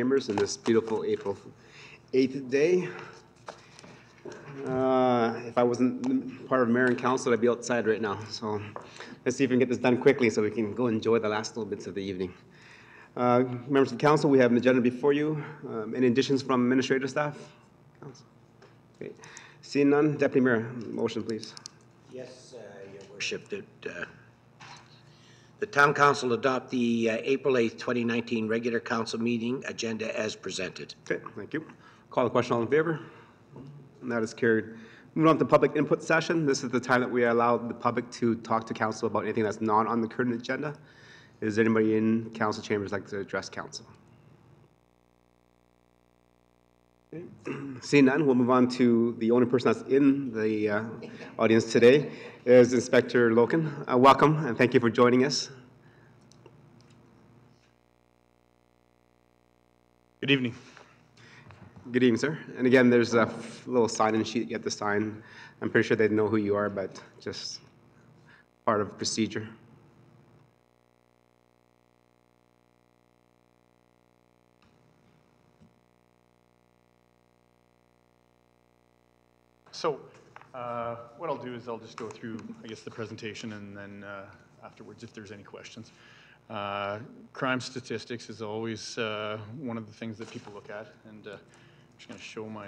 Chambers in this beautiful April 8th day. If I wasn't part of mayor and council, I'd be outside right now. So let's see if we can get this done quickly so we can go enjoy the last little bits of the evening. Members of the council, we have an agenda before you. Any additions from administrative staff? Council. Okay. Seeing none, Deputy Mayor, motion please. Yes, Your Worship. The Town Council adopt the April 8th, 2019 regular council meeting agenda as presented. Okay, thank you. Call the question, all in favor? And that is carried. Moving on to public input session. This is the time that we allow the public to talk to council about anything that's not on the current agenda. Is there anybody in council chambers like to address council? Okay. Seeing none, we'll move on to the only person that's in the audience today is Inspector Loken. Welcome and thank you for joining us. Good evening. Good evening, sir. And again, there's a little sign-in sheet you have to sign. I'm pretty sure they know who you are, but just part of procedure. So what I'll do is I'll just go through, I guess, the presentation, and then afterwards, if there's any questions. Crime statistics is always one of the things that people look at, and I'm just going to show my,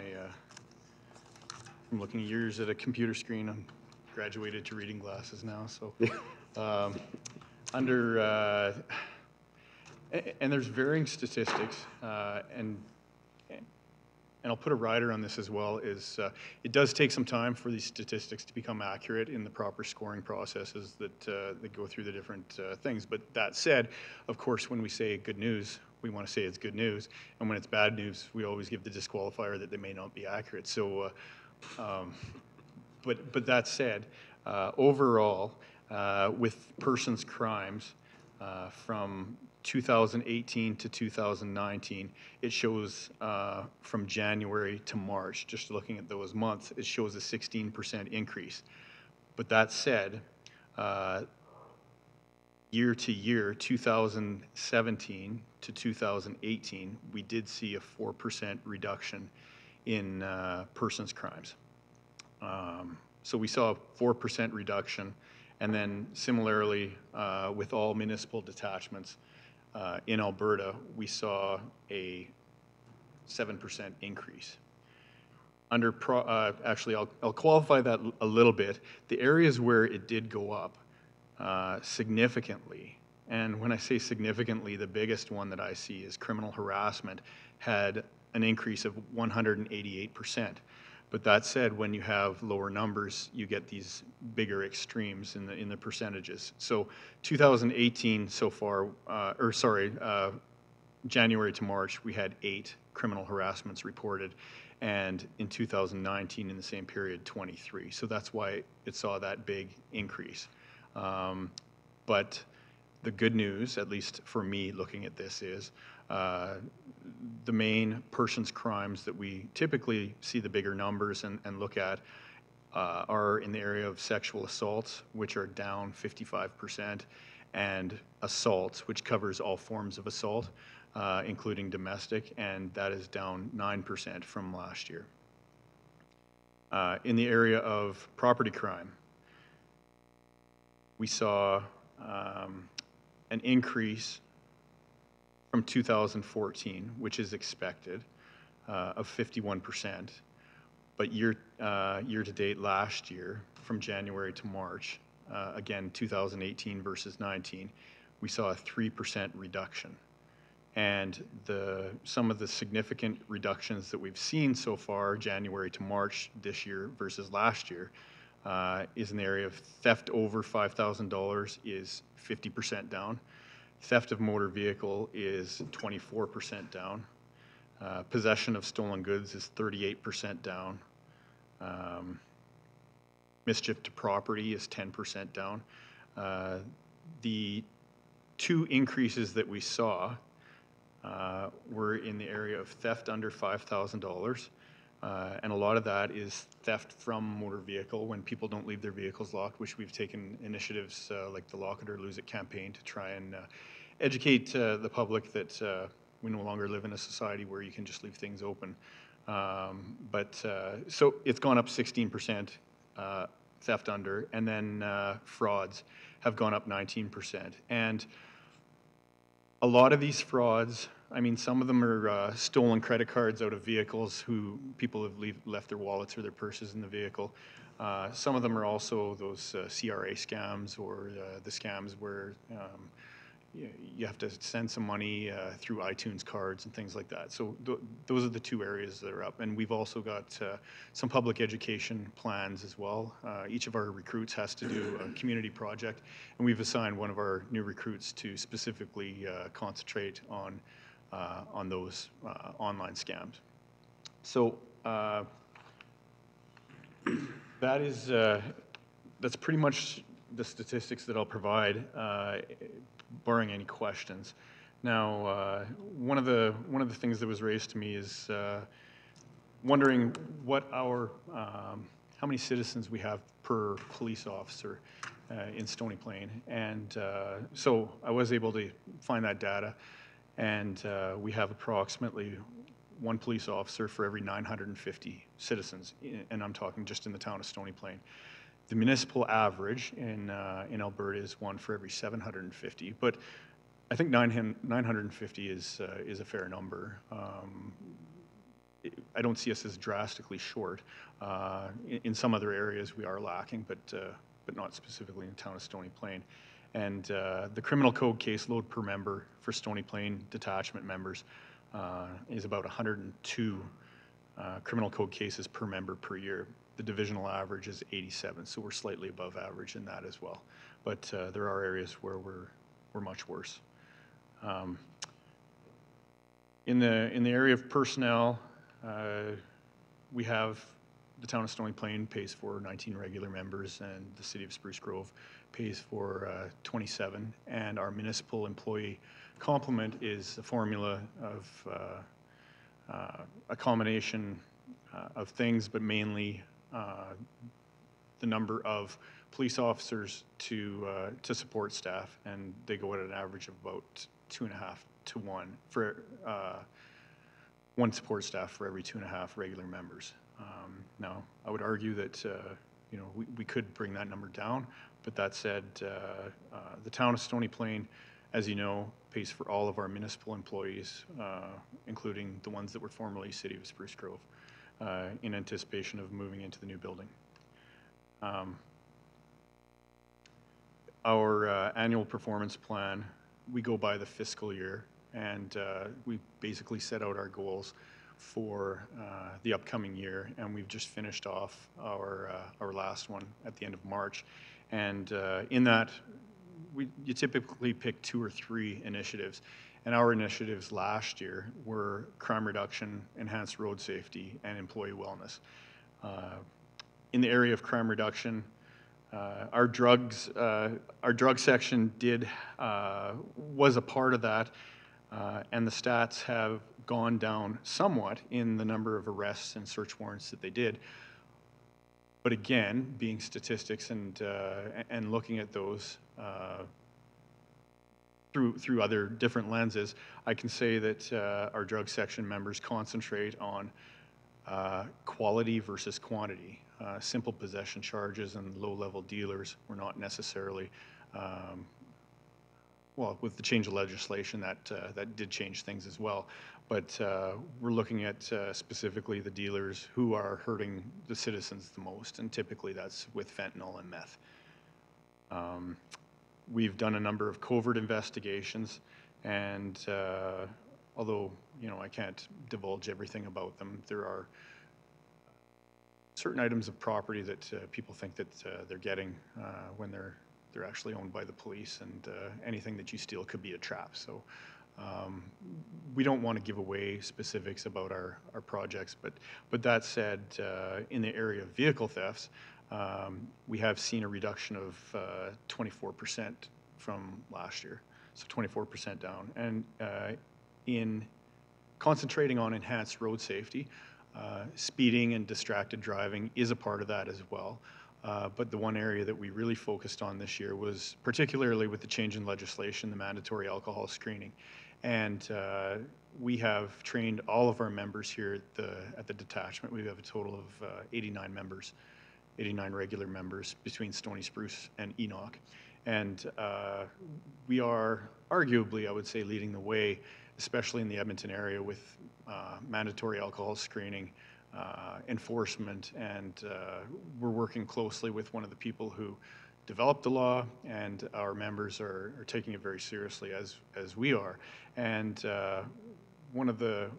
I'm looking years at a computer screen. I'm graduated to reading glasses now, so and there's varying statistics, and I'll put a rider on this as well, is it does take some time for these statistics to become accurate in the proper scoring processes that go through the different things. But that said, of course, when we say good news, we want to say it's good news. And when it's bad news, we always give the disqualifier that they may not be accurate. So, but that said, overall, with persons crimes from 2018 to 2019, it shows from January to March, just looking at those months, it shows a 16% increase. But that said, year to year, 2017 to 2018, we did see a 4% reduction in persons crimes. So we saw a 4% reduction, and then similarly with all municipal detachments, in Alberta, we saw a 7% increase. Actually, I'll qualify that a little bit. The areas where it did go up significantly, and when I say significantly, the biggest one that I see is criminal harassment, had an increase of 188%. But that said, when you have lower numbers, you get these bigger extremes in the percentages. So 2018 so far, January to March, we had 8 criminal harassments reported, and in 2019, in the same period, 23. So that's why it saw that big increase. But the good news, at least for me looking at this, is the main persons crimes that we typically see the bigger numbers and look at are in the area of sexual assaults, which are down 55%, and assaults, which covers all forms of assault, including domestic, and that is down 9% from last year. In the area of property crime, we saw an increase from 2014, which is expected, of 51%. But year to date last year, from January to March, again 2018 versus 19, we saw a 3% reduction. And some of the significant reductions that we've seen so far, January to March this year versus last year, is in the area of theft over $5,000 is 50% down. Theft of motor vehicle is 24% down. Possession of stolen goods is 38% down. Mischief to property is 10% down. The 2 increases that we saw were in the area of theft under $5,000. And a lot of that is theft from motor vehicle when people don't leave their vehicles locked, which we've taken initiatives like the Lock It or Lose It campaign to try and educate the public that We no longer live in a society where you can just leave things open. So it's gone up 16%, theft under, and then frauds have gone up 19%. And a lot of these frauds, I mean, some of them are stolen credit cards out of vehicles who people have left their wallets or their purses in the vehicle. Some of them are also those CRA scams or the scams where you have to send some money through iTunes cards and things like that. So those are the two areas that are up. And we've also got some public education plans as well. Each of our recruits has to do a community project, and we've assigned one of our new recruits to specifically concentrate on those online scams. So that's pretty much the statistics that I'll provide, barring any questions. Now, one of the things that was raised to me is wondering what how many citizens we have per police officer in Stony Plain, and so I was able to find that data, and we have approximately one police officer for every 950 citizens, and I'm talking just in the town of Stony Plain. The municipal average in Alberta is one for every 750, but I think 950 is a fair number. I don't see us as drastically short. In some other areas we are lacking, but not specifically in the town of Stony Plain. And the criminal code caseload per member for Stony Plain detachment members is about 102 criminal code cases per member per year. The divisional average is 87, so we're slightly above average in that as well. But there are areas where we're much worse. In the area of personnel, we have the town of Stony Plain pays for 19 regular members, and the city of Spruce Grove pays for 27. And our municipal employee complement is a formula of a combination of things, but mainly the number of police officers to support staff, and they go at an average of about 2.5 to 1 for one support staff for every 2.5 regular members. Now, I would argue that we could bring that number down, but that said, the town of Stony Plain, as you know, pays for all of our municipal employees, including the ones that were formerly City of Spruce Grove, in anticipation of moving into the new building. Our annual performance plan, we go by the fiscal year, and we basically set out our goals for the upcoming year, and we've just finished off our last one at the end of March. And in that, you typically pick 2 or 3 initiatives. And our initiatives last year were crime reduction, enhanced road safety, and employee wellness. In the area of crime reduction, our drug section was a part of that, and the stats have gone down somewhat in the number of arrests and search warrants that they did. But again, being statistics and looking at those through other different lenses, I can say that our drug section members concentrate on quality versus quantity. Simple possession charges and low-level dealers were not necessarily, well, with the change of legislation, that did change things as well. But we're looking at specifically the dealers who are hurting the citizens the most, and typically that's with fentanyl and meth. We've done a number of covert investigations, and although I can't divulge everything about them, there are certain items of property that people think that they're getting when they're actually owned by the police, and anything that you steal could be a trap. So we don't want to give away specifics about our projects, but that said, in the area of vehicle thefts, we have seen a reduction of 24% from last year, so 24% down. And in concentrating on enhanced road safety, speeding and distracted driving is a part of that as well. But the one area that we really focused on this year was, particularly with the change in legislation, the mandatory alcohol screening. And we have trained all of our members here at the detachment. We have a total of 89 members, 89 regular members between Stony, Spruce, and Enoch. And we are arguably, I would say, leading the way, especially in the Edmonton area, with mandatory alcohol screening, enforcement, and we're working closely with one of the people who developed the law, and our members are taking it very seriously, as we are. And one of the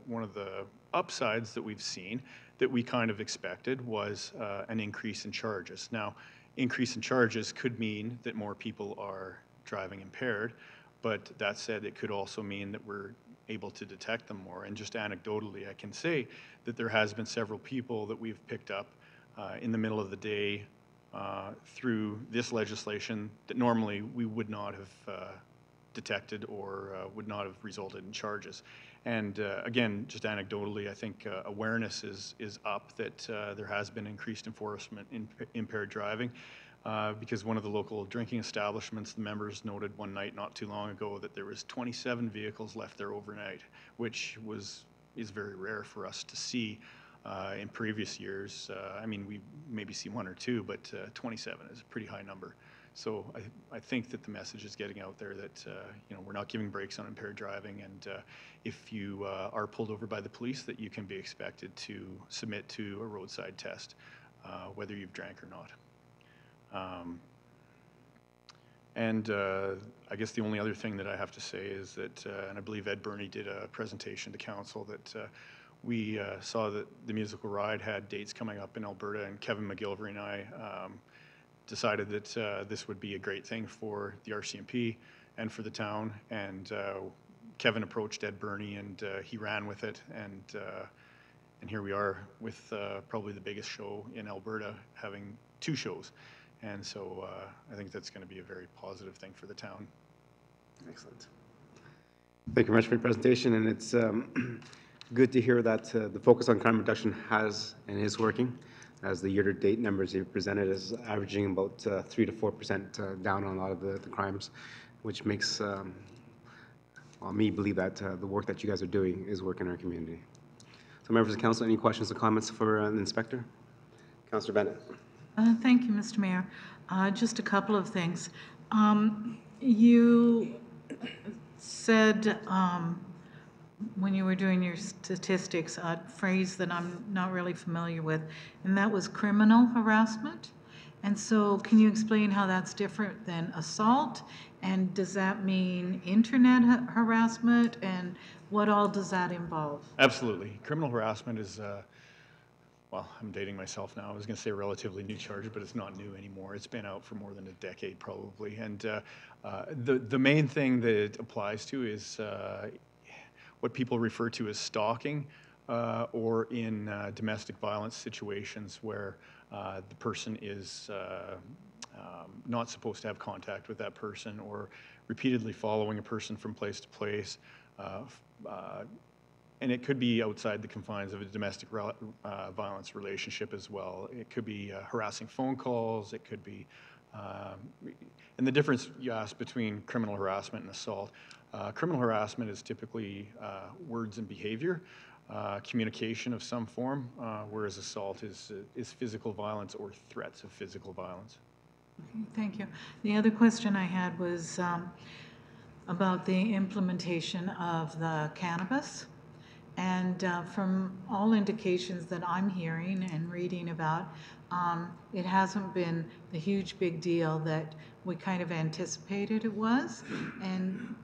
upsides that we've seen that we kind of expected was an increase in charges. Now, increase in charges could mean that more people are driving impaired, but that said, it could also mean that we're able to detect them more. And just anecdotally, I can say that there has been several people that we've picked up in the middle of the day through this legislation that normally we would not have detected or would not have resulted in charges. And again, just anecdotally, I think awareness is up that there has been increased enforcement in impaired driving. Because one of the local drinking establishments, the members noted one night not too long ago that there was 27 vehicles left there overnight, which is very rare for us to see. In previous years, I mean, we maybe see one or two, but 27 is a pretty high number. So I think that the message is getting out there that you know, we're not giving breaks on impaired driving, and if you are pulled over by the police, that you can be expected to submit to a roadside test, whether you've drank or not. I guess the only other thing that I have to say is that, and I believe Ed Burney did a presentation to council, that we saw that the musical ride had dates coming up in Alberta, and Kevin McGilvery and I decided that this would be a great thing for the RCMP and for the town. And Kevin approached Ed Burney, and he ran with it. And here we are with probably the biggest show in Alberta, having 2 shows. And so I think that's going to be a very positive thing for the town. Excellent. Thank you very much for your presentation, and it's good to hear that the focus on crime reduction has and is working, as the year-to-date numbers you presented is averaging about 3 to 4% down on a lot of the crimes, which makes me believe that the work that you guys are doing is working in our community. So members of council, any questions or comments for the inspector? Councillor Bennett. Thank you, Mr. Mayor. Just a couple of things. You said when you were doing your statistics, a phrase that I'm not really familiar with, and that was criminal harassment. And so can you explain how that's different than assault? And does that mean internet harassment? And what all does that involve? Absolutely. Criminal harassment is, well, I'm dating myself now. I was going to say a relatively new charge, but it's not new anymore. It's been out for more than a decade probably. And the main thing that it applies to is what people refer to as stalking, or in domestic violence situations where the person is not supposed to have contact with that person, or repeatedly following a person from place to place. And it could be outside the confines of a domestic violence relationship as well. It could be harassing phone calls. It could be, and the difference you asked between criminal harassment and assault. Criminal harassment is typically words and behavior, communication of some form, whereas assault is physical violence or threats of physical violence. Okay, thank you. The other question I had was about the implementation of the cannabis. And from all indications that I'm hearing and reading about, it hasn't been the huge big deal that we kind of anticipated it was. And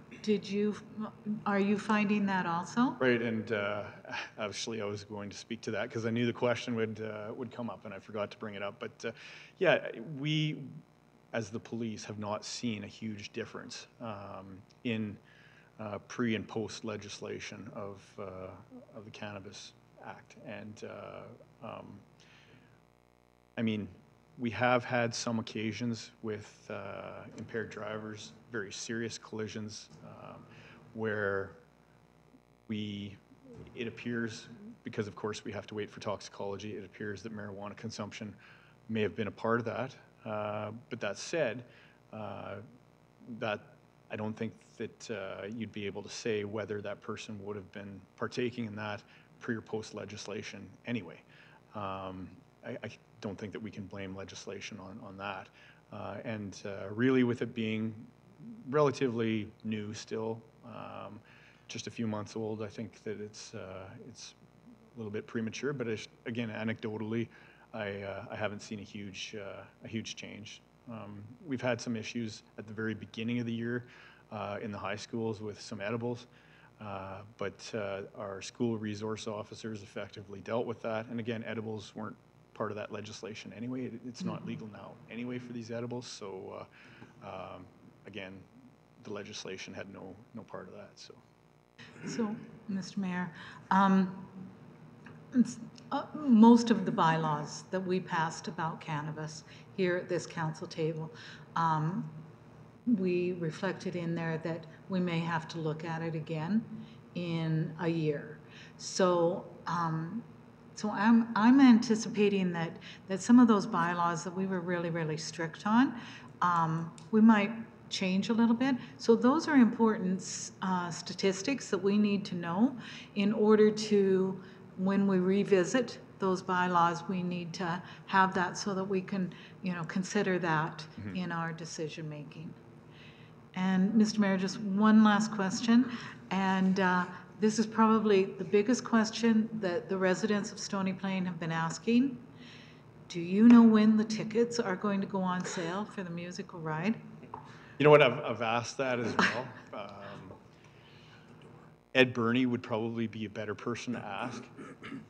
are you finding that also? Right, and actually I was going to speak to that because I knew the question would come up, and I forgot to bring it up. But yeah, we, as the police, have not seen a huge difference in pre and post legislation of the Cannabis Act. And I mean, we have had some occasions with impaired drivers, very serious collisions, where it appears, because of course we have to wait for toxicology, it appears that marijuana consumption may have been a part of that. But that said, that I don't think that you'd be able to say whether that person would have been partaking in that pre or post legislation anyway. I don't think that we can blame legislation on that. Really, with it being relatively new still, just a few months old, I think that it's a little bit premature. But again, anecdotally, I haven't seen a huge change. We've had some issues at the very beginning of the year in the high schools with some edibles, but our school resource officers effectively dealt with that. And again, edibles weren't part of that legislation anyway. It's not legal now anyway for these edibles. So again, the legislation had no part of that. So, Mr. Mayor, most of the bylaws that we passed about cannabis here at this council table, we reflected in there that we may have to look at it again in a year. So, so I'm anticipating that some of those bylaws that we were really strict on, we might change a little bit. So those are important statistics that we need to know in order to, when we revisit those bylaws, we need to have that so that we can, consider that in our decision making. And Mr. Mayor, just one last question, and this is probably the biggest question that the residents of Stony Plain have been asking. Do you know when the tickets are going to go on sale for the musical ride? You know what? I've asked that as well. Ed Burney would probably be a better person to ask.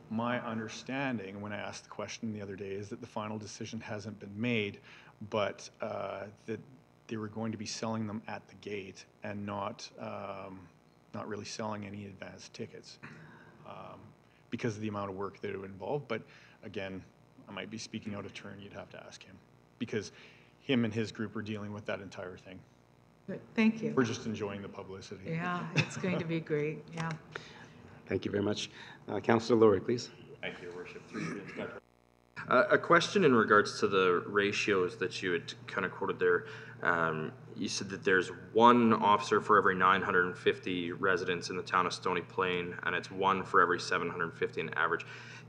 My understanding, when I asked the question the other day, is that the final decision hasn't been made, but that they were going to be selling them at the gate and not really selling any advanced tickets because of the amount of work that it would involve. But again, I might be speaking out of turn. You'd have to ask him, because him and his group are dealing with that entire thing. Good. Thank you. We're just enjoying the publicity. Yeah, it's going to be great. Yeah. Thank you very much. Councillor Laurie, please. Thank you, Your Worship. A question in regards to the ratios that you had kind of quoted there. You said that there's one officer for every 950 residents in the town of Stony Plain, and it's one for every 750 on average.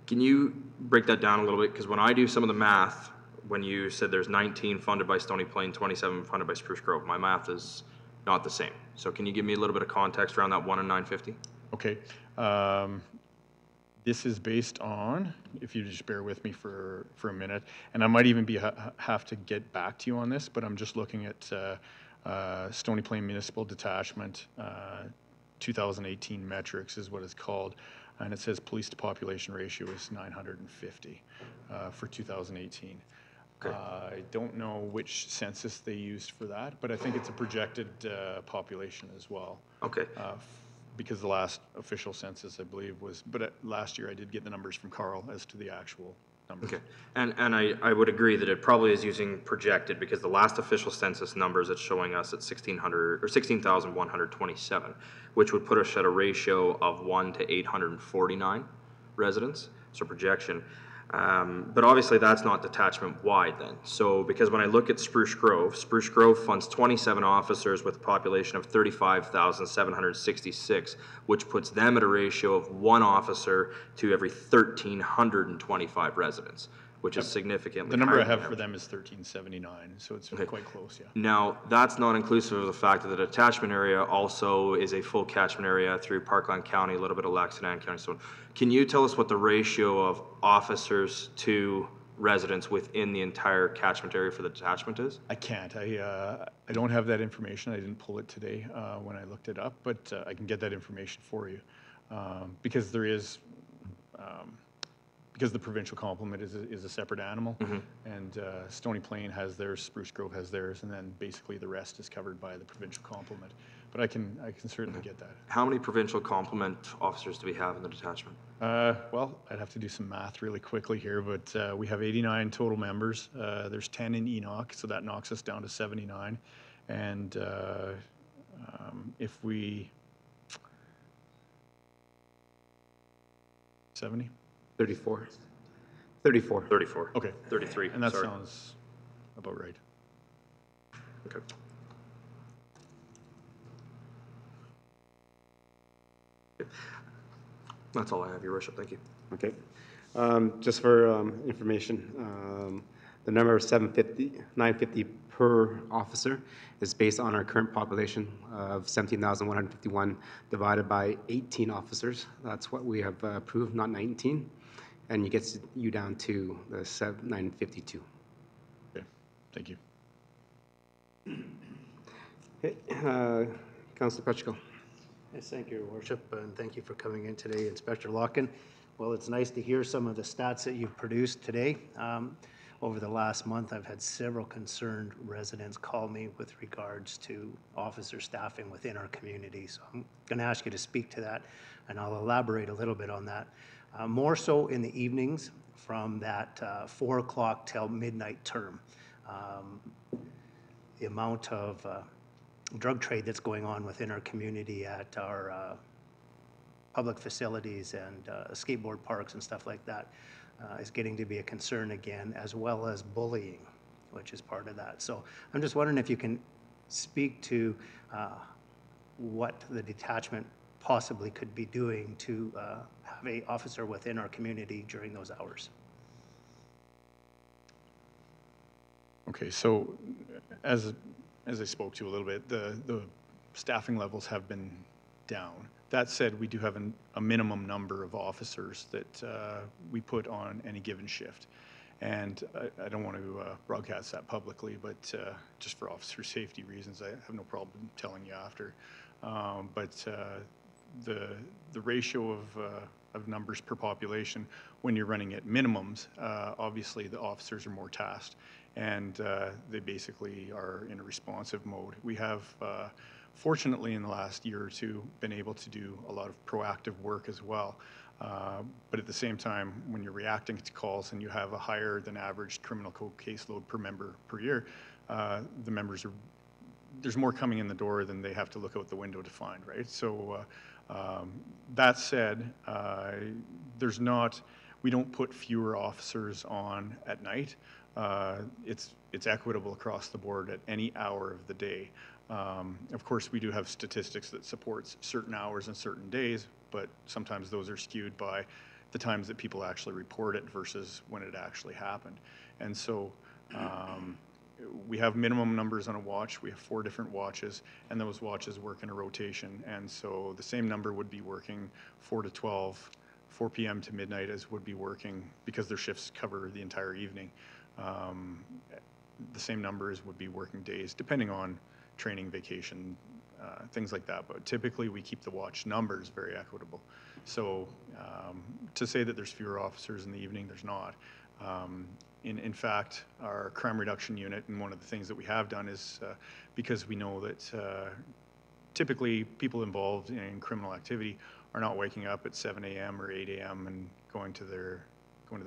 Can you break that down a little bit? Because when I do some of the math, when you said there's 19 funded by Stony Plain, 27 funded by Spruce Grove, my math is not the same. So can you give me a little bit of context around that 1 in 950? Okay. This is based on, if you just bear with me for a minute, and I might even have to get back to you on this, but I'm just looking at Stony Plain Municipal Detachment 2018 metrics is what it's called, and it says police to population ratio is 950 for 2018. Okay. I don't know which census they used for that, but I think it's a projected population as well. Okay. Because the last official census, I believe, was, but last year I did get the numbers from Carl as to the actual numbers. Okay. And I would agree that it probably is using projected, because the last official census numbers it's showing us at 1,600 or 16,127, which would put us at a ratio of 1 to 849 residents. So projection. But obviously that's not detachment wide then. So because when I look at Spruce Grove funds 27 officers with a population of 35,766, which puts them at a ratio of 1 officer to every 1,325 residents, which is significantly The number higher I have for them is 1379, so it's quite close, yeah. Now, that's not inclusive of the fact that the detachment area also is a full catchment area through Parkland County, a little bit of Lac-Saint-Anne County. So can you tell us what the ratio of officers to residents within the entire catchment area for the detachment is? I can't. I don't have that information. I didn't pull it today when I looked it up, but I can get that information for you because there is... because the provincial complement is a separate animal, and Stony Plain has theirs, Spruce Grove has theirs, and then basically the rest is covered by the provincial complement. But I can certainly get that. How many provincial complement officers do we have in the detachment? Well, I'd have to do some math really quickly here, but we have 89 total members. There's 10 in Enoch, so that knocks us down to 79. And if we... 70? 34. Okay. 33. And that sounds about right. Okay. That's all I have, Your Worship. Thank you. Okay. Just for information, the number of 950 per officer is based on our current population of 17,151 divided by 18 officers. That's what we have approved, not 19. And it gets you down to the 952. Okay, thank you. Okay, Councilor Petchko. Yes, thank you, Your Worship, and thank you for coming in today, Inspector Larkin. Well, it's nice to hear some of the stats that you've produced today. Over the last month, I've had several concerned residents call me with regards to officer staffing within our community. So I'm going to ask you to speak to that, and I'll elaborate a little bit on that. More so in the evenings from that 4 o'clock till midnight term. The amount of drug trade that's going on within our community at our public facilities and skateboard parks and stuff like that is getting to be a concern again, as well as bullying, which is part of that. So I'm just wondering if you can speak to what the detachment possibly could be doing to have an officer within our community during those hours. Okay, so as I spoke to a little bit, the staffing levels have been down. That said, we do have a minimum number of officers that we put on any given shift. And I don't want to broadcast that publicly, but just for officer safety reasons, I have no problem telling you after. But the ratio of numbers per population, when you're running at minimums, obviously the officers are more tasked, and they basically are in a responsive mode. We have, fortunately, in the last year or two, been able to do a lot of proactive work as well. But at the same time, when you're reacting to calls and you have a higher than average criminal code caseload per member per year, the members are, there's more coming in the door than they have to look out the window to find, right? So that said, we don't put fewer officers on at night. It's equitable across the board at any hour of the day. Of course, we do have statistics that supports certain hours and certain days, but sometimes those are skewed by the times that people actually report it versus when it actually happened. And so we have minimum numbers on a watch. We have 4 different watches, and those watches work in a rotation. And so the same number would be working 4 to 12, 4 p.m. to midnight as would be working, because their shifts cover the entire evening. The same numbers would be working days, depending on training, vacation, things like that. But typically we keep the watch numbers very equitable. So to say that there's fewer officers in the evening, there's not. In fact, our crime reduction unit, and one of the things that we have done is because we know that typically people involved in criminal activity are not waking up at 7 a.m. or 8 a.m. and going to their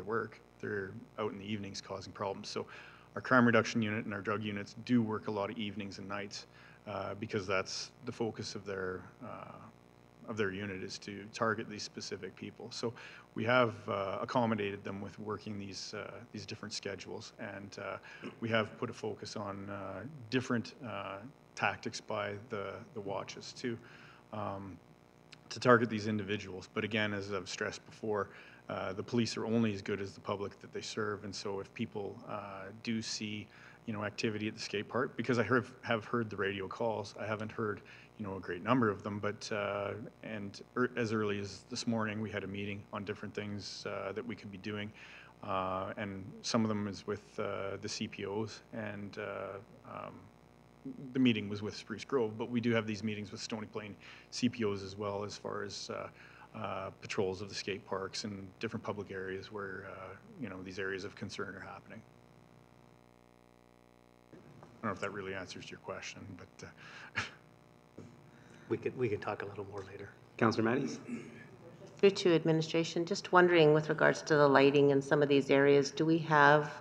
work. They're out in the evenings causing problems. So our crime reduction unit and our drug units do work a lot of evenings and nights because that's the focus of their unit, is to target these specific people. So we have accommodated them with working these different schedules, and we have put a focus on different tactics by the watches to target these individuals. But again, as I've stressed before, the police are only as good as the public that they serve, and so if people do see, activity at the skate park, because I have heard the radio calls, I haven't heard, a great number of them, but as early as this morning, we had a meeting on different things that we could be doing, and some of them is with the CPOs, and the meeting was with Spruce Grove, but we do have these meetings with Stony Plain CPOs as well, as far as patrols of the skate parks and different public areas where these areas of concern are happening. I don't know if that really answers your question, but We could talk a little more later. Councillor Matties? Through to administration, just wondering with regards to the lighting in some of these areas, do we have,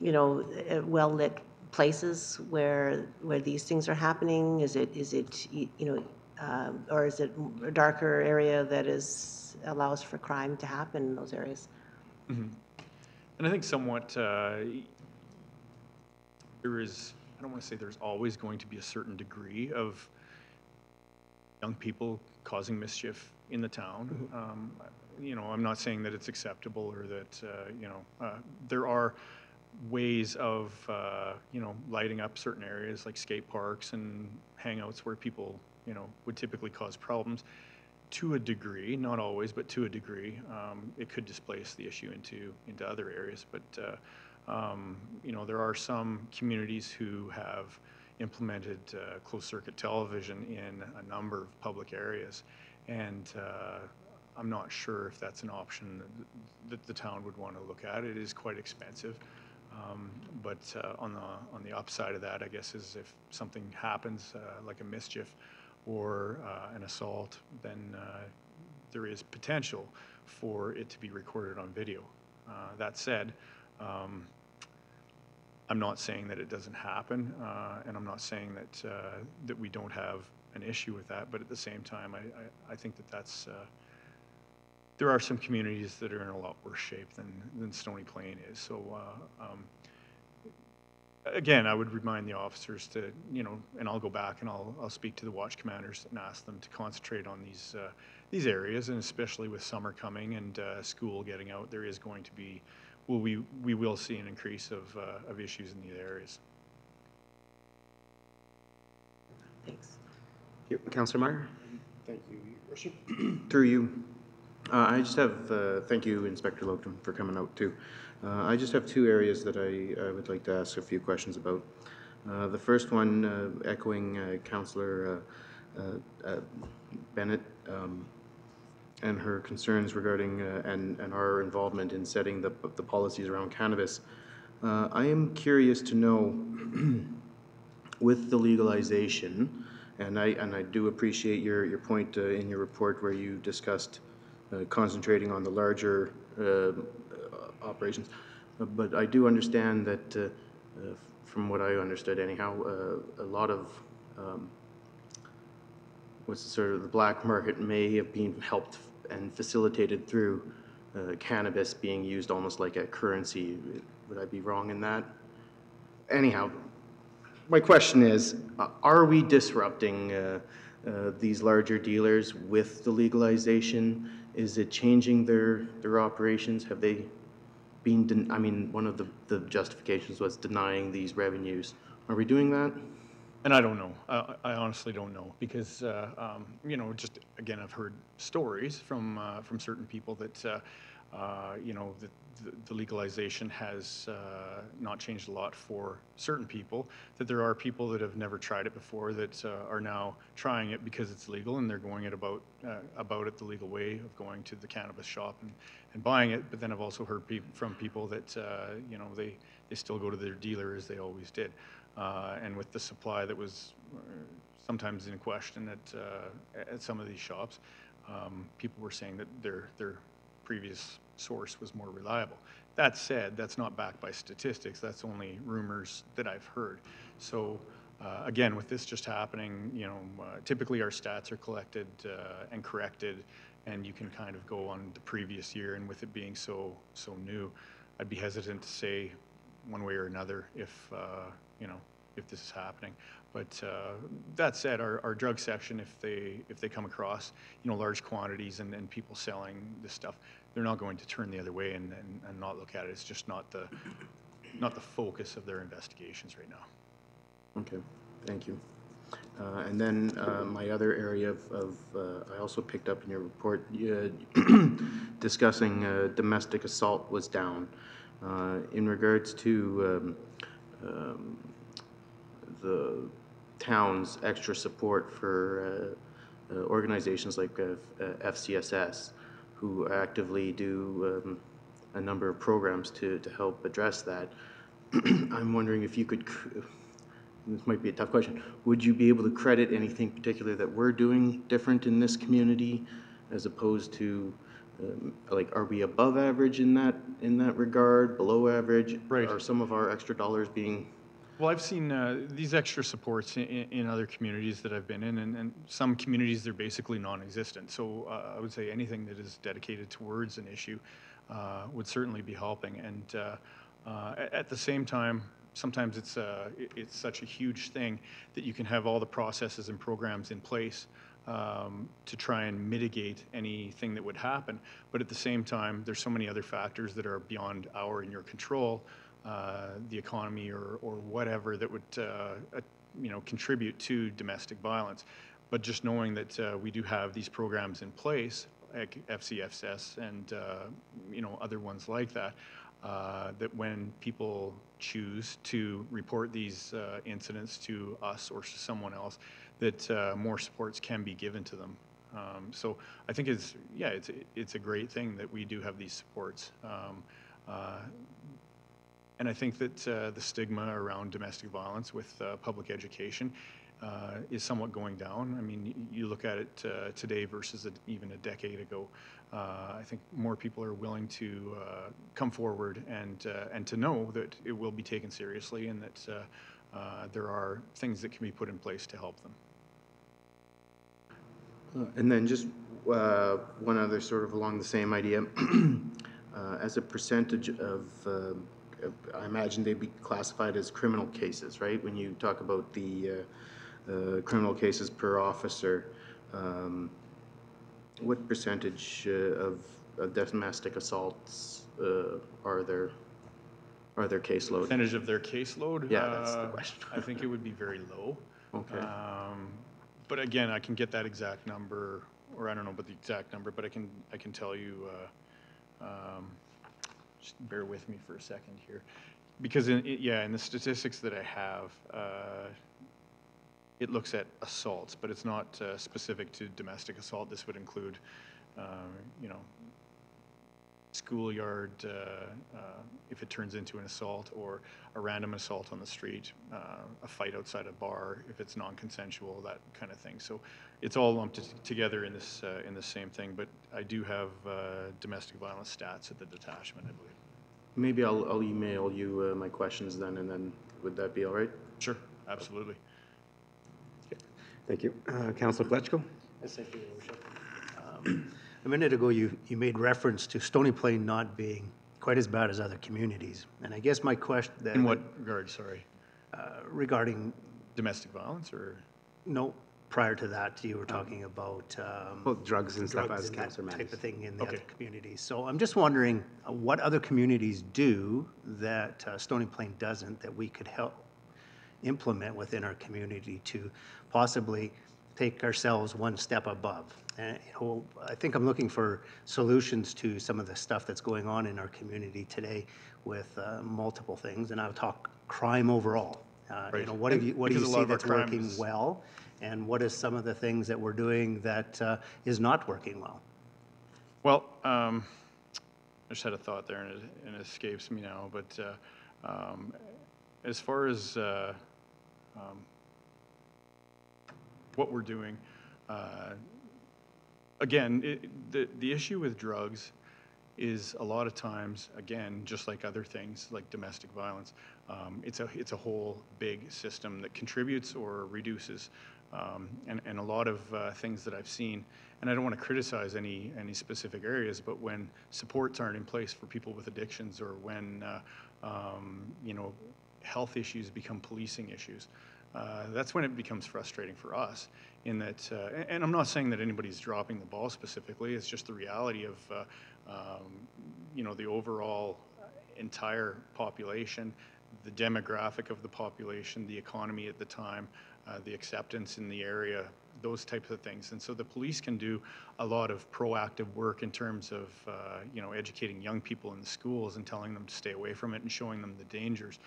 well-lit places where these things are happening? Is it or is it a darker area that allows for crime to happen in those areas? Mm-hmm. And I think somewhat there is, I don't want to say there's always going to be a certain degree of young people causing mischief in the town. You know, I'm not saying that it's acceptable or that, you know, there are ways of, you know, lighting up certain areas like skate parks and hangouts where people, you know, would typically cause problems. To a degree, not always, but to a degree, it could displace the issue into other areas. But you know, there are some communities who have implemented closed circuit television in a number of public areas, and I'm not sure if that's an option that the town would want to look at. It is quite expensive. But on the upside of that, I guess, is if something happens like a mischief or an assault, then there is potential for it to be recorded on video. That said, I'm not saying that it doesn't happen, and I'm not saying that that we don't have an issue with that. But at the same time, I think that that's there are some communities that are in a lot worse shape than Stony Plain is. So again, I would remind the officers to, you know, and I'll go back and I'll speak to the watch commanders and ask them to concentrate on these areas, and especially with summer coming and school getting out, there is going to be, well, we will see an increase of issues in these areas. Thanks. Councillor Meyer? Thank you, Your Worship. Through you. I just have, thank you, Inspector Locum, for coming out too. I just have two areas that I would like to ask a few questions about. The first one, echoing Councillor Bennett and her concerns regarding and our involvement in setting the policies around cannabis. I am curious to know, with the legalization, and I do appreciate your point in your report where you discussed concentrating on the larger operations, but I do understand that, from what I understood anyhow, a lot of what's sort of the black market may have been helped and facilitated through cannabis being used almost like a currency. Would I be wrong in that? Anyhow, my question is, are we disrupting these larger dealers with the legalization? Is it changing their operations? Have they been, I mean, one of the justifications was denying these revenues. Are we doing that? And I don't know. I honestly don't know, because you know, just again, I've heard stories from certain people that you know, the legalization has not changed a lot for certain people. That there are people that have never tried it before that are now trying it because it's legal, and they're going it about it the legal way of going to the cannabis shop and buying it. But then I've also heard from people that you know, they still go to their dealer as they always did. And with the supply that was sometimes in question at some of these shops, people were saying that their previous source was more reliable. That said, that's not backed by statistics. That's only rumors that I've heard. So again, with this just happening, you know, typically our stats are collected and corrected, and you can kind of go on the previous year. And with it being so new, I'd be hesitant to say one way or another if you know, if this is happening. But that said, our drug section, if they come across, you know, large quantities and people selling this stuff, they're not going to turn the other way and not look at it. It's just not the focus of their investigations right now. Okay, thank you. And then my other area of I also picked up in your report, discussing domestic assault was down. In regards to the town's extra support for organizations like FCSS, who actively do a number of programs to help address that. I'm wondering if you could, this might be a tough question, would you be able to credit anything particular that we're doing different in this community as opposed to, like, are we above average in that regard, below average? Right. Are some of our extra dollars being... Well, I've seen these extra supports in other communities that I've been in, and some communities, they're basically non-existent. So I would say anything that is dedicated towards an issue would certainly be helping. And at the same time, sometimes it's such a huge thing that you can have all the processes and programs in place, to try and mitigate anything that would happen. But at the same time, there's so many other factors that are beyond our and your control, the economy or whatever that would contribute to domestic violence. But just knowing that we do have these programs in place, like FCFS and other ones like that, that when people choose to report these incidents to us or to someone else, that more supports can be given to them. So I think it's a great thing that we do have these supports. And I think that the stigma around domestic violence with public education is somewhat going down. I mean, you look at it today versus even a decade ago. I think more people are willing to come forward and to know that it will be taken seriously and that there are things that can be put in place to help them. And then just one other sort of along the same idea. As a percentage of, I imagine they'd be classified as criminal cases, right? When you talk about the criminal cases per officer, what percentage of domestic assaults are their caseload? Percentage of their caseload? Yeah, that's the question. I think it would be very low. Okay. But again, I can get that exact number, or I don't know about the exact number, but I can tell you. Just bear with me for a second here, because in the statistics that I have, it looks at assaults, but it's not specific to domestic assault. This would include, schoolyard, if it turns into an assault, or a random assault on the street, a fight outside a bar if it's non-consensual, that kind of thing. So it's all lumped together in this same thing. But I do have domestic violence stats at the detachment, I believe. Maybe I'll email you my questions then, and then would that be all right? Sure, absolutely. Thank you. Councilor Fletchko? Yes, thank you, Your Worship. A minute ago, you made reference to Stony Plain not being quite as bad as other communities. And I guess my question... In what regard, sorry? Regarding... Domestic violence, or...? No, prior to that, you were talking about... Well, drugs and stuff, as and Councilor that Manners. type of thing in the other communities. So I'm just wondering what other communities do that Stony Plain doesn't, that we could help implement within our community to possibly take ourselves one step above. And, I think I'm looking for solutions to some of the stuff that's going on in our community today with multiple things, and I'll talk crime overall. Right. What do you see that's working is... well, and what is some of the things that we're doing that is not working well? Well, I just had a thought there, and it escapes me now. But as far as what we're doing, again, the issue with drugs is a lot of times, again, just like other things like domestic violence, it's a whole big system that contributes or reduces, and a lot of things that I've seen, and I don't want to criticize any specific areas, but when supports aren't in place for people with addictions, or when health issues become policing issues, that's when it becomes frustrating for us. In that, and I'm not saying that anybody's dropping the ball specifically. It's just the reality of, the overall entire population, the demographic of the population, the economy at the time, the acceptance in the area, those types of things. And so the police can do a lot of proactive work in terms of, educating young people in the schools and telling them to stay away from it and showing them the dangers.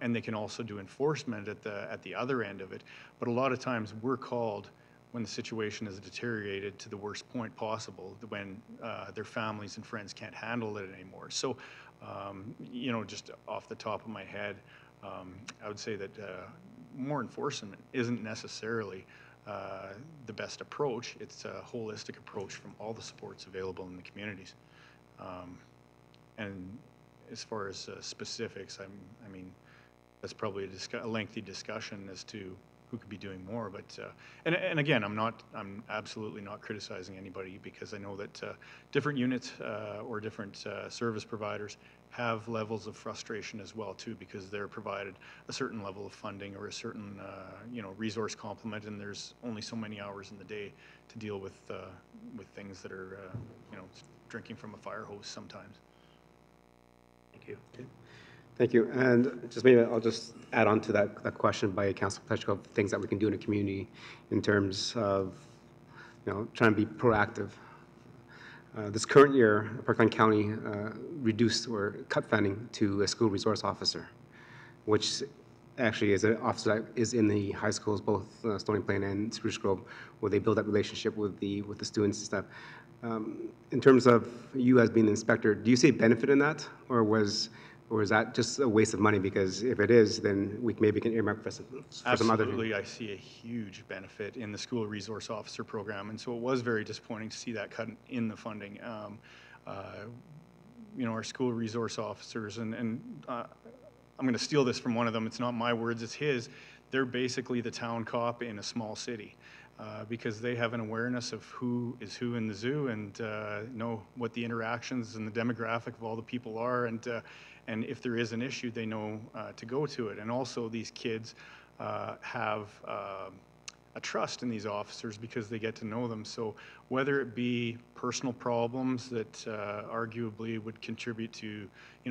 And they can also do enforcement at the other end of it. But a lot of times we're called when the situation has deteriorated to the worst point possible, when their families and friends can't handle it anymore. So, just off the top of my head, I would say that more enforcement isn't necessarily the best approach. It's a holistic approach from all the supports available in the communities. And as far as specifics, I mean, that's probably a lengthy discussion as to could be doing more. But and again, I'm absolutely not criticizing anybody, because I know that different units or different service providers have levels of frustration as well too, because they're provided a certain level of funding or a certain resource complement, and there's only so many hours in the day to deal with things that are drinking from a fire hose sometimes. Thank you. Thank you. And just maybe I'll just add on to that question by Councilor Petchko, things that we can do in the community in terms of, trying to be proactive. This current year, Parkland County reduced or cut funding to a school resource officer, which actually is an officer that is in the high schools, both Stony Plain and Spruce Grove, where they build that relationship with the students and stuff. In terms of you as being the inspector, do you see benefit in that, or is that just a waste of money? Because if it is, then we maybe can earmark for some other. Absolutely, I see a huge benefit in the school resource officer program, and so it was very disappointing to see that cut in the funding. Our school resource officers, and I'm going to steal this from one of them. It's not my words, it's his. They're basically the town cop in a small city. Because they have an awareness of who is who in the zoo, and know what the interactions and the demographic of all the people are, and if there is an issue, they know to go to it. And also, these kids have a trust in these officers because they get to know them. So whether it be personal problems that arguably would contribute to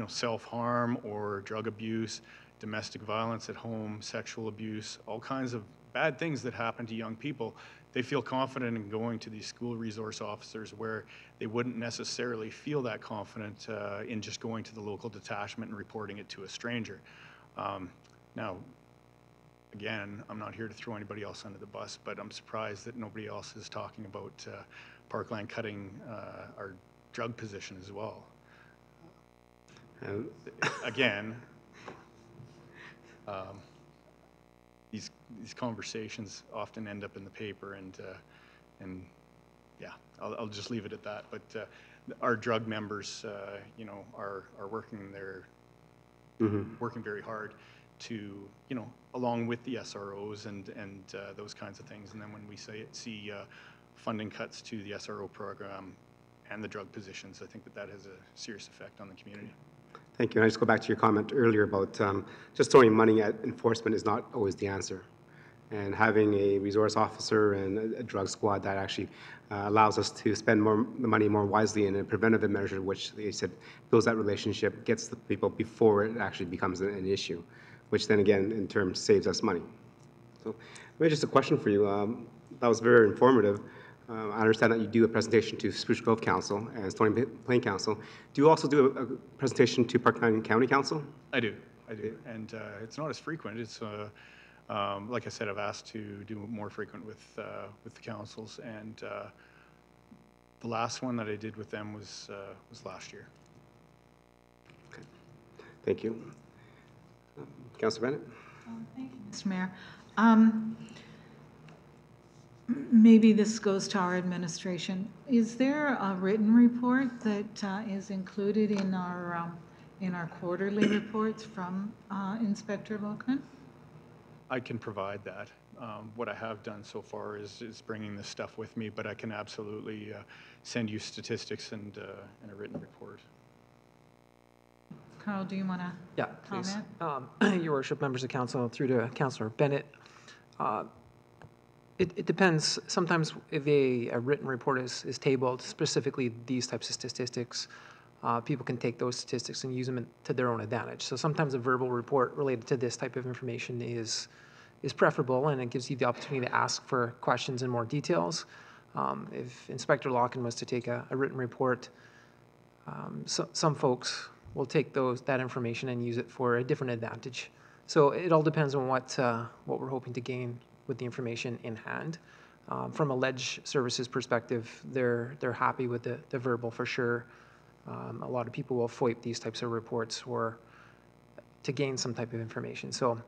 self-harm or drug abuse, domestic violence at home, sexual abuse, all kinds of bad things that happen to young people, they feel confident in going to these school resource officers, where they wouldn't necessarily feel that confident in just going to the local detachment and reporting it to a stranger. Now, again, I'm not here to throw anybody else under the bus, but I'm surprised that nobody else is talking about Parkland cutting our drug position as well. Again, these conversations often end up in the paper, and yeah, I'll just leave it at that. But our drug members, are working there, working very hard to, along with the SROs and those kinds of things. And then when we see funding cuts to the SRO program and the drug positions, I think that has a serious effect on the community. Thank you. And I just go back to your comment earlier about just throwing money at enforcement is not always the answer. And having a resource officer and a drug squad that actually allows us to spend the money more wisely in a preventative measure, which they said builds that relationship, gets the people before it actually becomes an issue, which then again in turn saves us money. So maybe just a question for you. That was very informative. I understand that you do a presentation to Spruce Grove Council and Stony Plain Council. Do you also do a presentation to Parkland County Council? I do, and it's not as frequent. It's like I said, I've asked to do more frequent with the councils, and the last one that I did with them was last year. Okay, thank you, Councilor Bennett. Thank you, Mr. Mayor. Maybe this goes to our administration. Is there a written report that is included in our quarterly reports from Inspector Lockman? I can provide that. What I have done so far is bringing this stuff with me, but I can absolutely send you statistics and a written report. Carl, do you want to comment? Your Worship, members of council, through to Councillor Bennett. It depends. Sometimes if a written report is tabled, specifically these types of statistics, people can take those statistics and use them to their own advantage. So sometimes a verbal report related to this type of information is preferable, and it gives you the opportunity to ask for questions and more details. If Inspector Locken was to take a written report, some folks will take that information and use it for a different advantage. So it all depends on what we're hoping to gain with the information in hand. From a ledge services perspective, they're happy with the verbal for sure. A lot of people will FOIP these types of reports or to gain some type of information. So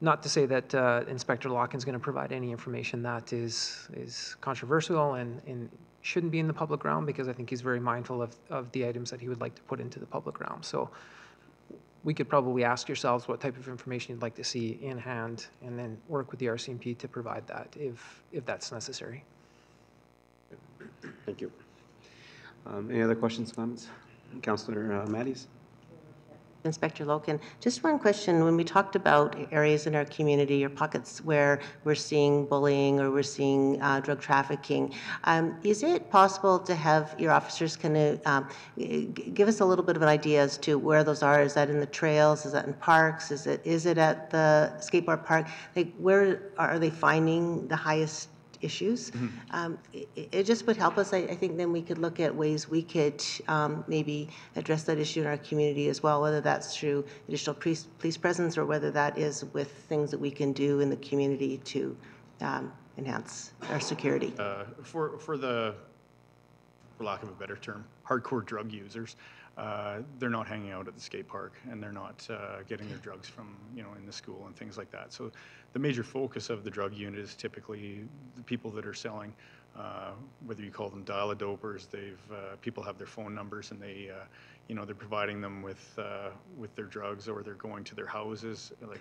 not to say that Inspector Locken's going to provide any information that is controversial and shouldn't be in the public realm, because I think he's very mindful of the items that he would like to put into the public realm. So we could probably ask yourselves what type of information you'd like to see in hand, and then work with the RCMP to provide that if that's necessary. Thank you. Any other questions, comments? Councillor Matties? Inspector Loken, just one question. When we talked about areas in our community or pockets where we're seeing bullying or we're seeing drug trafficking, is it possible to have your officers kind of give us a little bit of an idea as to where those are? Is that in the trails? Is that in parks? Is it at the skateboard park? Like, where are they finding the highest issues? It just would help us. I think then we could look at ways we could maybe address that issue in our community as well, whether that's through additional police presence or whether that is with things that we can do in the community to enhance our security. For lack of a better term, hardcore drug users, they're not hanging out at the skate park, and they're not getting their drugs from, in the school and things like that. So the major focus of the drug unit is typically the people that are selling, whether you call them dial-a-dopers, people have their phone numbers, and they're providing them with their drugs, or they're going to their houses. Like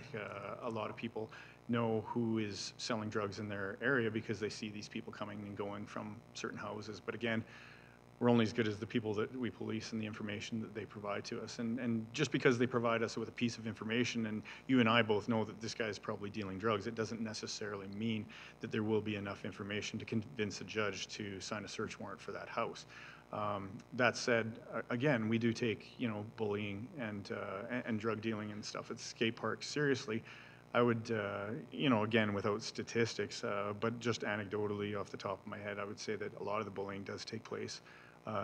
a lot of people know who is selling drugs in their area because they see these people coming and going from certain houses. But again, we're only as good as the people that we police and the information that they provide to us. And just because they provide us with a piece of information, and you and I both know that this guy is probably dealing drugs, it doesn't necessarily mean that there will be enough information to convince a judge to sign a search warrant for that house. That said, again, we do take, bullying and drug dealing and stuff at skate parks seriously. I would, again, without statistics, but just anecdotally off the top of my head, I would say that a lot of the bullying does take place,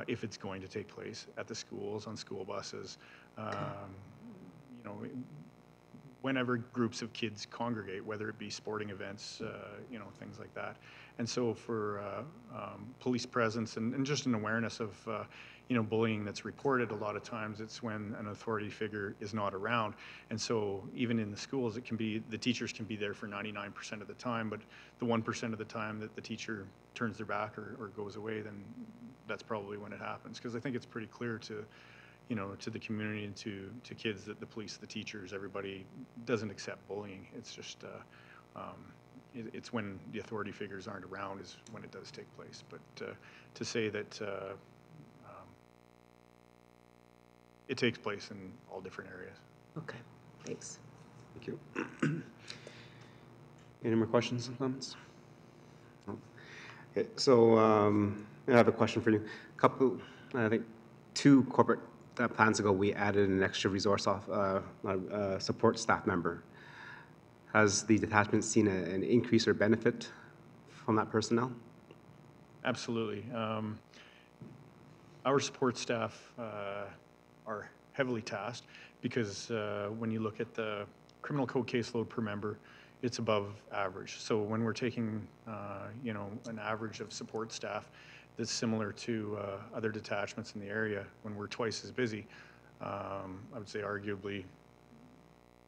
if it's going to take place, at the schools, on school buses, whenever groups of kids congregate, whether it be sporting events, things like that. And so for police presence and just an awareness of, bullying that's reported, a lot of times it's when an authority figure is not around. And so even in the schools, the teachers can be there for 99% of the time, but the 1% of the time that the teacher turns their back or goes away, then that's probably when it happens. Because I think it's pretty clear to the community and to kids that the police, the teachers, everybody doesn't accept bullying. It's just, it's when the authority figures aren't around is when it does take place. But to say that it takes place in all different areas. Okay, thanks. Thank you. Any more questions and comments? No. Okay, so I have a question for you. I think 2 corporate plans ago, we added an extra resource support staff member. Has the detachment seen an increase or benefit from that personnel? Absolutely. Our support staff are heavily tasked because when you look at the criminal code caseload per member, it's above average. So when we're taking, an average of support staff that's similar to other detachments in the area, when we're twice as busy, I would say arguably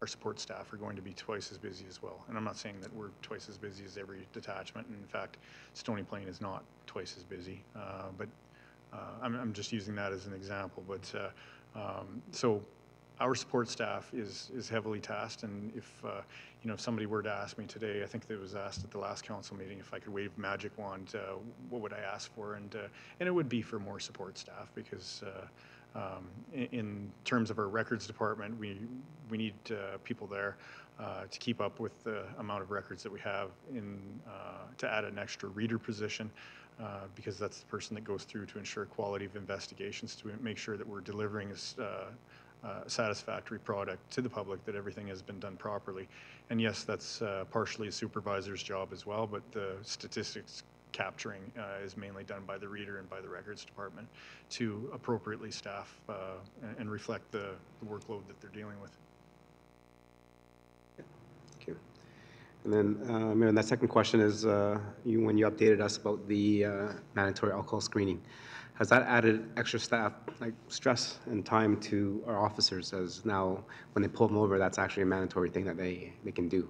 our support staff are going to be twice as busy as well. And I'm not saying that we're twice as busy as every detachment. And in fact, Stony Plain is not twice as busy, but I'm just using that as an example. But so our support staff is heavily tasked, and if if somebody were to ask me today, I think it was asked at the last council meeting if I could wave a magic wand, what would I ask for? And it would be for more support staff, because in terms of our records department, we need people there to keep up with the amount of records that we have, to add an extra reader position, because that's the person that goes through to ensure quality of investigations, to make sure that we're delivering a satisfactory product to the public, that everything has been done properly. And yes, that's partially a supervisor's job as well, but the statistics capturing is mainly done by the reader and by the records department to appropriately staff and reflect the workload that they're dealing with. Thank you. And then, Mayor, that second question is, when you updated us about the mandatory alcohol screening, has that added extra staff, like stress and time to our officers, as now when they pull them over, that's actually a mandatory thing that they can do?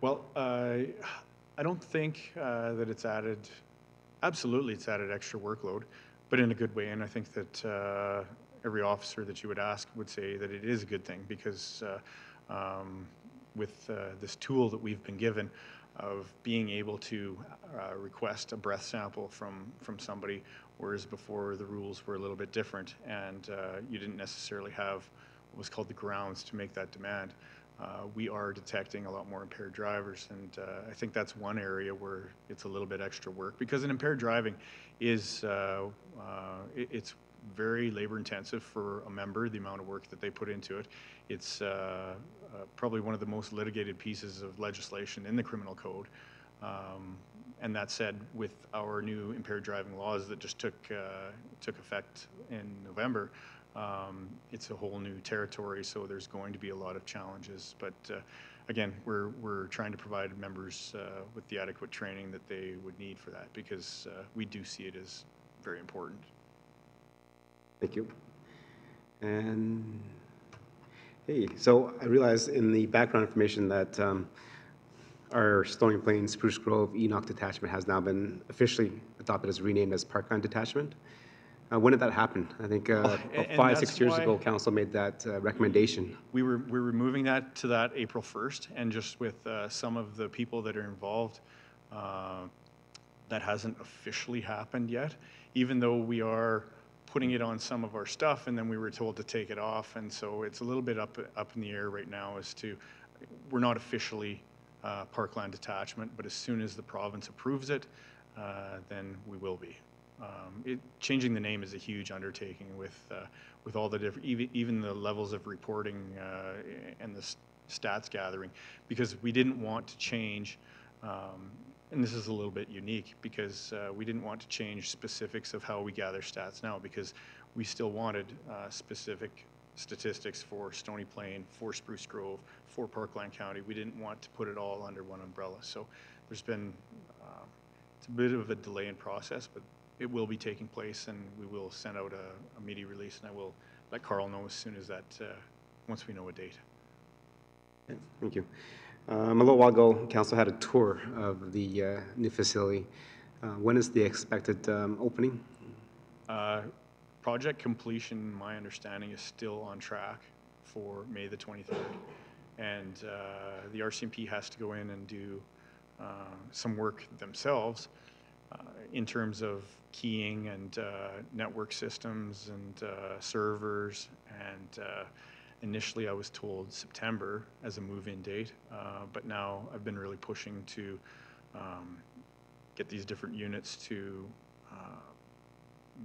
Well, I don't think that it's added, absolutely it's added extra workload, but in a good way. And I think that every officer that you would ask would say that it is a good thing, because with this tool that we've been given of being able to request a breath sample from somebody, whereas before the rules were a little bit different, and you didn't necessarily have what was called the grounds to make that demand. We are detecting a lot more impaired drivers, and I think that's one area where it's a little bit extra work, because an impaired driving is it's very labor intensive for a member, the amount of work that they put into it. It's probably one of the most litigated pieces of legislation in the criminal code. And that said, with our new impaired driving laws that just took effect in November, it's a whole new territory, so there's going to be a lot of challenges. But again, we're trying to provide members with the adequate training that they would need for that, because we do see it as very important. Thank you. And hey, so I realized in the background information that our Stony Plain Spruce Grove Enoch detachment has now been officially adopted as renamed as Parkland Detachment. When did that happen? I think and 5-6 years why ago, council made that recommendation. We're moving that to that April 1st, and just with some of the people that are involved, that hasn't officially happened yet, even though we are putting it on some of our stuff, and then we were told to take it off, and so it's a little bit up in the air right now as to, we're not officially Parkland Detachment, but as soon as the province approves it, then we will be. Changing the name is a huge undertaking with all the different, even the levels of reporting and the stats gathering, because we didn't want to change, and this is a little bit unique, because we didn't want to change specifics of how we gather stats now, because we still wanted specific statistics for Stony Plain, for Spruce Grove, for Parkland County. We didn't want to put it all under one umbrella. So there's been, it's a bit of a delay in process, but it will be taking place, and we will send out a media release, and I will let Carl know as soon as that, once we know a date. Okay, thank you. A little while ago, council had a tour of the new facility. When is the expected opening? Project completion, my understanding, is still on track for May the 23rd. And the RCMP has to go in and do some work themselves in terms of keying and network systems and servers. And initially I was told September as a move-in date, but now I've been really pushing to get these different units to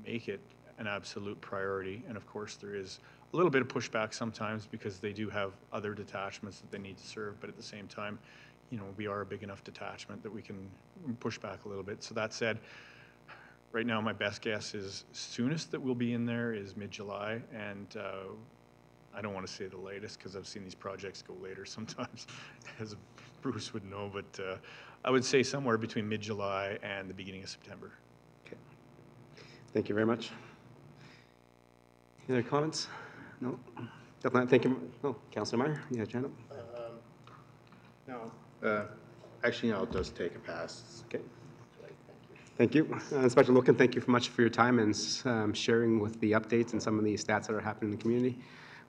make it an absolute priority. And of course there is a little bit of pushback sometimes, because they do have other detachments that they need to serve, but at the same time, you know, we are a big enough detachment that we can push back a little bit. So that said, right now my best guess is soonest that we'll be in there is mid-July, and I don't want to say the latest, because I've seen these projects go later sometimes, as Bruce would know, but I would say somewhere between mid-July and the beginning of September. Okay. Thank you very much. Any other comments? No? Thank you. Oh, Councilor Meyer, you had your hand up? No. Actually, no, it does take a pass. Okay. Thank you. Inspector Loken, thank you very much for your time and sharing with the updates and some of the stats that are happening in the community.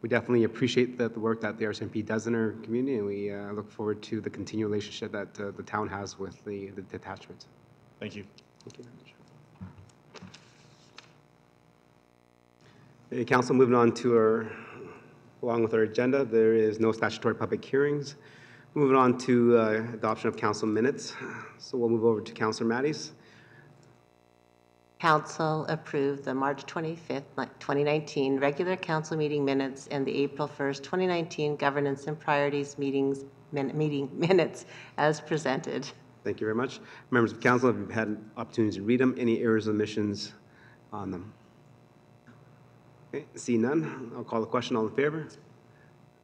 We definitely appreciate the work that the RCMP does in our community, and we look forward to the continued relationship that the town has with the detachment. Thank you. Thank you very much. Okay, Council, moving on to along with our agenda, there is no statutory public hearings. Moving on to adoption of council minutes. So we'll move over to Councilor Matties. Council approved the March 25th, 2019 regular council meeting minutes and the April 1st, 2019 governance and priorities meeting minutes as presented. Thank you very much. Members of council, have you had an opportunity to read them? Any errors or omissions on them? Okay, see none. I'll call the question. All in favor?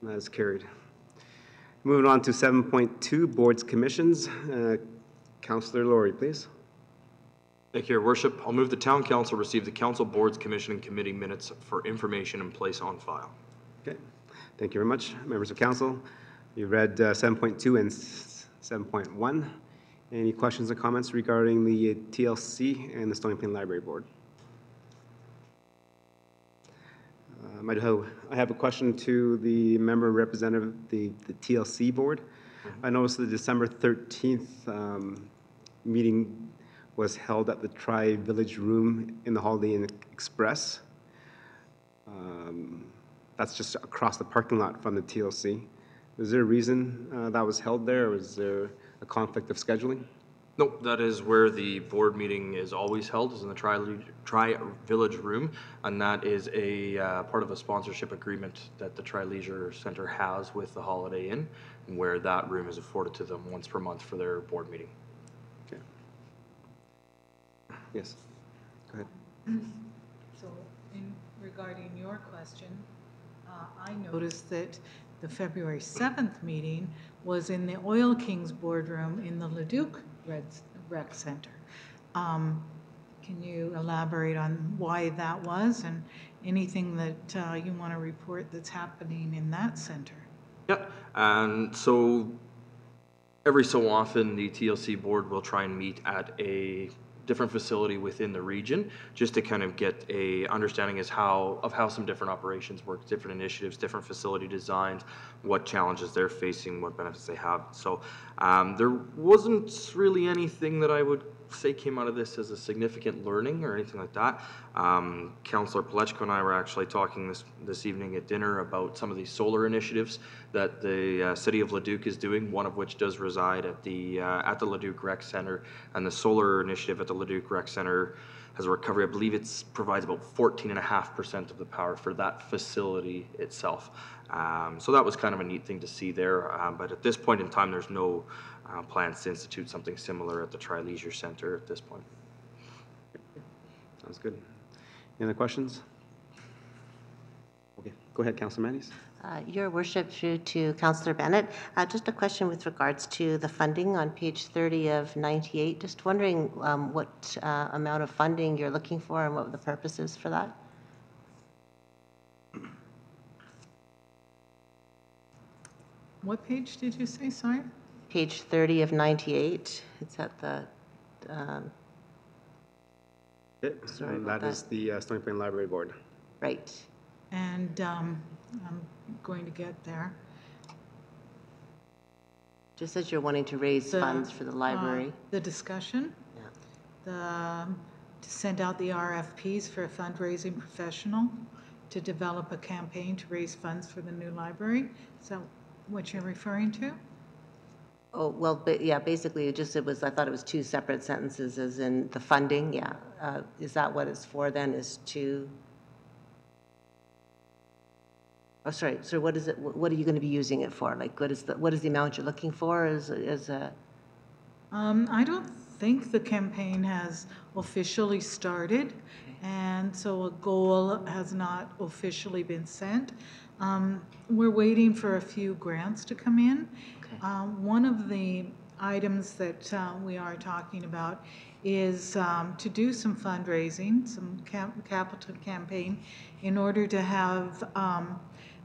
And that is carried. Moving on to 7.2, boards, commissions. Councillor Laurie, please. Thank you, Your Worship. I'll move the Town Council receive the Council Boards, Commission, and Committee minutes for information and place on file. Okay, thank you very much. Members of council, you read 7.2 and 7.1. Any questions or comments regarding the TLC and the Stony Plain Library Board? I have a question to the member representative of the TLC board. I noticed the December 13th meeting was held at the Tri-Village Room in the Holiday Inn Express. That's just across the parking lot from the TLC. Is there a reason that was held there, or was there a conflict of scheduling? Nope, that is where the board meeting is always held, is in the Tri-Village Room, and that is a part of a sponsorship agreement that the Tri-Leisure Center has with the Holiday Inn, and where that room is afforded to them once per month for their board meeting. Okay. Yes, go ahead. So regarding your question, I noticed that the February 7th meeting was in the Oil Kings boardroom in the Leduc Rec Center. Can you elaborate on why that was and anything that you want to report that's happening in that center? Yep, and so every so often the TLC board will try and meet at a different facility within the region, just to kind of get a understanding of how some different operations work, different initiatives, different facility designs, what challenges they're facing, what benefits they have. So there wasn't really anything that I would say came out of this as a significant learning or anything like that. Councillor Palechko and I were actually talking this evening at dinner about some of these solar initiatives that the City of Leduc is doing, one of which does reside at the Leduc Rec Center, and the solar initiative at the Leduc Rec Center has a recovery. I believe it provides about 14.5% of the power for that facility itself. So that was kind of a neat thing to see there, but at this point in time there's no plans to institute something similar at the Tri-Leisure Center at this point. Sounds good. Any other questions? Okay, go ahead, Councillor Mannis. Your worship, through to Councillor Bennett, just a question with regards to the funding on page 30 of 98. Just wondering what amount of funding you're looking for and what the purpose is for that. What page did you say, sorry? Page 30 of 98. It's at the. Okay, Sorry and about that is the Stony Plain Library Board. Right. And I'm going to get there. Just as you're wanting to raise funds for the library. The discussion. Yeah. To send out the RFPs for a fundraising professional to develop a campaign to raise funds for the new library. Is that what you're referring to? Oh, well, but yeah, basically I thought it was two separate sentences as in the funding, yeah. Is that what it's for then, is to, oh, sorry, so what is it, what are you going to be using it for? Like, what is the amount you're looking for as a? I don't think the campaign has officially started, and so a goal has not officially been sent. We're waiting for a few grants to come in. Okay. One of the items that we are talking about is to do some fundraising, some capital campaign, in order to have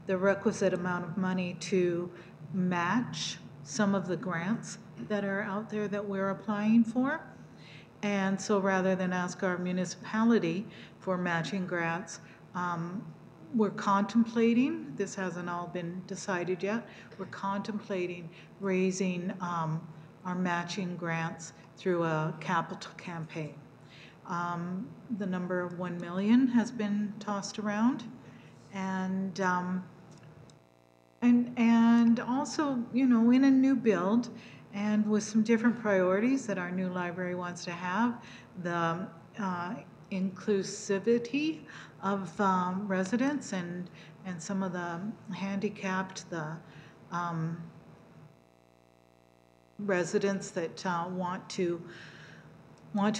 the requisite amount of money to match some of the grants that are out there that we're applying for. And so rather than ask our municipality for matching grants, we're contemplating, this hasn't all been decided yet, we're contemplating raising our matching grants through a capital campaign. The number of 1 million has been tossed around, and also, you know, in a new build and with some different priorities that our new library wants to have, the inclusivity of residents and some of the handicapped, the residents that want to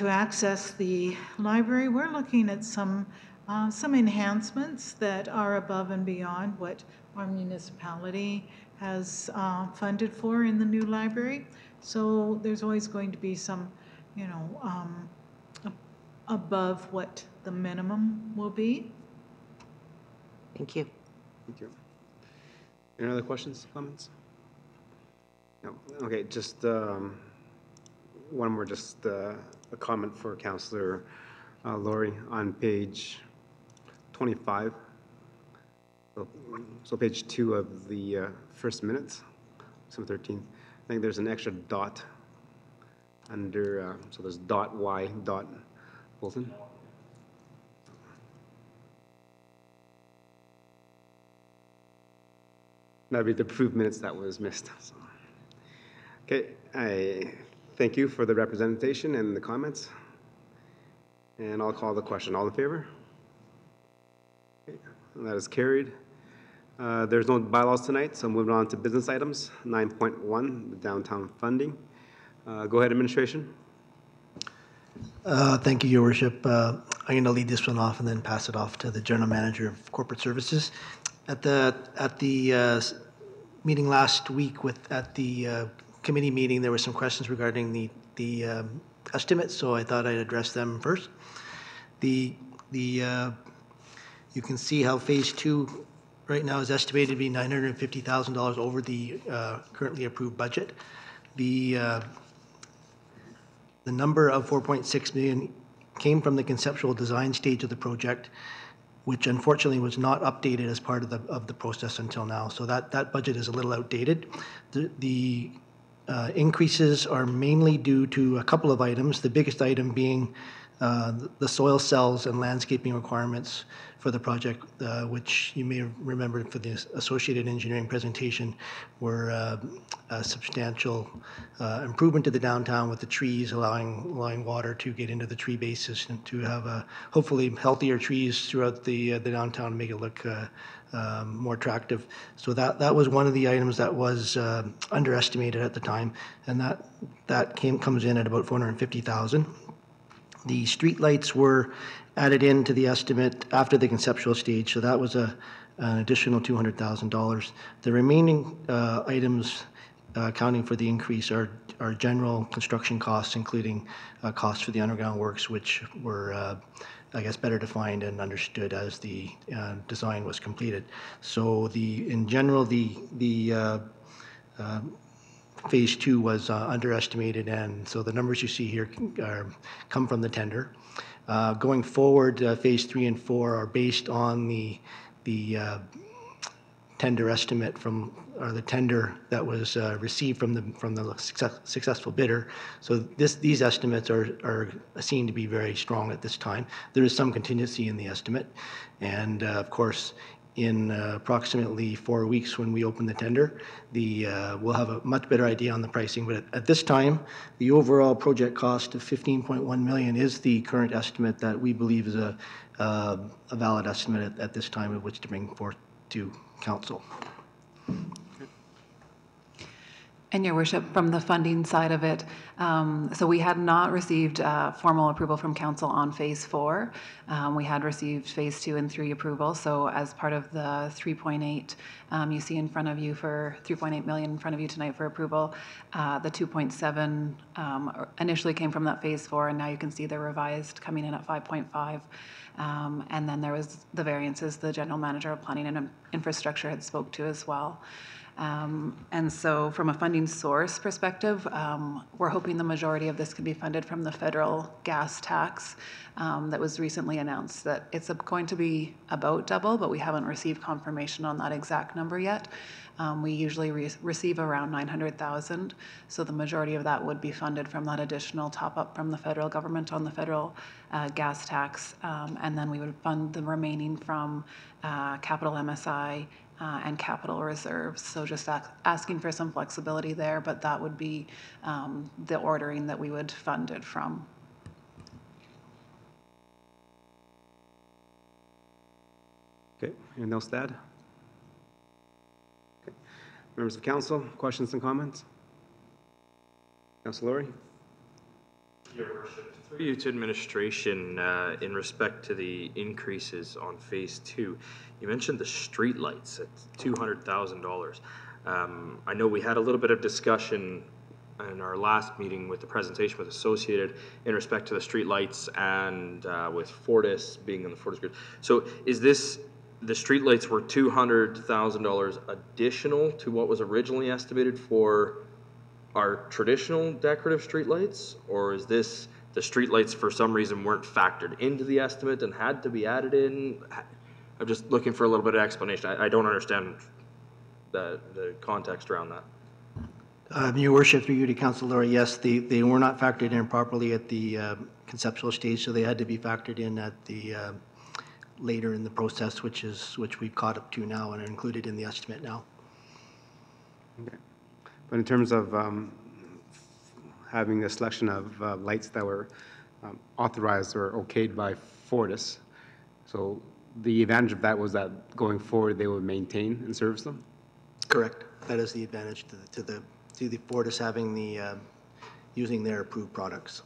access the library. We're looking at some enhancements that are above and beyond what our municipality has funded for in the new library. So there's always going to be some, you know, above what the minimum will be. Thank you. Thank you. Any other questions, comments? No. Okay, just one more, just a comment for Councillor Laurie on page 25. So page 2 of the first minutes, December 13th. I think there's an extra dot under, so there's dot Y dot Bolton. That'd be the approved minutes that was missed. So. Okay, I thank you for the representation and the comments. And I'll call the question. All in favor? Okay, that is carried. There's no bylaws tonight, so moving on to business items. 9.1, the downtown funding. Go ahead, administration. Thank you, Your Worship. I'm going to lead this one off and then pass it off to the General Manager of Corporate Services. At the meeting last week, at the committee meeting, there were some questions regarding the estimates, so I thought I'd address them first. You can see how Phase 2 right now is estimated to be $950,000 over the currently approved budget. The number of $4.6 million came from the conceptual design stage of the project, which unfortunately was not updated as part of the process until now. So that budget is a little outdated. The increases are mainly due to a couple of items, the biggest item being the soil cells and landscaping requirements for the project, which you may remember for the associated engineering presentation, were a substantial improvement to the downtown with the trees, allowing water to get into the tree bases and to have hopefully healthier trees throughout the downtown and make it look more attractive. So that was one of the items that was underestimated at the time, and that comes in at about $450,000. The streetlights were added into the estimate after the conceptual stage, so that was an additional $200,000. The remaining items accounting for the increase are general construction costs, including costs for the underground works, which were, I guess, better defined and understood as the design was completed. So in general, the Phase 2 was underestimated, and so the numbers you see here come from the tender. Going forward, Phase 3 and 4 are based on the tender estimate or the tender that was received from the successful bidder. So these estimates are seen to be very strong at this time. There is some contingency in the estimate, and of course, in approximately 4 weeks when we open the tender, we'll have a much better idea on the pricing. But at this time, the overall project cost of $15.1 million is the current estimate that we believe is a valid estimate at this time of which to bring forth to council. And Your Worship, from the funding side of it, so we had not received formal approval from council on Phase 4. We had received Phase 2 and 3 approval. So as part of the 3.8 you see in front of you for 3.8 million in front of you tonight for approval, the 2.7 initially came from that Phase 4, and now you can see they're revised coming in at 5.5. And then there was the variances the General Manager of Planning and Infrastructure had spoke to as well. And so from a funding source perspective, we're hoping the majority of this can be funded from the federal gas tax that was recently announced, that it's going to be about double, but we haven't received confirmation on that exact number yet. We usually receive around $900,000, so the majority of that would be funded from that additional top-up from the federal government on the federal gas tax, and then we would fund the remaining from capital MSI and capital reserves. So just asking for some flexibility there, but that would be the ordering that we would fund it from. Okay, anything else to add? Okay. Members of council, questions and comments? Councilor Laurie? Your Worship, through you to administration, in respect to the increases on Phase 2, you mentioned the street lights at $200,000. I know we had a little bit of discussion in our last meeting with the presentation with Associated in respect to the street lights and with Fortis being in the Fortis grid. So is this, the street lights were $200,000 additional to what was originally estimated for our traditional decorative street lights, or is this the street lights for some reason weren't factored into the estimate and had to be added in? I'm just looking for a little bit of explanation. I don't understand the context around that. Your worship, through you to Council Laura, yes, they were not factored in properly at the conceptual stage, so they had to be factored in at the later in the process, which we've caught up to now and are included in the estimate now. Okay. But in terms of having a selection of lights that were authorized or okayed by Fortis, so the advantage of that was that going forward they would maintain and service them? Correct. That is the advantage to the Fortis having the using their approved products.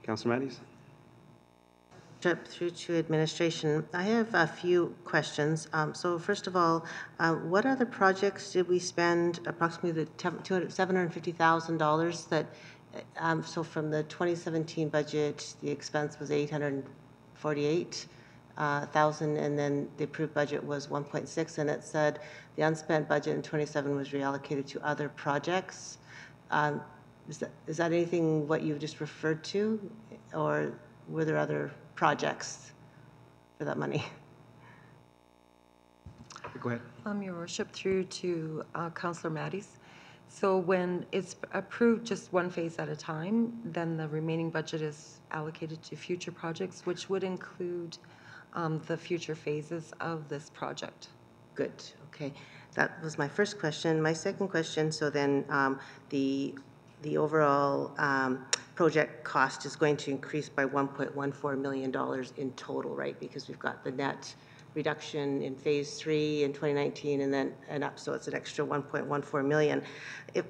Councilor Matthews? Jump through to administration. I have a few questions. So first of all, what other projects did we spend approximately the $750,000 that, so from the 2017 budget, the expense was 848,000, and then the approved budget was 1.6, and it said the unspent budget in 27 was reallocated to other projects. Is that anything what you just referred to, or were there other projects for that money? Go ahead. Your worship, through to Councillor Mattis. So when it's approved just one phase at a time, then the remaining budget is allocated to future projects, which would include the future phases of this project. Good. Okay. That was my first question. My second question, so then the overall project cost is going to increase by $1.14 million in total, right? Because we've got the net reduction in phase 3 in 2019 and up, so it's an extra 1.14 million.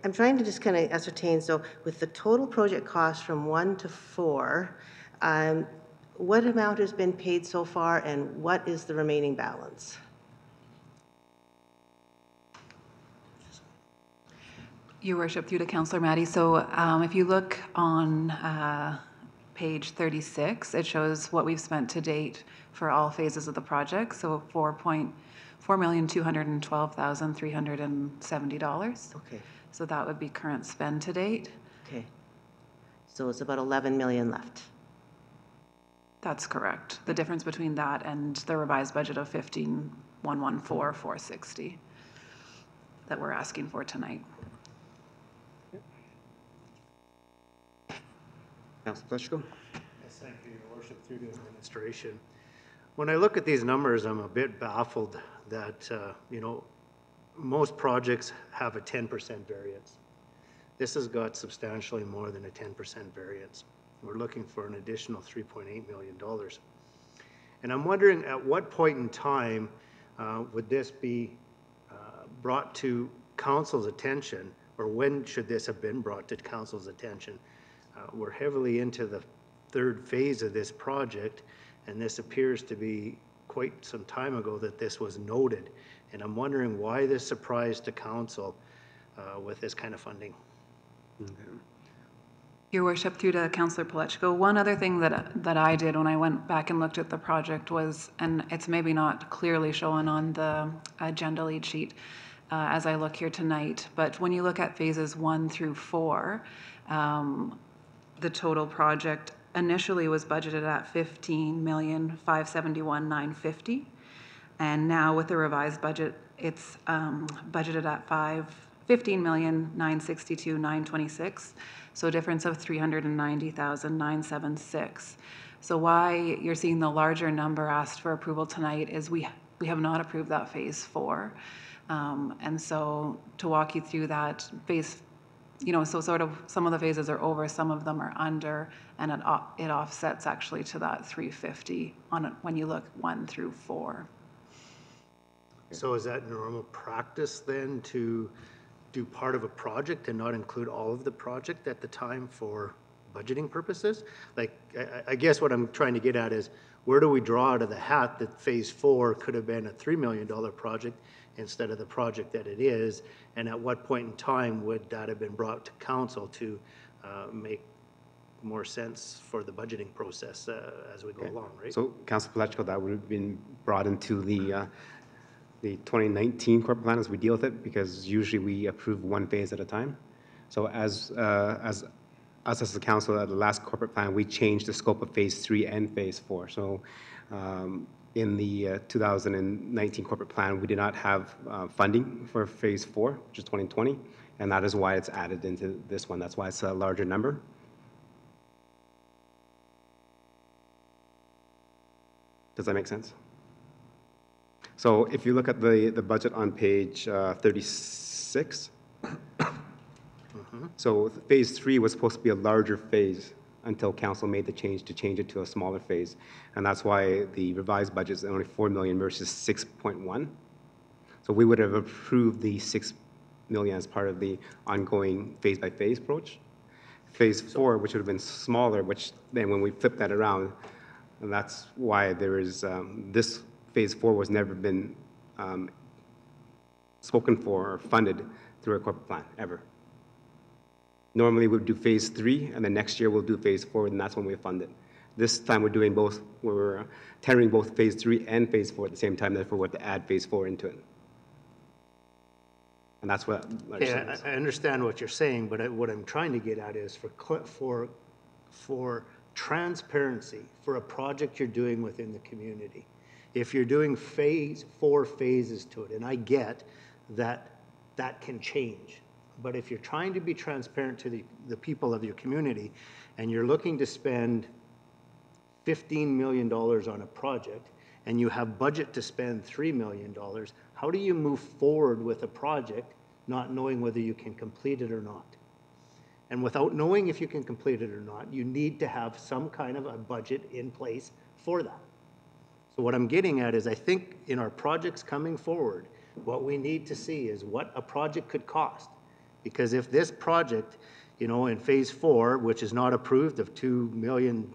I'm trying to just kind of ascertain, so with the total project cost from 1 to 4, what amount has been paid so far and what is the remaining balance? Your worship, through to Councillor Matty. So if you look on page 36, it shows what we've spent to date for all phases of the project. So $4,212,370. Okay. So that would be current spend to date. Okay. So it's about 11 million left. That's correct. The difference between that and the revised budget of 15,114,460 that we're asking for tonight. Councilor Pleschko? Yes, thank you, Your Worship, through to administration. When I look at these numbers, I'm a bit baffled that, most projects have a 10% variance. This has got substantially more than a 10% variance. We're looking for an additional $3.8 million. And I'm wondering at what point in time would this be brought to council's attention, or when should this have been brought to council's attention? We're heavily into the third phase of this project, and this appears to be quite some time ago that this was noted. And I'm wondering why this surprise to council with this kind of funding. Okay. Your worship, through to Councillor Palechko, one other thing that I did when I went back and looked at the project was, and it's maybe not clearly shown on the agenda lead sheet as I look here tonight, but when you look at phases 1 through 4, the total project initially was budgeted at $15,571,950, and now with the revised budget, it's budgeted at $15,962,926, so a difference of $390,976. So why you're seeing the larger number asked for approval tonight is we have not approved that phase 4, and so to walk you through that phase. So sort of some of the phases are over, some of them are under, and it offsets actually to that 350 on it when you look 1 through 4. So is that normal practice then to do part of a project and not include all of the project at the time for budgeting purposes? Like, I guess what I'm trying to get at is, where do we draw out of the hat that phase 4 could have been a $3 million project instead of the project that it is, and at what point in time would that have been brought to council to make more sense for the budgeting process as we go along, right? So, Councilor Palechko, that would have been brought into the 2019 corporate plan as we deal with it, because usually we approve one phase at a time. So as us as the council at the last corporate plan, we changed the scope of phase 3 and phase 4. So in the 2019 corporate plan, we did not have funding for phase 4, which is 2020, and that is why it's added into this one. That's why it's a larger number. Does that make sense? So if you look at the budget on page 36, so phase 3 was supposed to be a larger phase until council made the change to change it to a smaller phase. And that's why the revised budget is only 4 million versus 6.1. So we would have approved the 6 million as part of the ongoing phase by phase approach. Phase 4, which would have been smaller, which then when we flip that around, and that's why there is, this phase 4 was never been spoken for or funded through a corporate plan, ever. Normally, we'd do phase 3, and then next year we'll do phase 4, and that's when we fund it. This time we're doing both, we're tendering both phase 3 and phase 4 at the same time, therefore we have to add phase 4 into it. And that's what I understand what you're saying, but what I'm trying to get at is for transparency, for a project you're doing within the community. If you're doing 4 phases to it, and I get that that can change, but if you're trying to be transparent to the people of your community and you're looking to spend $15 million on a project and you have budget to spend $3 million, how do you move forward with a project not knowing whether you can complete it or not? And without knowing if you can complete it or not, you need to have some kind of a budget in place for that. So what I'm getting at is I think in our projects coming forward, what we need to see is what a project could cost. Because if this project, you know, in phase 4, which is not approved of $2.8 million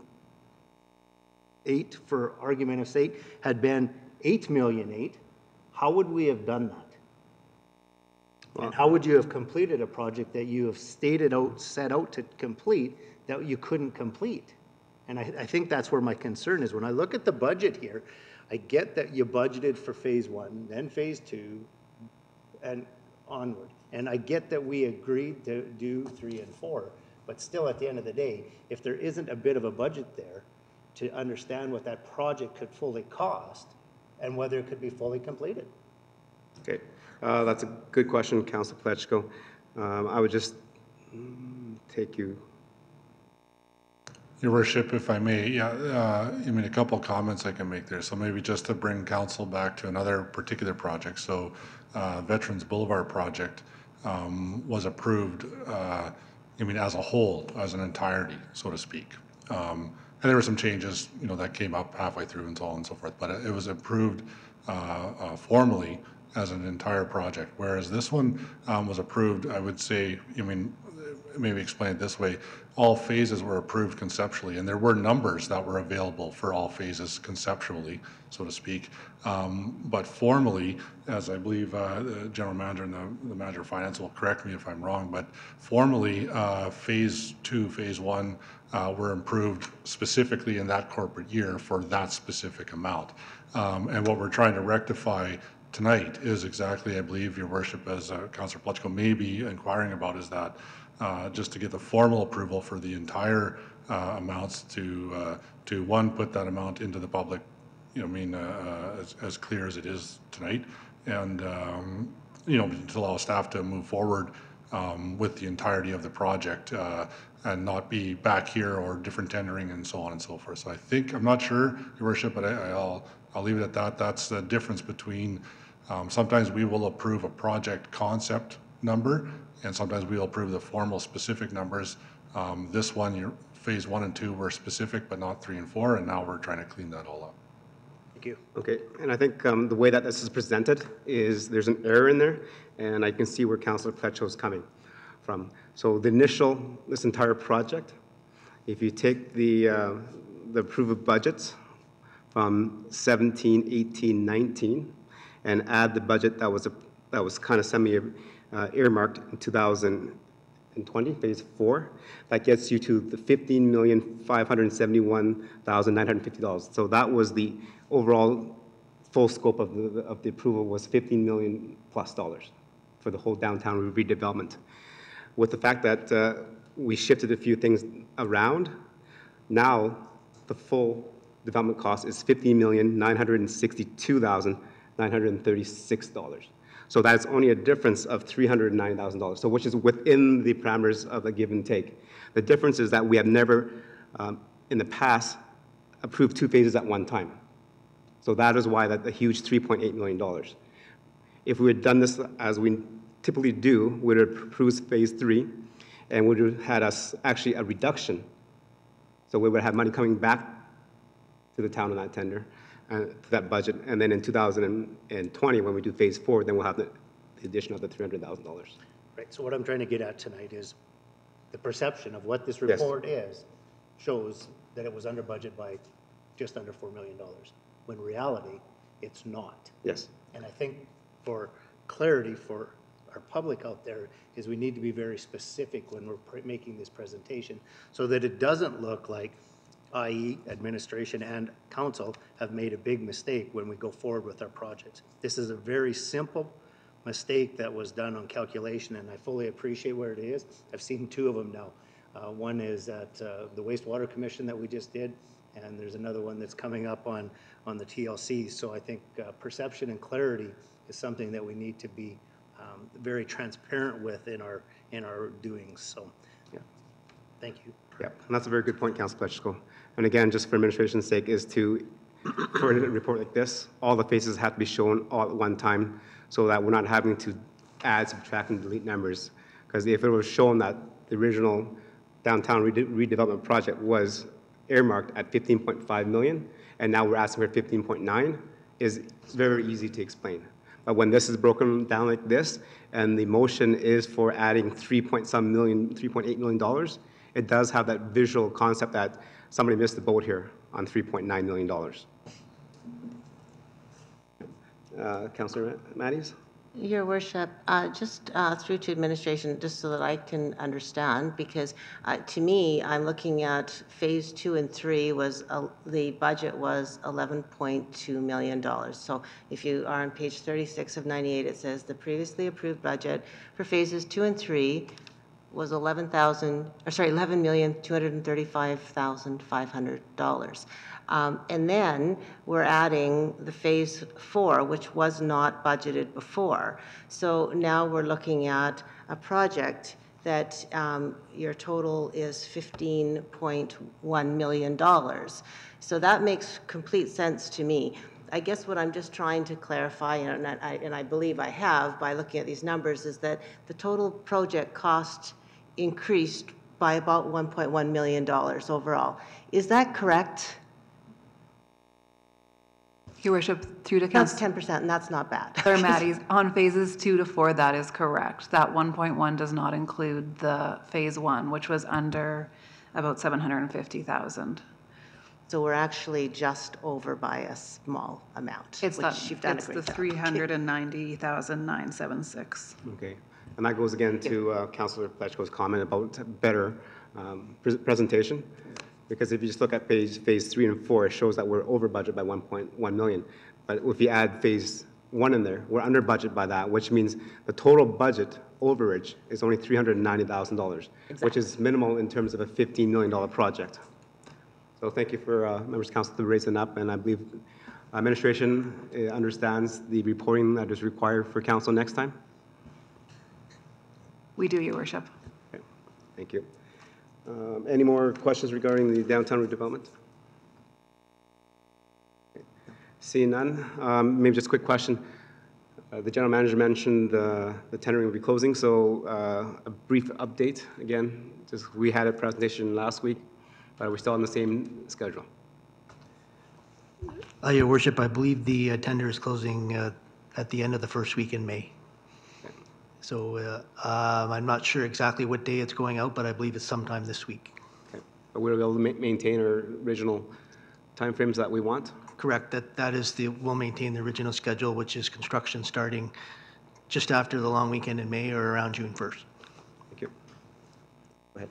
for argument's sake, had been $8.8 million, how would we have done that? And how would you have completed a project that you have set out to complete that you couldn't complete? And I think that's where my concern is. When I look at the budget here, I get that you budgeted for phase 1, then phase 2, and onward. And I get that we agreed to do 3 and 4, but still at the end of the day, if there isn't a bit of a budget there to understand what that project could fully cost and whether it could be fully completed. Okay, that's a good question, Councilor Pletchko. I would just take you. Your Worship, if I may, I mean, a couple of comments I can make there. So maybe just to bring council back to another particular project. So Veterans Boulevard project was approved, I mean, as a whole, as an entirety, so to speak. And there were some changes, you know, that came up halfway through and so on and so forth, but it was approved formally as an entire project, whereas this one was approved, I would say, I mean, maybe explain it this way, all phases were approved conceptually, and there were numbers that were available for all phases conceptually, so to speak. But formally, as I believe the General Manager and the Manager of Finance will correct me if I'm wrong, but formally, phase 2, phase 1 were improved specifically in that corporate year for that specific amount. And what we're trying to rectify tonight is exactly, I believe, Your Worship, as Councillor Pletchko may be inquiring about, is that just to get the formal approval for the entire amounts to one, put that amount into the public, you know, I mean, as clear as it is tonight, and you know, to allow staff to move forward with the entirety of the project and not be back here or different tendering and so on and so forth. So I think, I'm not sure, Your Worship, but I'll leave it at that. That's the difference between sometimes we will approve a project concept number, and sometimes we will approve the formal specific numbers. This one, phase 1 and 2 were specific, but not 3 and 4, and now we're trying to clean that all up. Thank you. Okay, and I think the way that this is presented is there's an error in there, and I can see where Councillor Pletchko is coming from. So the initial, this entire project, if you take the approved budgets from 17, 18, 19, and add the budget that was kind of earmarked in 2020, phase 4, that gets you to the $15,571,950. So that was the overall full scope of the approval, was $15 million plus for the whole downtown redevelopment. With the fact that we shifted a few things around. Now, the full development cost is $50,962,936. So that's only a difference of $390,000, so which is within the parameters of a give and take. The difference is that we have never, in the past, approved two phases at one time. So that is why that the huge $3.8 million. If we had done this as we typically do, we would have approved phase 3, and we would have had us actually a reduction. So we would have money coming back to the town on that tender, to that budget. And then in 2020, when we do phase 4, then we'll have the addition of the $300,000. Right, so what I'm trying to get at tonight is the perception of what this report is shows that it was under budget by just under $4 million, when in reality, it's not. Yes. And I think for clarity for our public out there is we need to be very specific when we're making this presentation so that it doesn't look like, i.e. administration and council have made a big mistake when we go forward with our projects. This is a very simple mistake that was done on calculation, and I fully appreciate where it is. I've seen two of them now. One is at the wastewater commission that we just did, and there's another one that's coming up on the TLC. So I think perception and clarity is something that we need to be very transparent with in our doings. So, yeah, thank you. Yeah, and that's a very good point, Councilor Pletchko. And again, just for administration's sake, is to, for a report like this, all the phases have to be shown all at one time so that we're not having to add, subtract, and delete numbers. Because if it was shown that the original downtown redevelopment project was earmarked at 15.5 million, and now we're asking for 15.9, is very easy to explain. But when this is broken down like this, and the motion is for adding $3.8 million, it does have that visual concept that somebody missed the boat here on $3.9 million. Councillor Matthews? Your Worship, just through to administration, just so that I can understand, because to me, I'm looking at phase 2 and 3 was, the budget was $11.2 million. So if you are on page 36 of 98, it says the previously approved budget for phases 2 and 3 was $11,235,500. And then we're adding the phase 4, which was not budgeted before. So now we're looking at a project that your total is $15.1 million. So that makes complete sense to me. I guess what I'm just trying to clarify, and I believe I have by looking at these numbers, is that the total project cost increased by about $1.1 million overall. Is that correct? Your Worship, through to That's Council. 10%, and that's not bad. Sir Matties, on phases 2 to 4, that is correct. That 1.1 does not include the phase 1, which was under about 750,000. So we're actually just over by a small amount, It's which you've done a it's great the job. 390,976. Okay. And that goes again to Councillor Pletchko's comment about better presentation. Because if you just look at phase 3 and 4, it shows that we're over budget by 1.1 million. But if you add phase 1 in there, we're under budget by that, which means the total budget overage is only $390,000, which is minimal in terms of a $15 million project. So thank you for members of council to raising up, and I believe administration understands the reporting that is required for council next time. We do, Your Worship. Okay. Thank you. Any more questions regarding the downtown redevelopment? Okay. Seeing none, maybe just a quick question. The general manager mentioned the tendering will be closing, so a brief update again. Just we had a presentation last week, but we're still on the same schedule. Your Worship, I believe the tender is closing at the end of the first week in May. So I'm not sure exactly what day it's going out, but I believe it's sometime this week. Okay. But we'll be able to maintain our original timeframes that we want? Correct. We'll maintain the original schedule, which is construction starting just after the long weekend in May or around June 1st. Thank you. Go ahead.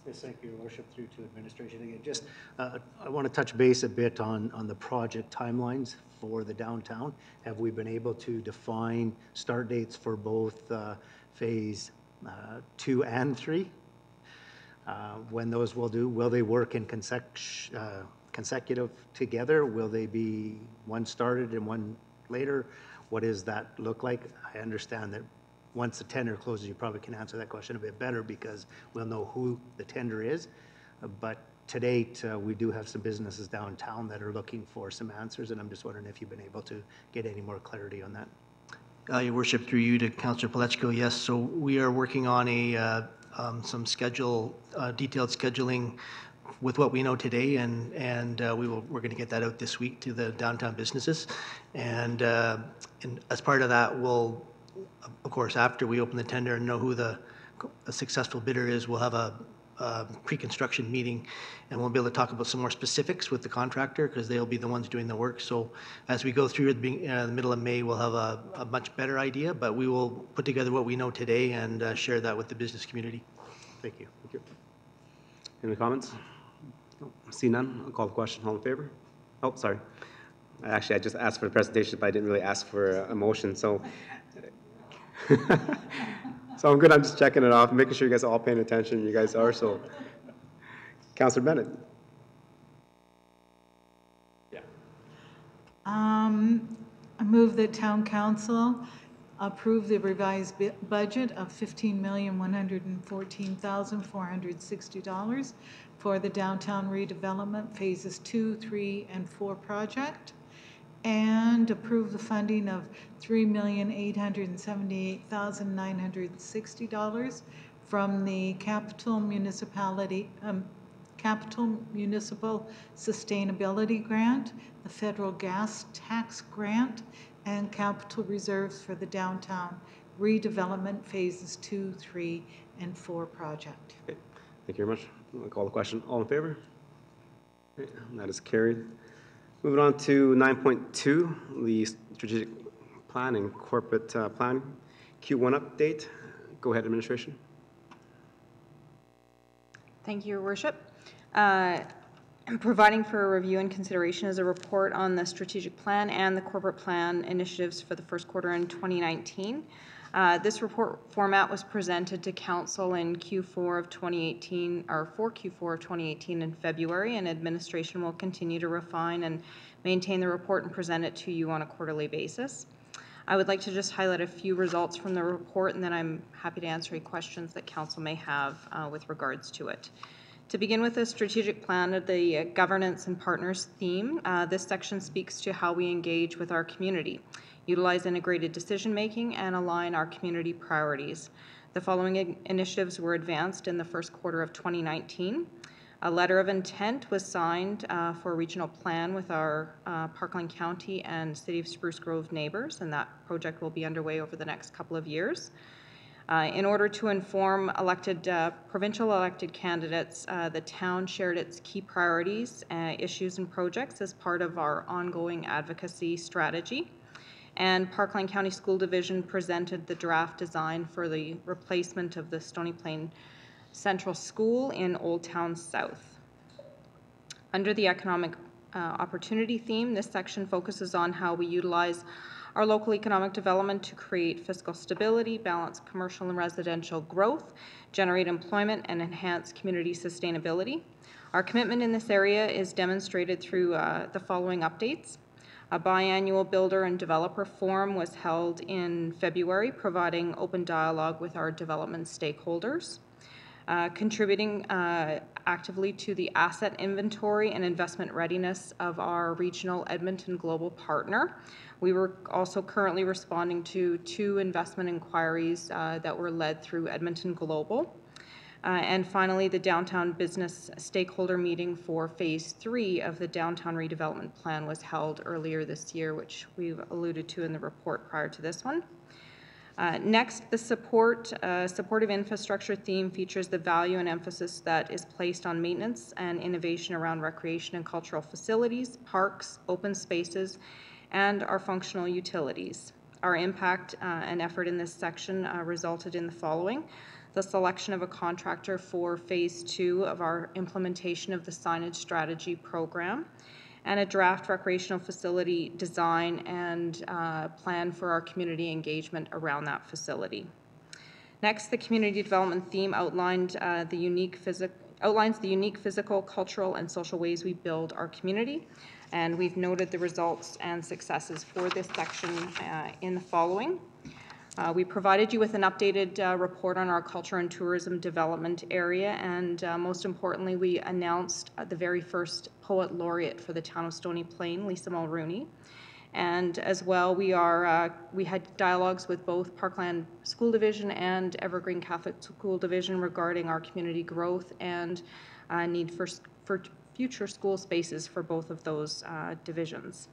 Yes, thank you, Your Worship, through to administration again. Just, I want to touch base a bit on the project timelines for the downtown. Have we been able to define start dates for both phase 2 and 3? When those will they work in consecutive together? Will they be one started and one later? What does that look like? I understand that once the tender closes, you probably can answer that question a bit better because we'll know who the tender is. But to date, we do have some businesses downtown that are looking for some answers, and I'm just wondering if you've been able to get any more clarity on that. Your worship, through you to Councillor Palechko, yes. So we are working on some detailed scheduling with what we know today, and we're going to get that out this week to the downtown businesses, and as part of that, we'll, of course, after we open the tender and know who the successful bidder is, we'll have a pre-construction meeting, and we'll be able to talk about some more specifics with the contractor because they'll be the ones doing the work. So as we go through the middle of May, we'll have a much better idea, but we will put together what we know today and share that with the business community. Thank you. Thank you. Any comments? No. See none, I'll call the question. All in favor? Oh, sorry. Actually, I just asked for the presentation, but I didn't really ask for a motion, so. So I'm good, I'm just checking it off, making sure you guys are all paying attention. You guys are, so. Councillor Bennett. I move that Town Council approve the revised budget of $15,114,460 for the downtown redevelopment phases 2, 3, and 4 project, and approve the funding of $3,878,960 from the Capital Municipal Sustainability Grant, the Federal Gas Tax Grant, and capital reserves for the downtown redevelopment phases 2, 3, and 4 project. Okay. Thank you very much. I'll call the question. All in favor? Okay. That is carried. Moving on to 9.2, the strategic planning, corporate plan, Q1 update. Go ahead, administration. Thank you, Your Worship. Providing for a review and consideration is a report on the strategic plan and the corporate plan initiatives for the first quarter in 2019. This report format was presented to Council in Q4 of 2018, or for Q4 of 2018 in February, and administration will continue to refine and maintain the report and present it to you on a quarterly basis. I would like to just highlight a few results from the report, and then I'm happy to answer any questions that Council may have with regards to it. To begin with, the strategic plan of the governance and partners theme, this section speaks to how we engage with our community, utilize integrated decision-making, and align our community priorities. The following initiatives were advanced in the first quarter of 2019. A letter of intent was signed for a regional plan with our Parkland County and City of Spruce Grove neighbors, and that project will be underway over the next couple of years. In order to inform provincial elected candidates, the town shared its key priorities, issues, and projects as part of our ongoing advocacy strategy. And Parkland County School Division presented the draft design for the replacement of the Stony Plain Central School in Old Town South. Under the economic opportunity theme, this section focuses on how we utilize our local economic development to create fiscal stability, balance commercial and residential growth, generate employment, and enhance community sustainability. Our commitment in this area is demonstrated through the following updates. A biannual builder and developer forum was held in February, providing open dialogue with our development stakeholders. Contributing actively to the asset inventory and investment readiness of our regional Edmonton Global partner. We were also currently responding to 2 investment inquiries that were led through Edmonton Global. And finally, the downtown business stakeholder meeting for Phase 3 of the downtown redevelopment plan was held earlier this year, which we've alluded to in the report prior to this one. Next, the supportive infrastructure theme features the value and emphasis that is placed on maintenance and innovation around recreation and cultural facilities, parks, open spaces, and our functional utilities. Our impact and effort in this section resulted in the following: the selection of a contractor for Phase 2 of our implementation of the signage strategy program, and a draft recreational facility design and plan for our community engagement around that facility. Next, the community development theme outlines the unique physical, cultural, and social ways we build our community. And we've noted the results and successes for this section in the following. We provided you with an updated report on our culture and tourism development area, and most importantly, we announced the very first poet laureate for the town of Stony Plain, Lisa Mulrooney. And as well, we had dialogues with both Parkland School Division and Evergreen Catholic School Division regarding our community growth and need for future school spaces for both of those divisions.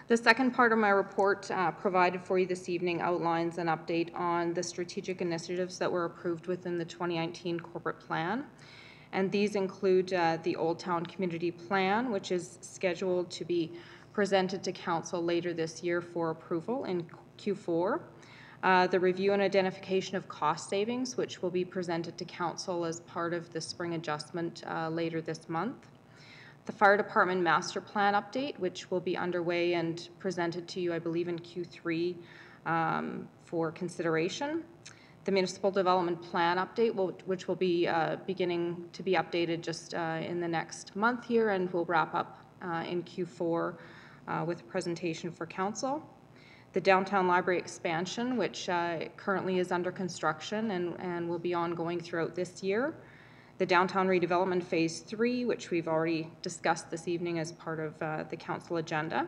The second part of my report provided for you this evening outlines an update on the strategic initiatives that were approved within the 2019 corporate plan. And these include the Old Town Community Plan, which is scheduled to be presented to Council later this year for approval in Q4. The review and identification of cost savings, which will be presented to Council as part of the spring adjustment later this month. The Fire Department Master Plan update, which will be underway and presented to you, I believe, in Q3 for consideration. The Municipal Development Plan update, which will be beginning to be updated just in the next month here, and will wrap up in Q4 with a presentation for Council. The Downtown Library expansion, which currently is under construction and will be ongoing throughout this year. The Downtown Redevelopment Phase 3, which we've already discussed this evening as part of the Council agenda.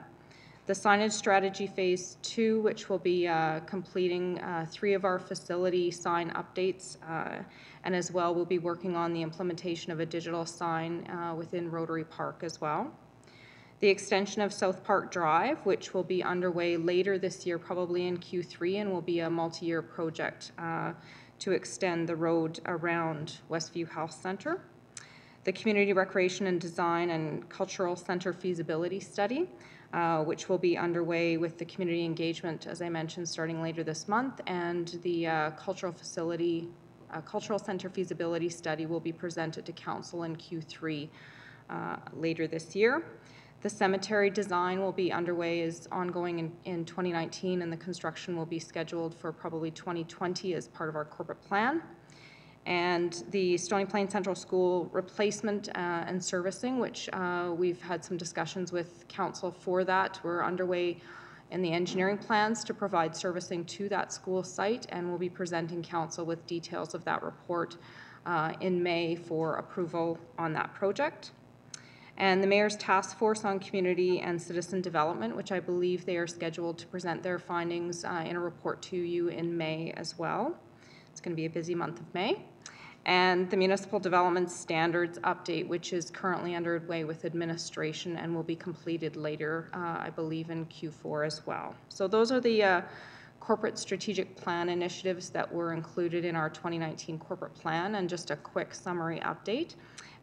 The Signage Strategy Phase 2, which will be completing 3 of our facility sign updates, and as well we'll be working on the implementation of a digital sign within Rotary Park as well. The extension of South Park Drive, which will be underway later this year, probably in Q3, and will be a multi-year project to extend the road around Westview Health Centre. The Community Recreation and Design and Cultural Centre feasibility study, which will be underway with the community engagement, as I mentioned, starting later this month, and the Cultural Centre feasibility study will be presented to Council in Q3 later this year. The cemetery design will be underway, is ongoing in 2019, and the construction will be scheduled for probably 2020 as part of our corporate plan. And the Stony Plain Central School replacement and servicing, which we've had some discussions with Council for that. We're underway in the engineering plans to provide servicing to that school site, and we'll be presenting Council with details of that report in May for approval on that project. And the Mayor's Task Force on Community and Citizen Development, which I believe they are scheduled to present their findings in a report to you in May as well. It's going to be a busy month of May. And the Municipal Development Standards update, which is currently underway with administration and will be completed later, I believe, in Q4 as well. So those are the corporate strategic plan initiatives that were included in our 2019 corporate plan, and just a quick summary update.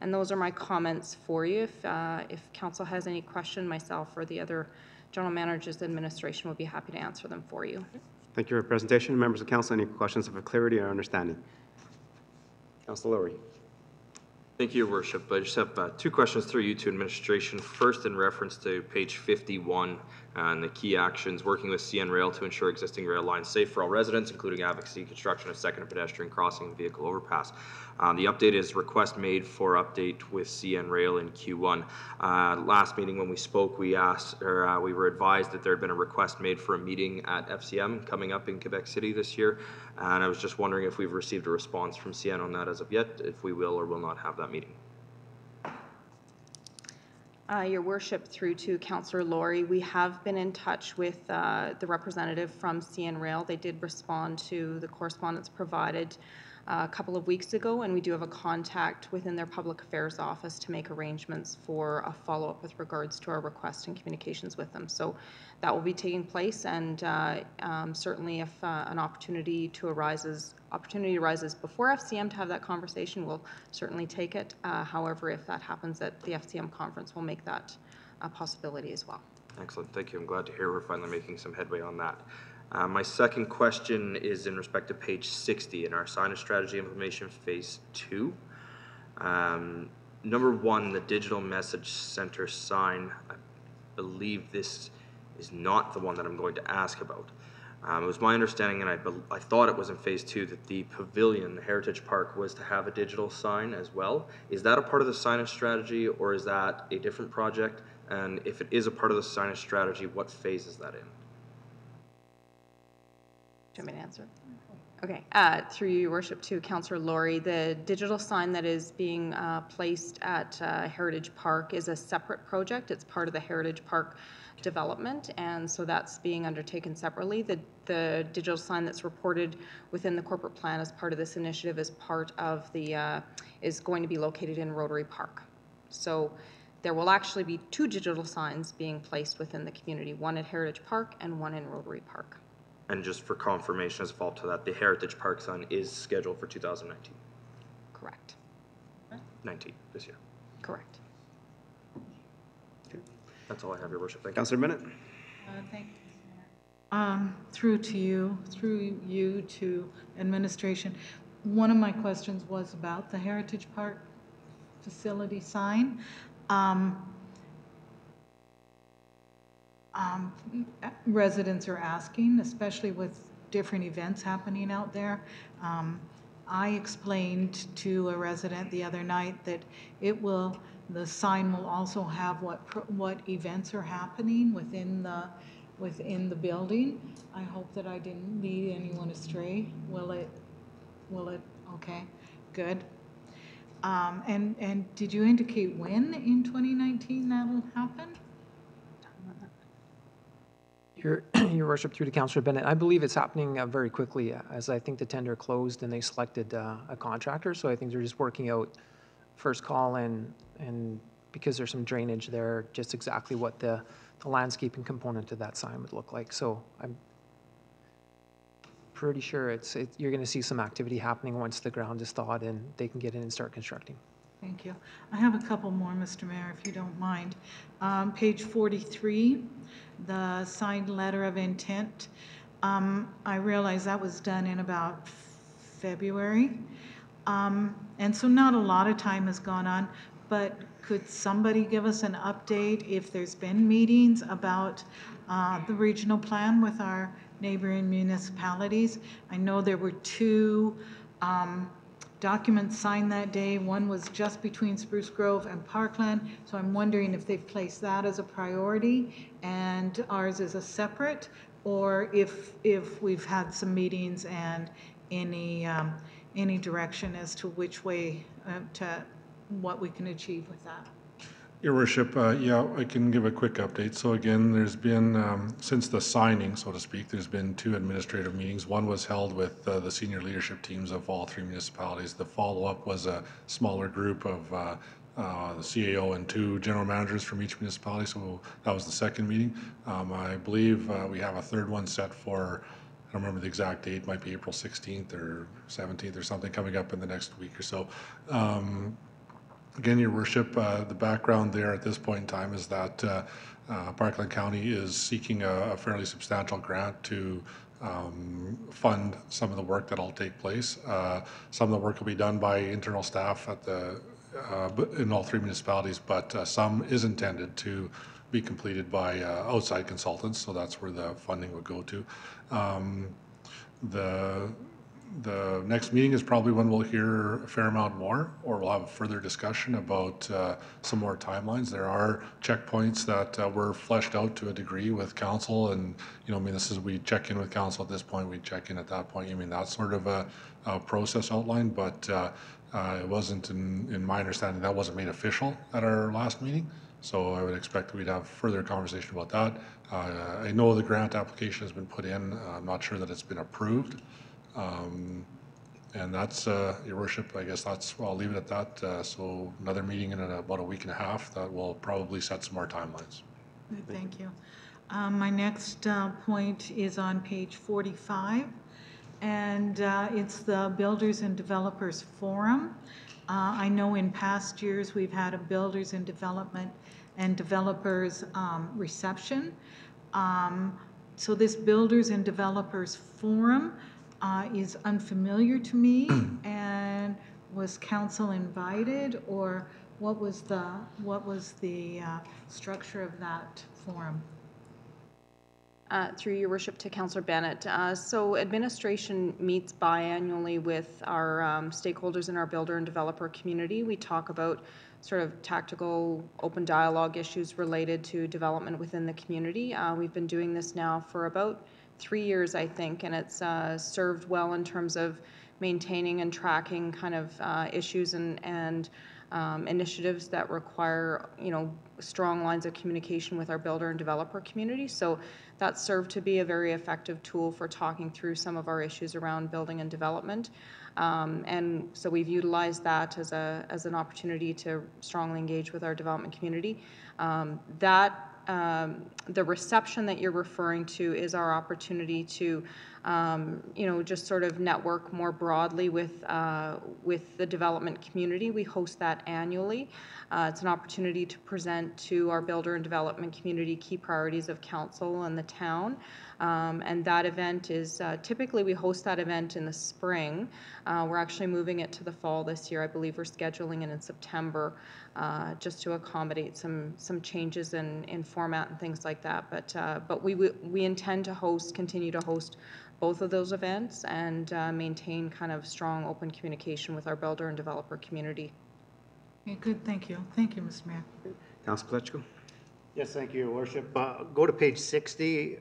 And those are my comments for you. If Council has any question, myself or the other General Managers Administration will be happy to answer them for you. Thank you for your presentation. Members of Council, any questions of clarity or understanding? Councilor Lowry. Thank you, Your Worship. I just have 2 questions through you to administration. First, in reference to page 51 and the key actions, working with CN Rail to ensure existing rail lines safe for all residents, including advocacy, construction of second and pedestrian crossing and vehicle overpass. The update is request made for update with CN Rail in Q1. Last meeting when we spoke, we were advised that there had been a request made for a meeting at FCM coming up in Quebec City this year. And I was just wondering if we've received a response from CN on that as of yet, if we will or will not have that meeting. Your Worship, through to Councillor Lowry, we have been in touch with the representative from CN Rail. They did respond to the correspondence provided a couple of weeks ago, and we do have a contact within their public affairs office to make arrangements for a follow-up with regards to our request and communications with them. So that will be taking place, and certainly if an opportunity arises before FCM to have that conversation, we'll certainly take it. However, if that happens at the FCM conference, we'll make that a possibility as well. Excellent, thank you. I'm glad to hear we're finally making some headway on that. My second question is in respect to page 60 in our signage strategy implementation phase 2. Number 1, the digital message center sign. I believe this is not the one that I'm going to ask about. It was my understanding, and I thought it was in phase 2, that the pavilion, the Heritage Park, was to have a digital sign as well. Is that a part of the signage strategy, or is that a different project? And if it is a part of the signage strategy, what phase is that in? Do you want me to answer? Okay, through your worship to Councillor Laurie, the digital sign that is being placed at Heritage Park is a separate project. It's part of the Heritage Park development, and so that's being undertaken separately. The digital sign that's reported within the corporate plan as part of this initiative is part of the, is going to be located in Rotary Park. So there will actually be 2 digital signs being placed within the community, one at Heritage Park and one in Rotary Park. And just for confirmation as a follow-up to that, the Heritage Park sign is scheduled for 2019. Correct. 19 this year. Correct. That's all I have, Your Worship. Thank you. Councillor Bennett? Thank you. Through you to administration. One of my questions was about the Heritage Park facility sign. Residents are asking, especially with different events happening out there. I explained to a resident the other night that the sign will also have what events are happening within the building. I hope that I didn't lead anyone astray. Will it? Okay, good. And did you indicate when in 2019 that will happen? Your Worship, through to Councillor Bennett, I believe it's happening very quickly, as I think the tender closed and they selected a contractor. So I think they're just working out first call and because there's some drainage there, just exactly what the landscaping component of that sign would look like. So I'm pretty sure you're going to see some activity happening once the ground is thawed and they can get in and start constructing. Thank you. I have a couple more, Mr. Mayor, if you don't mind. Page 43, the signed letter of intent. I realize that was done in about February. And so not a lot of time has gone on, but could somebody give us an update if there's been meetings about the regional plan with our neighboring municipalities? I know there were 2 documents signed that day. One was just between Spruce Grove and Parkland, so I'm wondering if they've placed that as a priority and ours is a separate, or if we've had some meetings and any direction as to which way to what we can achieve with that. Your Worship, yeah, I can give a quick update. So again, there's been, since the signing, so to speak, there's been 2 administrative meetings. One was held with the senior leadership teams of all 3 municipalities. The follow-up was a smaller group of the CAO and 2 general managers from each municipality. So that was the second meeting. I believe we have a third one set for, I don't remember the exact date, might be April 16th or 17th or something coming up in the next week or so. Again, Your Worship, the background there at this point in time is that Parkland County is seeking a fairly substantial grant to fund some of the work that'll take place. Some of the work will be done by internal staff at in all 3 municipalities, but some is intended to be completed by outside consultants, so that's where the funding would go to. The next meeting is probably when we'll hear a fair amount more, or we'll have a further discussion about some more timelines. There are checkpoints that were fleshed out to a degree with council, and I mean, this is, we check in with council at this point, we check in at that point. I mean, that's sort of a process outline, but it wasn't, in my understanding, that wasn't made official at our last meeting. So I would expect we'd have further conversation about that. I know the grant application has been put in. I'm not sure that it's been approved. And that's, Your Worship, I guess I'll leave it at that. So another meeting in about a week and a half that will probably set some more timelines. Thank you. My next point is on page 45, and it's the Builders and Developers Forum. I know in past years we've had a Builders and Development and Developers reception. So this Builders and Developers Forum is unfamiliar to me, and was council invited, or what was the structure of that forum? Through your worship to Councillor Bennett. So administration meets biannually with our stakeholders in our builder and developer community. We talk about sort of tactical open dialogue issues related to development within the community. We've been doing this now for about 3 years, I think, and it's served well in terms of maintaining and tracking kind of issues and initiatives that require, strong lines of communication with our builder and developer community. So that's served to be a very effective tool for talking through some of our issues around building and development. And so we've utilized that as an opportunity to strongly engage with our development community. The reception that you're referring to is our opportunity to, just sort of network more broadly with the development community. We host that annually. It's an opportunity to present to our builder and development community key priorities of council and the town. And that event is, typically we host that event in the spring. We're actually moving it to the fall this year. I believe we're scheduling it in September, just to accommodate some changes in format and things like that. But we intend to continue to host both of those events and maintain kind of strong open communication with our builder and developer community. Okay, good, thank you. Thank you, Mr. Mayor. Councilor Palechico. Yes, thank you, Your Worship. Go to page 60,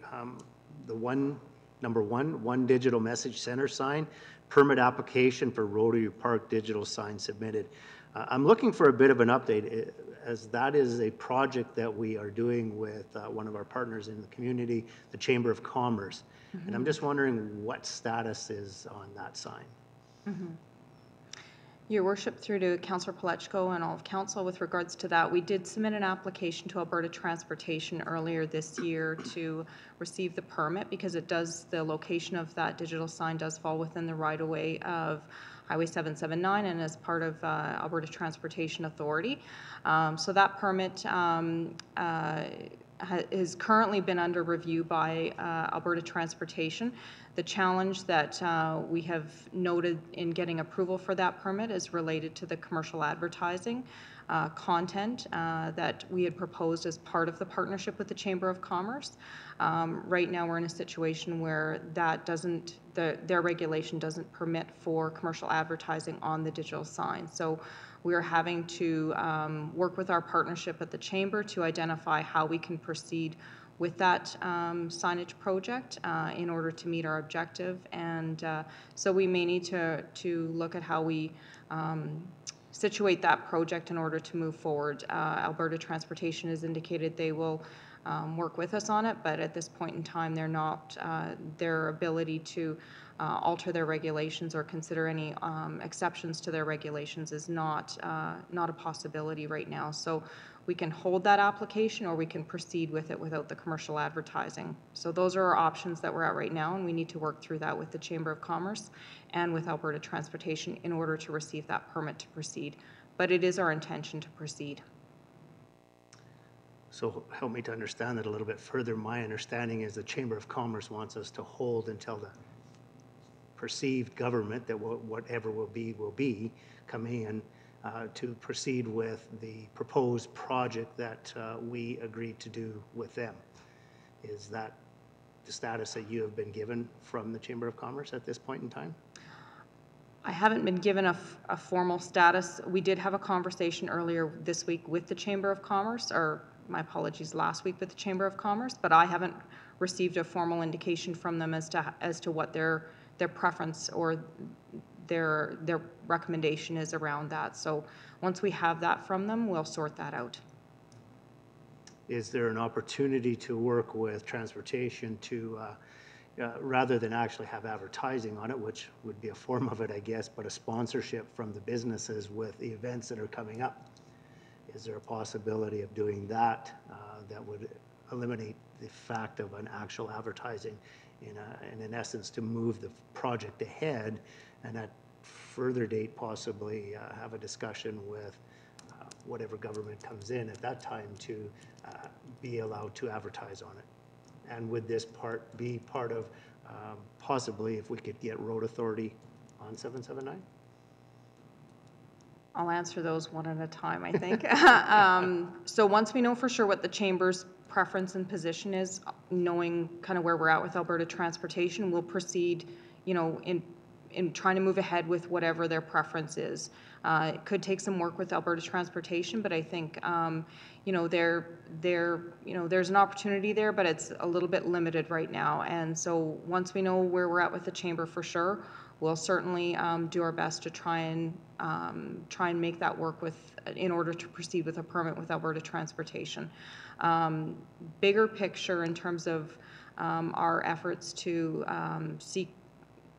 number one digital message center sign, permit application for Rotary Park digital sign submitted. I'm looking for a bit of an update, as that is a project that we are doing with one of our partners in the community, the Chamber of Commerce. And I'm just wondering what status is on that sign. Your Worship, through to Councillor Palechico and all of Council with regards to that, we did submit an application to Alberta Transportation earlier this year to receive the permit, because the location of that digital sign does fall within the right-of-way of Highway 779 and as part of Alberta Transportation Authority. So that permit has currently been under review by Alberta Transportation. The challenge that we have noted in getting approval for that permit is related to the commercial advertising content that we had proposed as part of the partnership with the Chamber of Commerce. Right now we're in a situation where their regulation doesn't permit for commercial advertising on the digital sign. So we're having to work with our partnership at the Chamber to identify how we can proceed with that signage project in order to meet our objective. And so we may need to look at how we situate that project in order to move forward. Alberta Transportation has indicated they will work with us on it, but at this point in time, they're not, their ability to alter their regulations or consider any exceptions to their regulations is not a possibility right now. So we can hold that application or we can proceed with it without the commercial advertising. So those are our options that we're at right now, and we need to work through that with the Chamber of Commerce and with Alberta Transportation in order to receive that permit to proceed. But it is our intention to proceed. So help me to understand that a little bit further. My understanding is the Chamber of Commerce wants us to hold until the perceived government, that whatever will be, come in to proceed with the proposed project that we agreed to do with them. Is that the status that you have been given from the Chamber of Commerce at this point in time? I haven't been given a formal status. We did have a conversation earlier this week with the Chamber of Commerce, or my apologies, last week with the Chamber of Commerce, but I haven't received a formal indication from them as to what their preference or their recommendation is around that. So once we have that from them, we'll sort that out. Is there an opportunity to work with transportation to, rather than actually have advertising on it, which would be a form of it, I guess, but a sponsorship from the businesses with the events that are coming up? Is there a possibility of doing that that would eliminate the fact of an actual advertising in essence, to move the project ahead, and at further date possibly have a discussion with whatever government comes in at that time to be allowed to advertise on it? And would this be part of possibly if we could get road authority on 779? I'll answer those one at a time, I think. So once we know for sure what the Chamber's preference and position is, knowing kind of where we're at with Alberta Transportation, we'll proceed, you know, in trying to move ahead with whatever their preference is. It could take some work with Alberta Transportation, but I think, you know, you know, there's an opportunity there, but it's a little bit limited right now. And so once we know where we're at with the chamber for sure, we'll certainly do our best to try and make that work in order to proceed with a permit with Alberta Transportation. Bigger picture in terms of our efforts to seek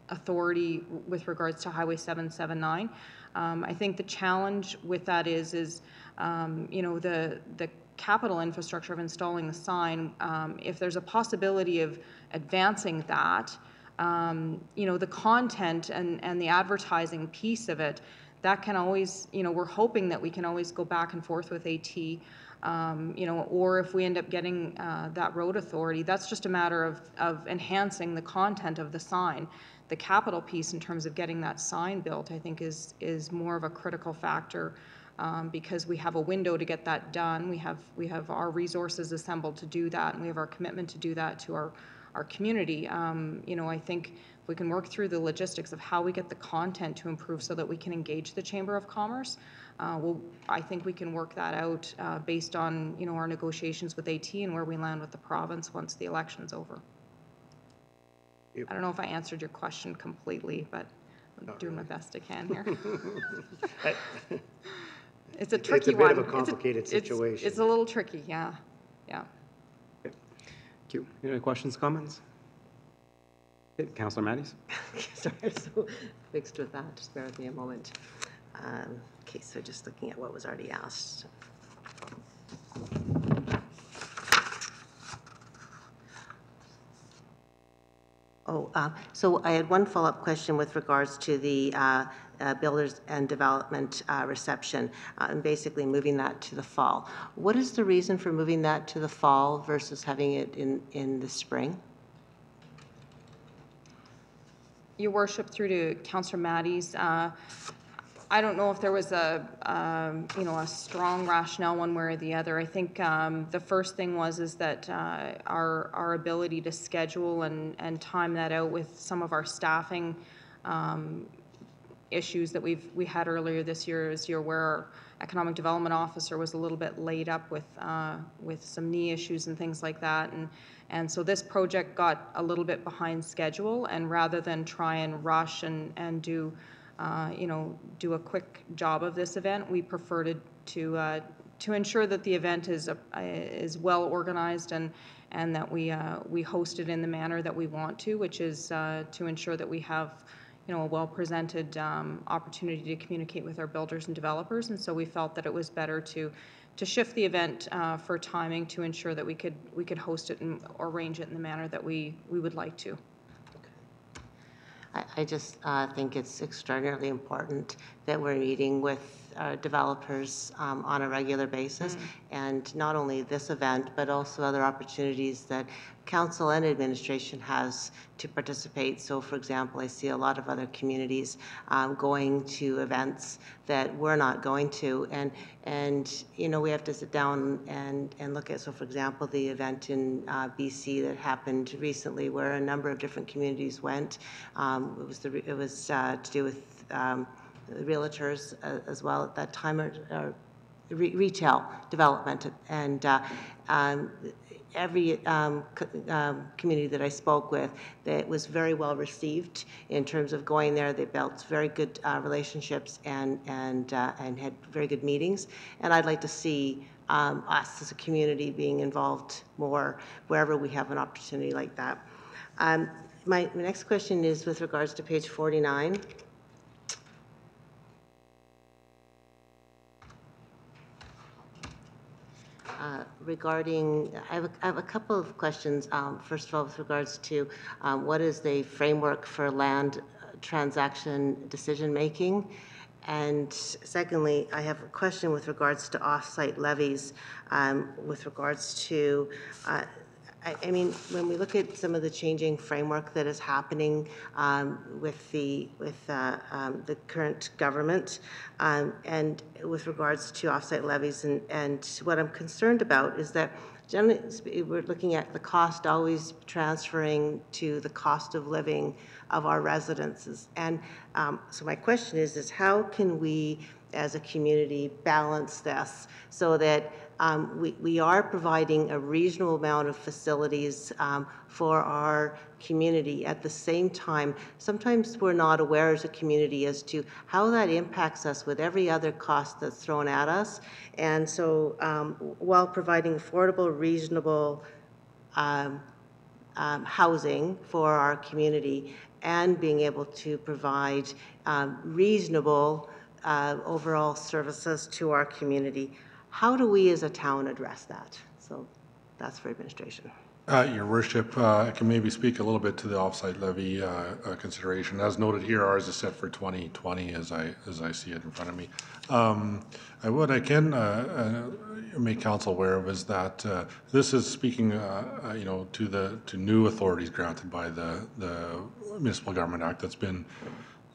authority with regards to Highway 779. I think the challenge with that is you know, the capital infrastructure of installing the sign. If there's a possibility of advancing that, you know, the content and the advertising piece of it, that can always, you know, we're hoping that we can always go back and forth with AT, you know, or if we end up getting that road authority, that's just a matter of enhancing the content of the sign. The capital piece in terms of getting that sign built, I think, is more of a critical factor, because we have a window to get that done. We have our resources assembled to do that, and we have our commitment to do that to our community. You know, I think if we can work through the logistics of how we get the content to improve so that we can engage the Chamber of Commerce, I think we can work that out based on, you know, our negotiations with AT and where we land with the province once the election's over. I don't know if I answered your question completely, but I'm doing my best I can here. It's a tricky one. It's a bit of a complicated situation. It's a little tricky, yeah. Yeah. Okay. Thank you. Any other questions, comments? Okay, Councillor Mattis. Sorry, I'm so mixed with that. Just bear with me a moment. Okay, so just looking at what was already asked. So I had one follow-up question with regards to the builders and development reception, and basically moving that to the fall. What is the reason for moving that to the fall versus having it in the spring? Your Worship, through to Councillor Mattis, I don't know if there was a you know, a strong rationale one way or the other. I think the first thing is that our ability to schedule and time that out with some of our staffing issues that we had earlier this year, where our economic development officer was a little bit laid up with some knee issues and things like that, and so this project got a little bit behind schedule, and rather than try and rush and do you know, do a quick job of this event, we prefer to ensure that the event is well organized and that we host it in the manner that we want to, which is to ensure that we have, you know, a well presented opportunity to communicate with our builders and developers. And so we felt that it was better to shift the event for timing to ensure that we could host it or arrange it in the manner that we would like to. I just think it's extraordinarily important that we're meeting with developers on a regular basis, and not only this event, but also other opportunities that council and administration has to participate. So, for example, I see a lot of other communities going to events that we're not going to, and you know, we have to sit down and look at. So, for example, the event in BC that happened recently, where a number of different communities went. It was to do with realtors as well at that time, or retail development, and every community that I spoke with, that was very well received in terms of going there. They built very good relationships and had very good meetings. And I'd like to see us as a community being involved more wherever we have an opportunity like that. My next question is with regards to page 49. Regarding, I have a couple of questions. First of all, with regards to what is the framework for land transaction decision making? And secondly, I have a question with regards to off-site levies, with regards to I mean, when we look at some of the changing framework that is happening with the current government, and with regards to offsite levies, and what I'm concerned about is that generally, we're looking at the cost always transferring to the cost of living of our residences. And so my question is how can we, as a community, balance this so that we are providing a reasonable amount of facilities for our community. At the same time, sometimes we're not aware as a community as to how that impacts us with every other cost that's thrown at us. And so while providing affordable, reasonable housing for our community and being able to provide reasonable overall services to our community, how do we as a town address that? So that's for administration. Your Worship, I can maybe speak a little bit to the offsite levy consideration. As noted here, ours is set for 2020 as I see it in front of me. I can make council aware of is that this is speaking, to new authorities granted by the Municipal Government Act that's been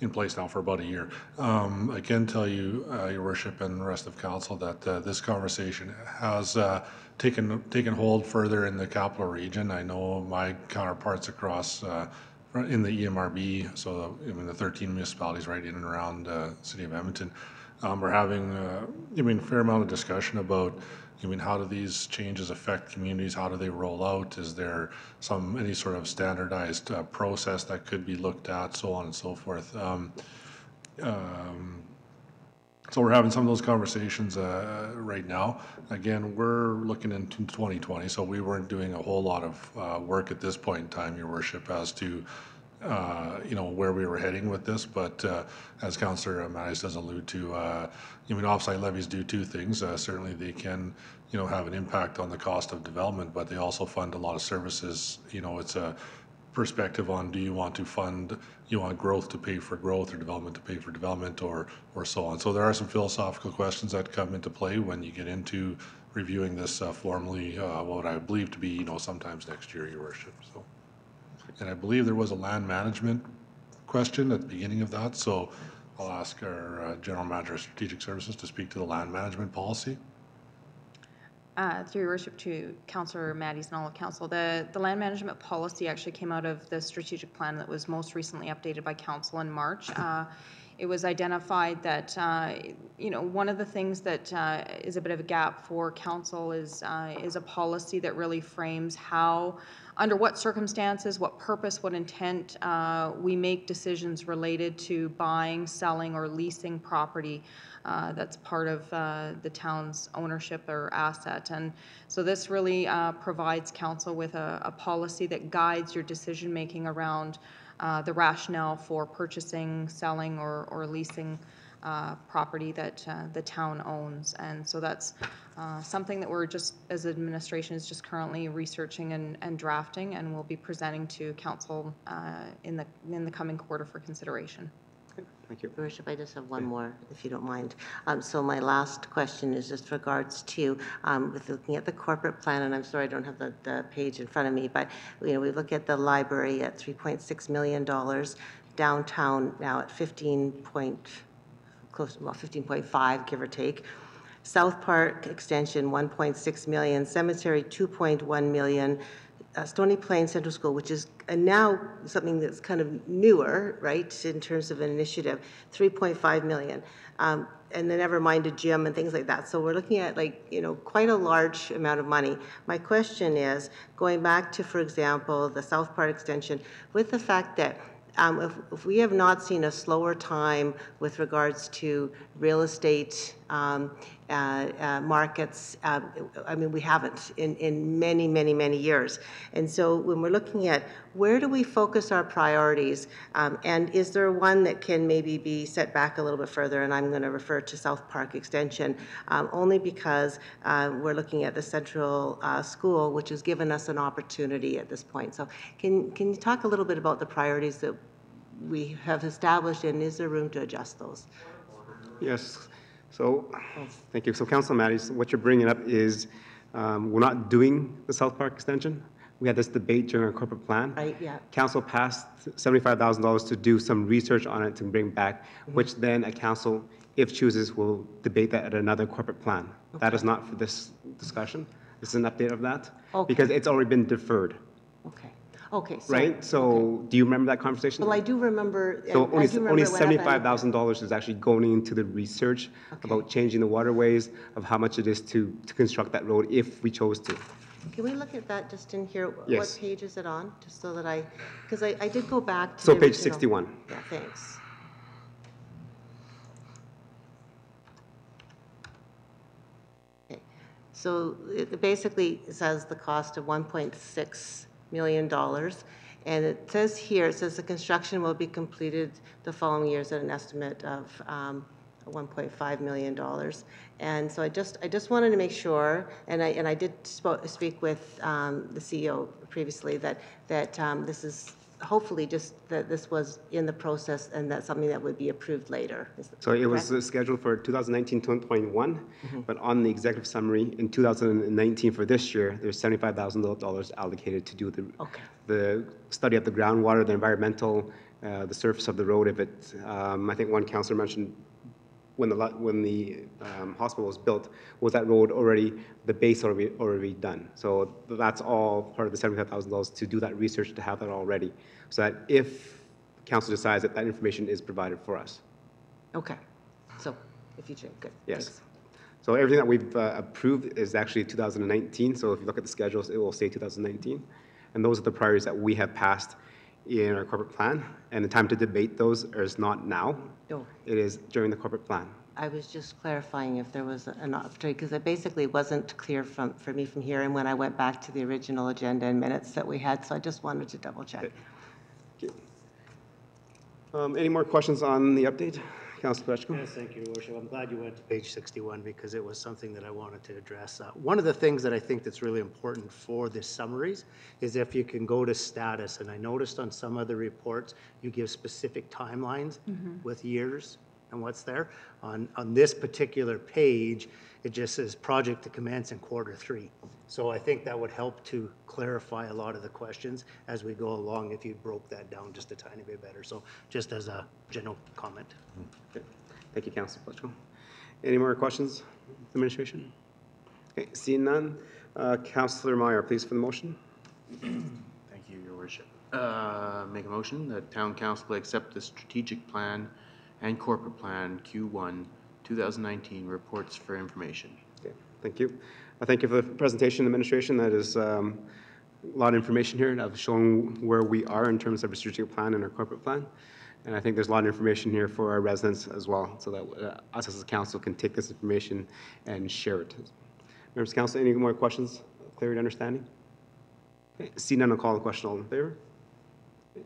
in place now for about a year. I can tell you, Your Worship and the rest of council, that this conversation has taken hold further in the capital region. I know my counterparts across in the EMRB, so the 13 municipalities right in and around the city of Edmonton, we're having a fair amount of discussion about how do these changes affect communities? How do they roll out? Is there any sort of standardized process that could be looked at, so on and so forth? So we're having some of those conversations right now. Again, we're looking into 2020, so we weren't doing a whole lot of work at this point in time, Your Worship, as to where we were heading with this. But as Councillor Mattis does allude to, offsite levies do two things. Certainly they can, have an impact on the cost of development, but they also fund a lot of services. It's a perspective on, do you want to fund, you want growth to pay for growth or development to pay for development, or so on. So there are some philosophical questions that come into play when you get into reviewing this formally, what I believe to be, sometimes next year, Your Worship. So, and I believe there was a land management question at the beginning of that, so I'll ask our General Manager of Strategic Services to speak to the land management policy. Through Your Worship, to Councillor Mattis and all of Council, the land management policy actually came out of the strategic plan that was most recently updated by Council in March. It was identified that one of the things that is a bit of a gap for Council is a policy that really frames how, under what circumstances, what purpose, what intent we make decisions related to buying, selling, or leasing property that's part of the town's ownership or asset. And so this really provides Council with a policy that guides your decision making around the rationale for purchasing, selling, or leasing property that the town owns. And so that's something that we're just, as administration, is just currently researching and drafting, and we'll be presenting to Council in the coming quarter for consideration. Thank you. Your Worship, I just have one more, if you don't mind. So my last question is just regards to, with looking at the corporate plan, and I'm sorry I don't have the page in front of me, but we look at the library at $3.6 million, downtown now at 15.5, give or take. South Park Extension, 1.6 million, Cemetery, 2.1 million, Stony Plain Central School, which is now something that's kind of newer, right, in terms of an initiative, 3.5 million. And then never mind a gym and things like that. So we're looking at quite a large amount of money. My question is, going back to, for example, the South Park Extension, with the fact that if we have not seen a slower time with regards to real estate markets, we haven't in many, many, many years. And so when we're looking at where do we focus our priorities, and is there one that can maybe be set back a little bit further, and I'm going to refer to South Park Extension, only because we're looking at the Central School, which has given us an opportunity at this point. So can you talk a little bit about the priorities that we have established, and is there room to adjust those? Yes. So, thank you. So, Councilor Mattis, what you're bringing up is we're not doing the South Park Extension. We had this debate during our corporate plan. Right, yeah. Council passed $75,000 to do some research on it to bring back, which then a council, if chooses, will debate that at another corporate plan. Okay. That is not for this discussion. This is an update of that. Okay. Because it's already been deferred, Okay, okay. So, right? So do you remember that conversation? well, I do remember. So I do only remember what happened. $75,000 is actually going into the research about changing the waterways, of how much it is to construct that road if we chose to. Can we look at that just in here? Yes. What page is it on? Just so that because I did go back to So the page original. 61. Yeah, thanks. Okay, so it basically says the cost of $1.6 million. And it says here, it says the construction will be completed the following years at an estimate of $1.5 million. And so I just wanted to make sure, and I did speak with the CEO previously, that this is hopefully just that this was in the process and that's something that would be approved later. So it was scheduled for 2019-2021, but on the executive summary in 2019 for this year, there's $75,000 allocated to do the study of the groundwater, the environmental, the surface of the road. If it, I think one councillor mentioned when the hospital was built, was that road already, the base already done. So that's all part of the $75,000 to do that research, to have that all ready, so that if council decides that that information is provided for us. Okay, so if you check, good. Yes. Thanks. So everything that we've approved is actually 2019. So if you look at the schedules, it will say 2019. And those are the priorities that we have passed in our corporate plan. And the time to debate those is not now. No. It is during the corporate plan. I was just clarifying if there was an opportunity, because it basically wasn't clear for me from here and when I went back to the original agenda and minutes that we had, so I just wanted to double check. Okay. Any more questions on the update? Councilor Pashko? Yes, thank you, Your Worship. I'm glad you went to page 61 because it was something that I wanted to address. One of the things that I think that's really important for the summaries is if you can go to status, and I noticed on some of the reports, you give specific timelines with years and what's there. On this particular page, it just says project to commence in Q3. So I think that would help to clarify a lot of the questions as we go along if you broke that down just a tiny bit better. So just as a general comment. Okay. Thank you, Councilor Pashko. Any more questions, administration? Okay, seeing none, Councilor Meyer, please, for the motion. Thank you, Your Worship. Make a motion that Town Council accept the strategic plan and corporate plan Q1 2019 reports for information. Okay, thank you. Thank you for the presentation, administration. That is a lot of information here of showing where we are in terms of our strategic plan and our corporate plan. And I think there's a lot of information here for our residents as well, so that us as a council can take this information and share it. Members of council, any more questions? Clarity, understanding? Okay, seeing none, I'll call the question. All in favor? Okay.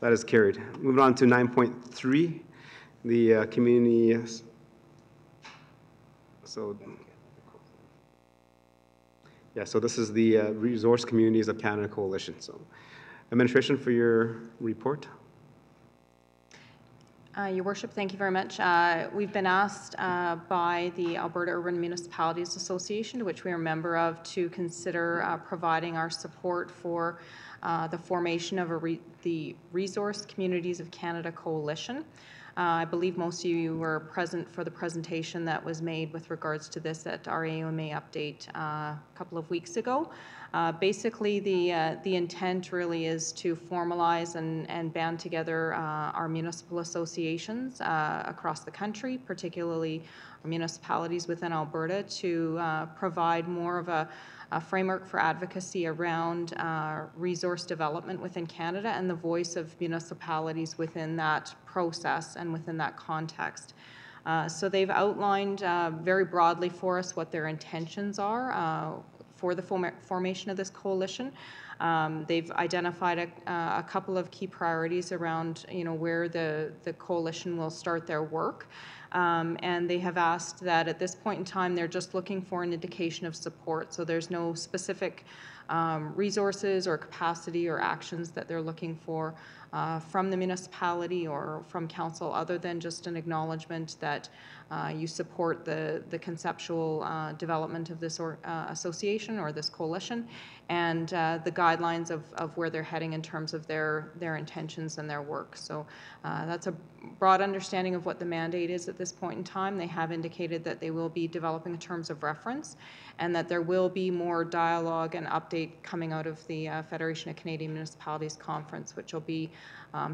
That is carried. Moving on to 9.3, the community. So, yeah, so this is the Resource Communities of Canada Coalition. So, administration, for your report. Your Worship, thank you very much. We've been asked by the Alberta Urban Municipalities Association, to which we are a member of, to consider providing our support for the formation of the Resource Communities of Canada Coalition. I believe most of you were present for the presentation that was made with regards to this at our AUMA update a couple of weeks ago. Basically, the intent really is to formalize and band together our municipal associations across the country, particularly our municipalities within Alberta, to provide more of a framework for advocacy around resource development within Canada and the voice of municipalities within that process and within that context. So they've outlined very broadly for us what their intentions are for the formation of this coalition. They've identified a couple of key priorities around, where the coalition will start their work. And they have asked that at this point in time, they're just looking for an indication of support. So there's no specific resources or capacity or actions that they're looking for from the municipality or from council, other than just an acknowledgement that you support the conceptual development of this association or this coalition, and the guidelines of where they're heading in terms of their intentions and their work. So that's a broad understanding of what the mandate is at this point in time. They have indicated that they will be developing the terms of reference, and that there will be more dialogue and update coming out of the Federation of Canadian Municipalities Conference, which will be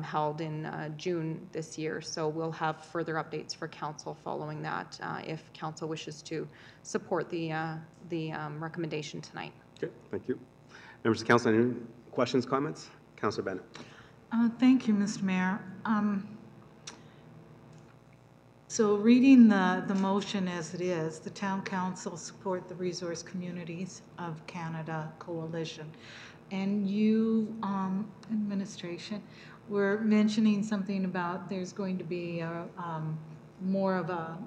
held in June this year. So we'll have further updates for council following that if council wishes to support the recommendation tonight. Okay, thank you. Members of council, any questions, comments? Councillor Bennett. Thank you, Mr. Mayor. So reading the motion as it is, the Town Council support the Resource Communities of Canada Coalition. And you, administration, were mentioning something about there's going to be more of a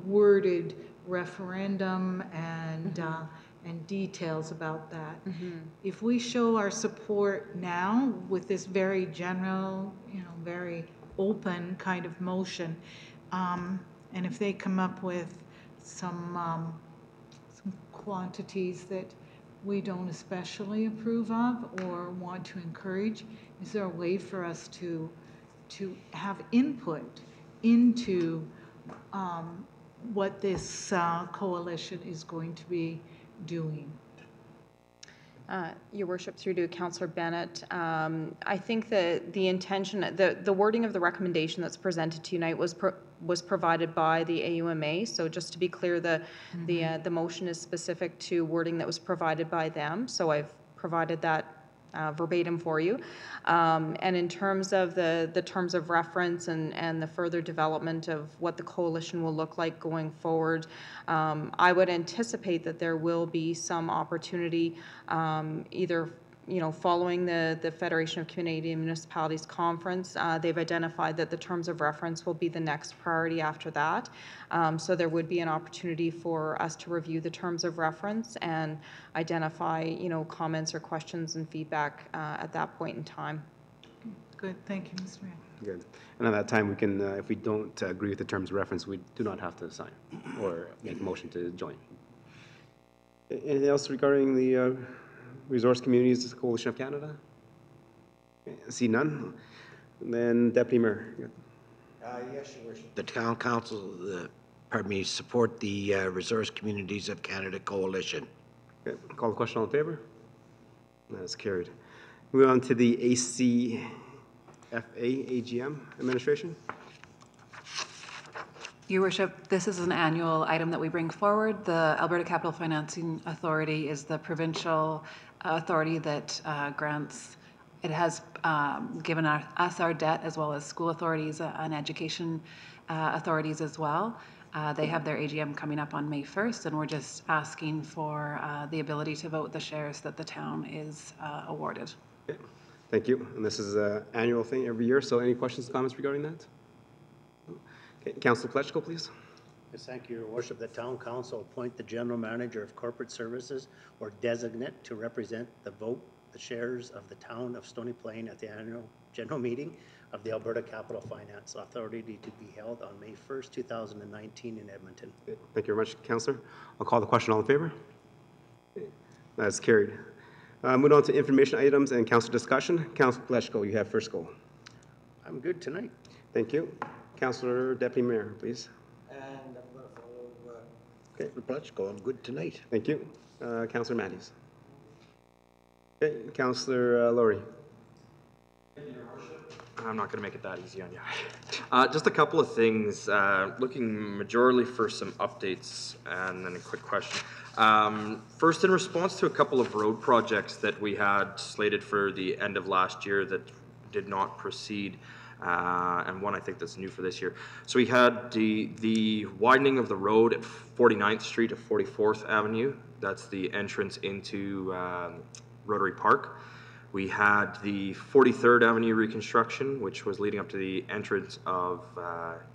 worded referendum and details about that. If we show our support now with this very general, very open kind of motion, and if they come up with some quantities that we don't especially approve of or want to encourage, is there a way for us to have input into what this coalition is going to be doing? Your Worship, through to Councillor Bennett, I think that the intention, the wording of the recommendation that's presented tonight was provided by the AUMA. So just to be clear, the motion is specific to wording that was provided by them. So I've provided that verbatim for you. And in terms of the terms of reference and the further development of what the coalition will look like going forward, I would anticipate that there will be some opportunity either following the Federation of Canadian Municipalities Conference. They've identified that the terms of reference will be the next priority after that. So there would be an opportunity for us to review the terms of reference and identify, comments or questions and feedback at that point in time. Good, thank you, Mr. Mayor. Good. And at that time, we can, if we don't agree with the terms of reference, we do not have to sign or make a motion to join. Anything else regarding the Resource Communities Coalition of Canada? See none. And then Deputy Mayor. Yes, Your Worship. The Town Council, support the Resource Communities of Canada Coalition. Okay. Call the question. All in favor? That is carried. Moving on to the ACFA AGM administration. Your Worship, this is an annual item that we bring forward. The Alberta Capital Financing Authority is the provincial authority that grants. It has given us our debt, as well as school authorities and education authorities as well. They have their AGM coming up on May 1st, and we're just asking for the ability to vote the shares that the town is awarded. Okay. Thank you. And this is an annual thing every year, so any questions, comments regarding that? Okay. Councillor Pletchko, please. Yes, thank you, Your Worship. The Town Council appoint the General Manager of Corporate Services or designate to represent the shares of the town of Stony Plain at the annual general meeting of the Alberta Capital Finance Authority to be held on May 1st, 2019 in Edmonton. Okay. Thank you very much, Councillor. I'll call the question. All in favor? Okay. That is carried. Moving on to information items and council discussion. Councillor Pletchko, you have first go. I'm good tonight. Thank you. Councillor Deputy Mayor, please. And I'm going to follow Councillor Pletchko. I'm good tonight. Thank you. Councillor Matthews. Okay. Councillor Laurie. I'm not going to make it that easy on you. Just a couple of things. Looking majorly for some updates and then a quick question. First, in response to a couple of road projects that we had slated for the end of last year that did not proceed, and one I think that's new for this year. So we had the widening of the road at 49th Street to 44th Avenue. That's the entrance into Rotary Park. We had the 43rd Avenue reconstruction, which was leading up to the entrance of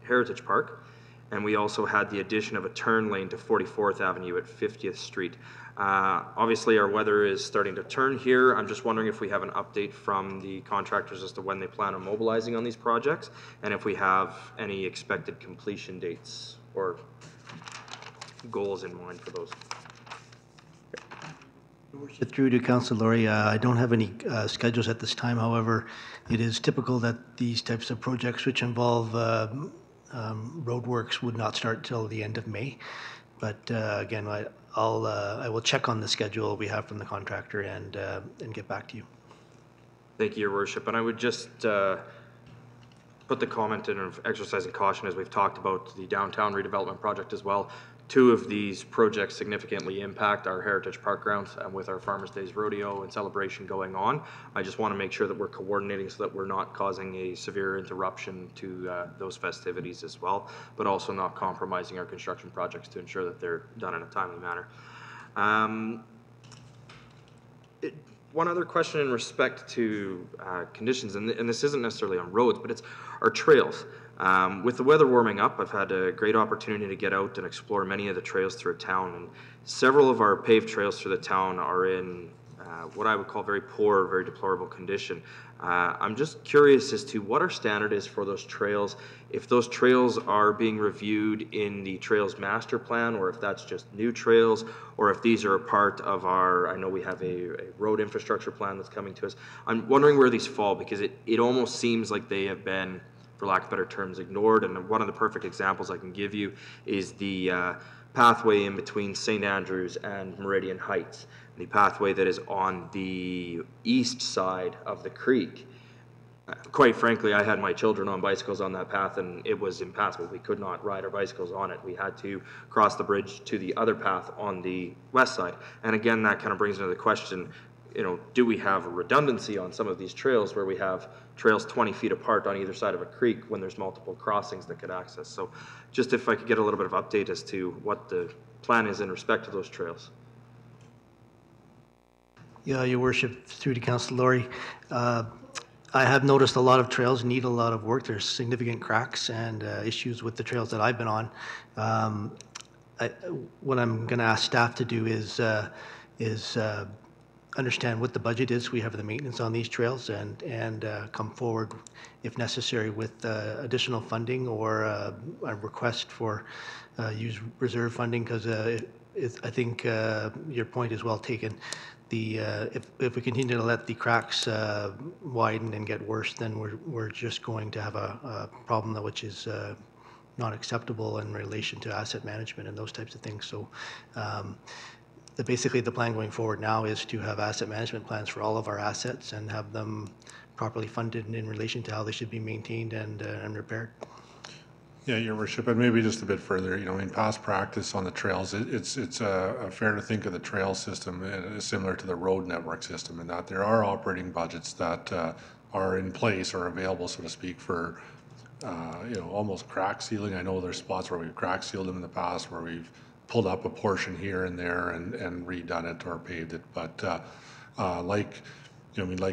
Heritage Park. and we also had the addition of a turn lane to 44th Avenue at 50th Street. Obviously, our weather is starting to turn here. I'm just wondering if we have an update from the contractors as to when they plan on mobilizing on these projects, and if we have any expected completion dates or goals in mind for those. Through to Councillor Laurie, I don't have any schedules at this time. However, it is typical that these types of projects which involve roadworks would not start till the end of May. But again, I will check on the schedule we have from the contractor and get back to you. Thank you, Your Worship. And I would just put the comment in of exercising caution as we've talked about the downtown redevelopment project as well. 2 of these projects significantly impact our Heritage Park grounds, and with our Farmers Days Rodeo and celebration going on, I just want to make sure that we're coordinating so that we're not causing a severe interruption to those festivities as well, but also not compromising our construction projects to ensure that they're done in a timely manner. One other question in respect to conditions, and this isn't necessarily on roads, but it's our trails. With the weather warming up, I've had a great opportunity to get out and explore many of the trails through town, and several of our paved trails through the town are in what I would call very poor, very deplorable condition. I'm just curious as to what our standard is for those trails, if those trails are being reviewed in the Trails Master Plan, or if that's just new trails, or if these are a part of our, I know we have a road infrastructure plan that's coming to us. I'm wondering where these fall, because it almost seems like they have been, for lack of better terms, ignored. And one of the perfect examples I can give you is the pathway in between St. Andrews and Meridian Heights, the pathway that is on the east side of the creek. Quite frankly, I had my children on bicycles on that path, and it was impassable. We could not ride our bicycles on it. We had to cross the bridge to the other path on the west side. And again, that kind of brings into the question, do we have a redundancy on some of these trails where we have trails 20 feet apart on either side of a creek when there's multiple crossings that could access? So just if I could get a little bit of update as to what the plan is in respect to those trails. Yeah, Your Worship, through to Councillor Laurie. I have noticed a lot of trails need a lot of work. There's significant cracks and issues with the trails that I've been on. What I'm going to ask staff to do is understand what the budget is we have for the maintenance on these trails and come forward, if necessary, with additional funding or a request for use reserve funding, because I think your point is well taken. If we continue to let the cracks widen and get worse, then we're just going to have a problem which is not acceptable in relation to asset management and those types of things. So basically the plan going forward now is to have asset management plans for all of our assets and have them properly funded in relation to how they should be maintained and repaired. Yeah, Your Worship, and maybe just a bit further, in past practice on the trails, it's fair to think of the trail system similar to the road network system, in that there are operating budgets that are in place or available, so to speak, for almost crack sealing. I know there's spots where we've crack sealed them in the past, where we've pulled up a portion here and there and redone it or paved it, but like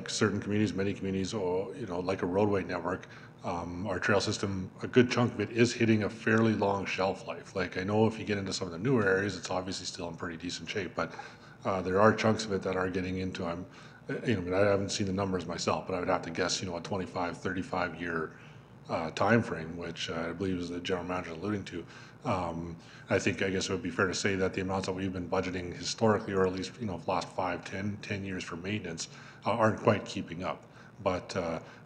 certain communities, many communities, or like a roadway network. Our trail system, a good chunk of it is hitting a fairly long shelf life. Like, I know if you get into some of the newer areas, it's obviously still in pretty decent shape, but there are chunks of it that are getting into, I haven't seen the numbers myself, but I would have to guess, a 25, 35 year time frame, which I believe is the general manager alluding to. I guess it would be fair to say that the amounts that we've been budgeting historically, or at least, the last 5, 10 years for maintenance, aren't quite keeping up. But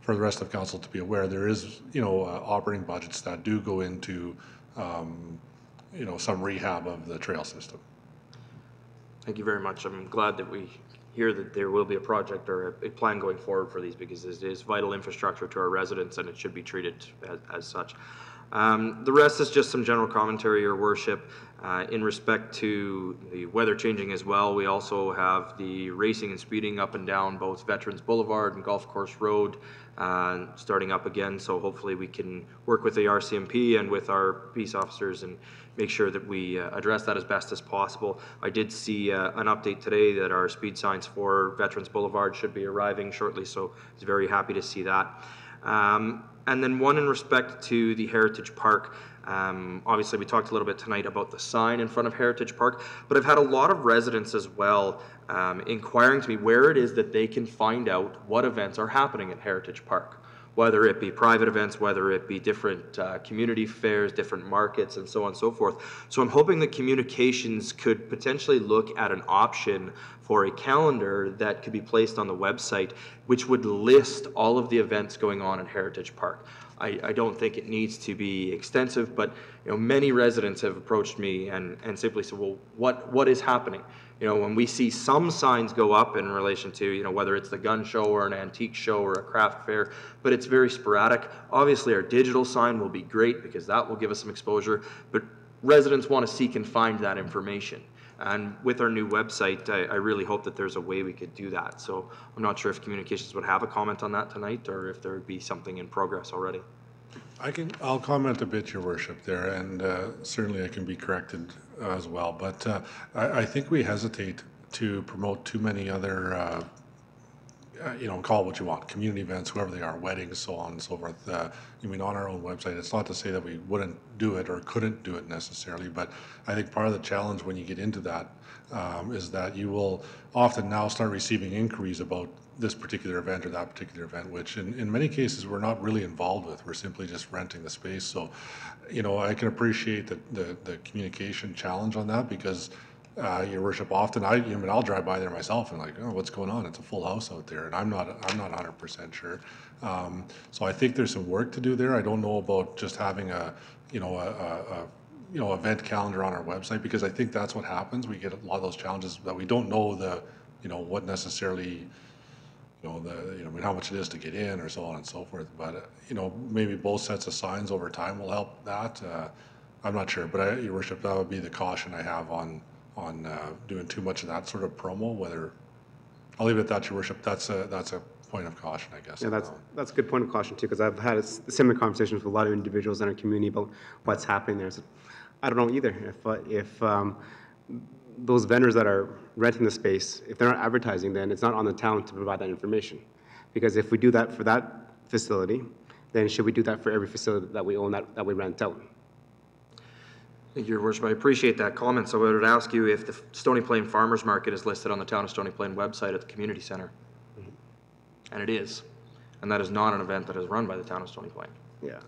for the rest of council to be aware, there is, operating budgets that do go into, some rehab of the trail system. Thank you very much. I'm glad that we hear that there will be a project or a plan going forward for these, because it is vital infrastructure to our residents and it should be treated as such. The rest is just some general commentary, Your Worship. In respect to the weather changing as well, we also have the racing and speeding up and down both Veterans Boulevard and Golf Course Road starting up again. So hopefully we can work with the RCMP and with our peace officers and make sure that we address that as best as possible. I did see an update today that our speed signs for Veterans Boulevard should be arriving shortly, so I was very happy to see that. And then one in respect to the Heritage Park. Obviously, we talked a little bit tonight about the sign in front of Heritage Park, but I've had a lot of residents as well inquiring to me where it is that they can find out what events are happening at Heritage Park, whether it be private events, whether it be different community fairs, different markets, and so on and so forth. So I'm hoping that communications could potentially look at an option for a calendar that could be placed on the website, which would list all of the events going on at Heritage Park. I don't think it needs to be extensive, but many residents have approached me and simply said, well, what is happening? When we see some signs go up in relation to, whether it's the gun show or an antique show or a craft fair, but it's very sporadic. Obviously, our digital sign will be great because that will give us some exposure, but residents want to seek and find that information. And with our new website, I really hope that there's a way we could do that. So I'm not sure if communications would have a comment on that tonight or if there would be something in progress already. I'll comment a bit, Your Worship, there, and certainly I can be corrected as well. But I think we hesitate to promote too many other, call it what you want, community events, whoever they are, weddings, so on and so forth. On our own website, it's not to say that we wouldn't do it or couldn't do it necessarily, but I think part of the challenge when you get into that is that you will often now start receiving inquiries about this particular event or that particular event, which in many cases we're not really involved with. We're simply just renting the space. So, I can appreciate the communication challenge on that because Your Worship, often I'll drive by there myself and like, oh, what's going on? It's a full house out there, and I'm not 100% sure. So I think there's some work to do there. I don't know about just having a event calendar on our website, because I think that's what happens. We get a lot of those challenges that we don't know what necessarily how much it is to get in or so on and so forth. But maybe both sets of signs over time will help that. I'm not sure, but Your Worship, that would be the caution I have on doing too much of that sort of promo. Whether I'll leave it at that, Your Worship. That's a point of caution, I guess. Yeah, that's a good point of caution too, because I've had similar conversations with a lot of individuals in our community about what's happening there. So I don't know either if those vendors that are renting the space, if they're not advertising, then it's not on the town to provide that information. Because if we do that for that facility, then should we do that for every facility that we own that we rent out? Thank you, Your Worship. I appreciate that comment. So I would ask you if the Stony Plain Farmers Market is listed on the Town of Stony Plain website at the community center. And it is. And that is not an event that is run by the Town of Stony Plain. Yeah.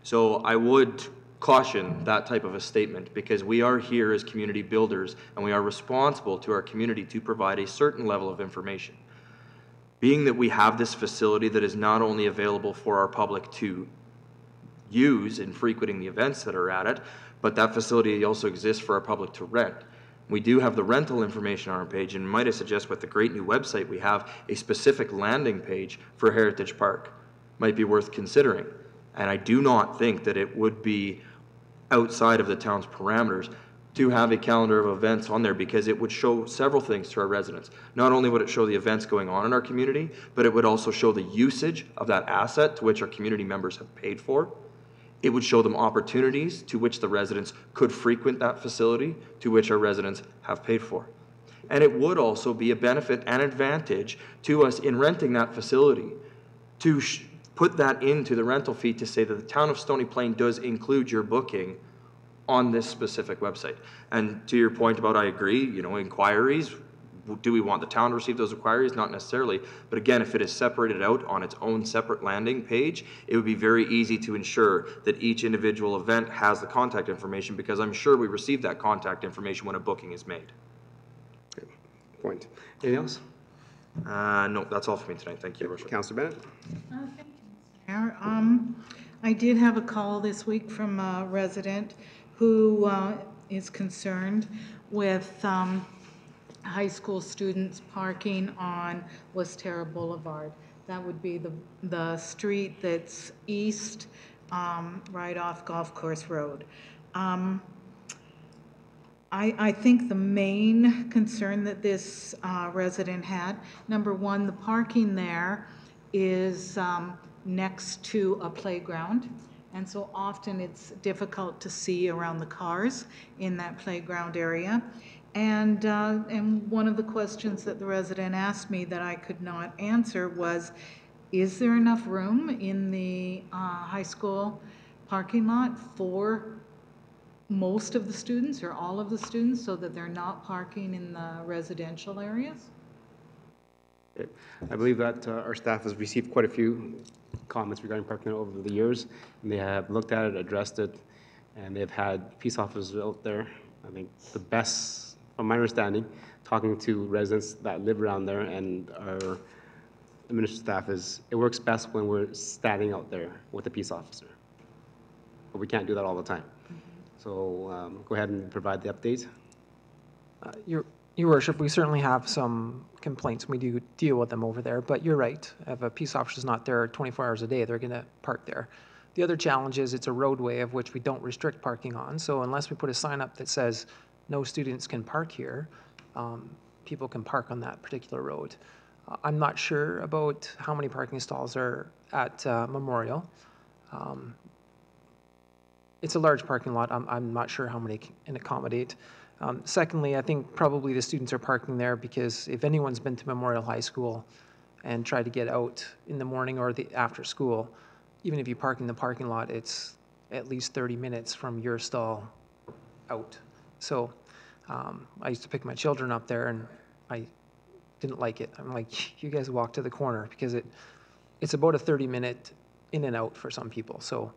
So I would caution that type of a statement, because we are here as community builders and we are responsible to our community to provide a certain level of information. Being that we have this facility that is not only available for our public to use in frequenting the events that are at it, but that facility also exists for our public to rent. We do have the rental information on our page, and might I suggest with the great new website we have a specific landing page for Heritage Park. Might be worth considering. And I do not think that it would be outside of the town's parameters to have a calendar of events on there, because it would show several things to our residents. Not only would it show the events going on in our community, but it would also show the usage of that asset to which our community members have paid for. It would show them opportunities to which the residents could frequent that facility to which our residents have paid for. And it would also be a benefit and advantage to us in renting that facility to put that into the rental fee to say that the Town of Stony Plain does include your booking on this specific website. And to your point about, I agree, inquiries, do we want the town to receive those inquiries? Not necessarily. But again, if it is separated out on its own separate landing page, it would be very easy to ensure that each individual event has the contact information, because I'm sure we receive that contact information when a booking is made. Good point. Anything else? No, that's all for me tonight. Thank you, Your Worship. Councillor Bennett? Thank you, Mr. Mayor. I did have a call this week from a resident who is concerned with high school students parking on Westera Boulevard. That would be the street that's east, right off Golf Course Road. I think the main concern that this resident had, number one, the parking there is next to a playground, and so often it's difficult to see around the cars in that playground area. And one of the questions that the resident asked me that I could not answer was, is there enough room in the high school parking lot for most of the students or all of the students so that they're not parking in the residential areas? Okay. I believe that our staff has received quite a few comments regarding parking over the years, and they have looked at it, addressed it, and they've had peace officers out there. I think the best, from my understanding, talking to residents that live around there and our administrative staff, is it works best when we're standing out there with a peace officer. But we can't do that all the time. So go ahead and provide the update. Your Worship, we certainly have some complaints. We do deal with them over there, but you're right. If a peace officer's not there 24 hours a day, they're going to park there. The other challenge is it's a roadway of which we don't restrict parking on. So unless we put a sign up that says no students can park here, people can park on that particular road. I'm not sure about how many parking stalls are at Memorial. It's a large parking lot. I'm not sure how many can accommodate. Secondly, I think probably the students are parking there because if anyone's been to Memorial High School and tried to get out in the morning or after school, even if you park in the parking lot, it's at least 30 minutes from your stall out. So I used to pick my children up there and I didn't like it. I'm like, you guys walk to the corner because it's about a 30-minute in and out for some people. So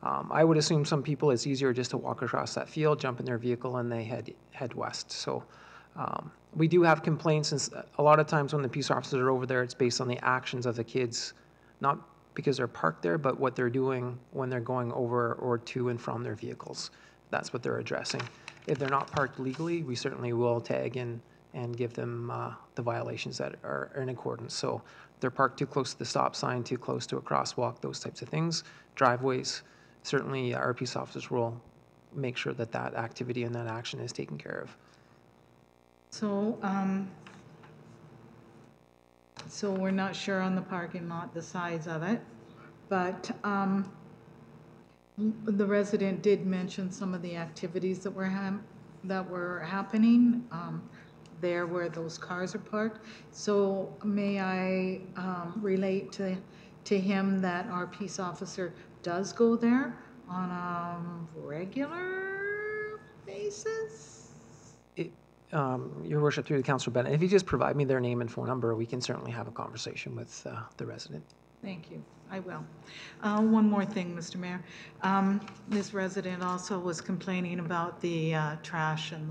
I would assume some people it's easier just to walk across that field, jump in their vehicle, and they head west. So we do have complaints, and a lot of times when the peace officers are over there, it's based on the actions of the kids, not because they're parked there, but what they're doing when they're going over or to and from their vehicles. That's what they're addressing. If they're not parked legally, we certainly will tag in and give them the violations that are in accordance. So if they're parked too close to the stop sign, too close to a crosswalk, those types of things, driveways, certainly our peace officers will make sure that that activity and that action is taken care of. So, so we're not sure on the parking lot, the size of it, but the resident did mention some of the activities that were happening there where those cars are parked. So may I relate to him that our peace officer does go there on a regular basis? Your Worship, through the Councillor Bennett, if you just provide me their name and phone number, we can certainly have a conversation with the resident. Thank you. I will. One more thing, Mr. Mayor. This resident also was complaining about the trash and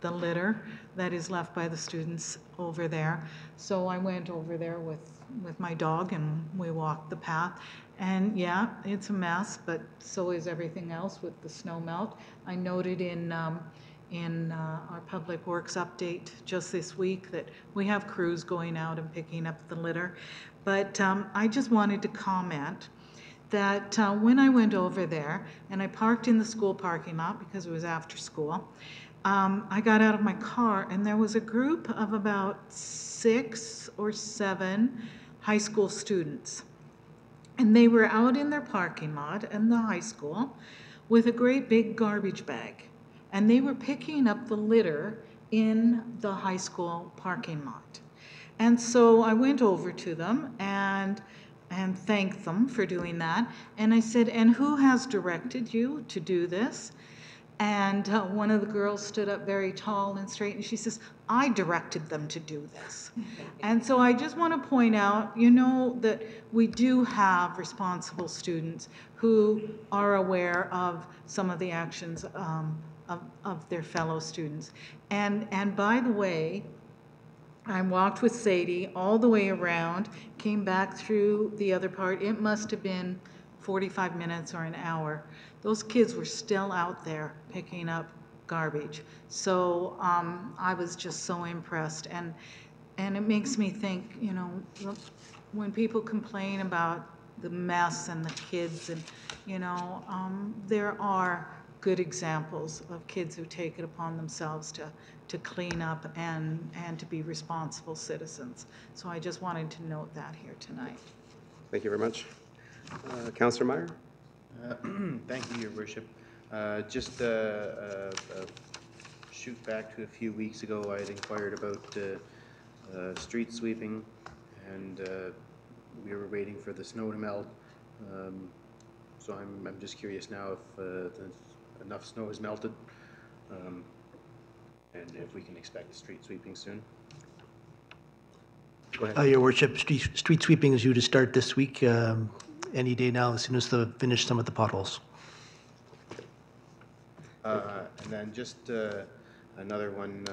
the litter that is left by the students over there. So I went over there with my dog and we walked the path. And yeah, it's a mess, but so is everything else with the snow melt. I noted in our Public Works update just this week that we have crews going out and picking up the litter. But I just wanted to comment that when I went over there and I parked in the school parking lot because it was after school, I got out of my car and there was a group of about 6 or 7 high school students. And they were out in their parking lot in the high school with a great big garbage bag. And they were picking up the litter in the high school parking lot. And so I went over to them and thanked them for doing that. And I said, and who has directed you to do this? And one of the girls stood up very tall and straight and she says, I directed them to do this. And so I just want to point out, you know, that we do have responsible students who are aware of some of the actions of their fellow students. And by the way, I walked with Sadie all the way around, came back through the other part. It must have been 45 minutes or an hour. Those kids were still out there picking up garbage. So I was just so impressed. And it makes me think, you know, when people complain about the mess and the kids and, you know, there are good examples of kids who take it upon themselves to clean up and to be responsible citizens. So I just wanted to note that here tonight. Thank you very much. Councillor Meyer? Thank you, Your Worship. Just shoot back to a few weeks ago, I had inquired about street sweeping, and we were waiting for the snow to melt. So I'm just curious now if enough snow has melted, and if we can expect street sweeping soon. Go ahead. Your worship, street sweeping is due to start this week, any day now, as soon as they finish some of the potholes. And then just another one,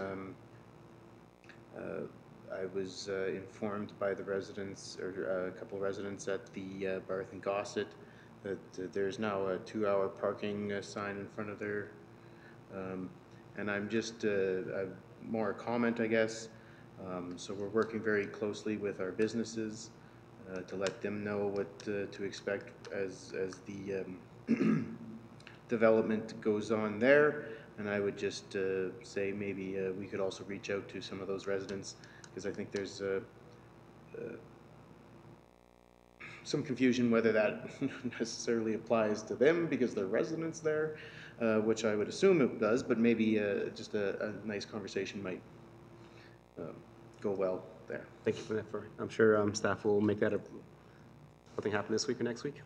I was informed by the residents, or a couple residents at the Barth and Gossett, that there's now a 2-hour parking sign in front of their, and I'm just more a comment, I guess. So we're working very closely with our businesses to let them know what to expect as the development goes on there. And I would just say maybe we could also reach out to some of those residents, because I think there's some confusion whether that necessarily applies to them because they're residents there, which I would assume it does, but maybe just a nice conversation might go well there. Thank you for that. I'm sure staff will make that something happen this week or next week.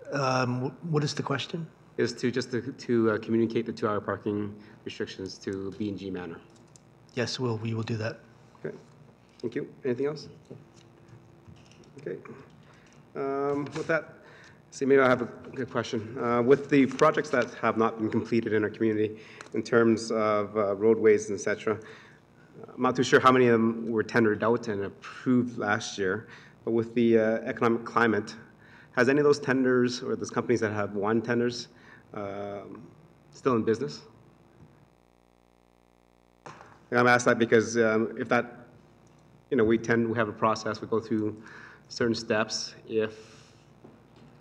What is the question? Is to just to communicate the 2-hour parking restrictions to B&G Manor. Yes, we will do that. Okay, thank you. Anything else? Okay. With that, see, maybe I have a good question. With the projects that have not been completed in our community in terms of roadways, et cetera, I'm not too sure how many of them were tendered out and approved last year, but with the economic climate, has any of those tenders or those companies that have won tenders still in business? And I'm asked that because if that, we have a process, we go through certain steps. If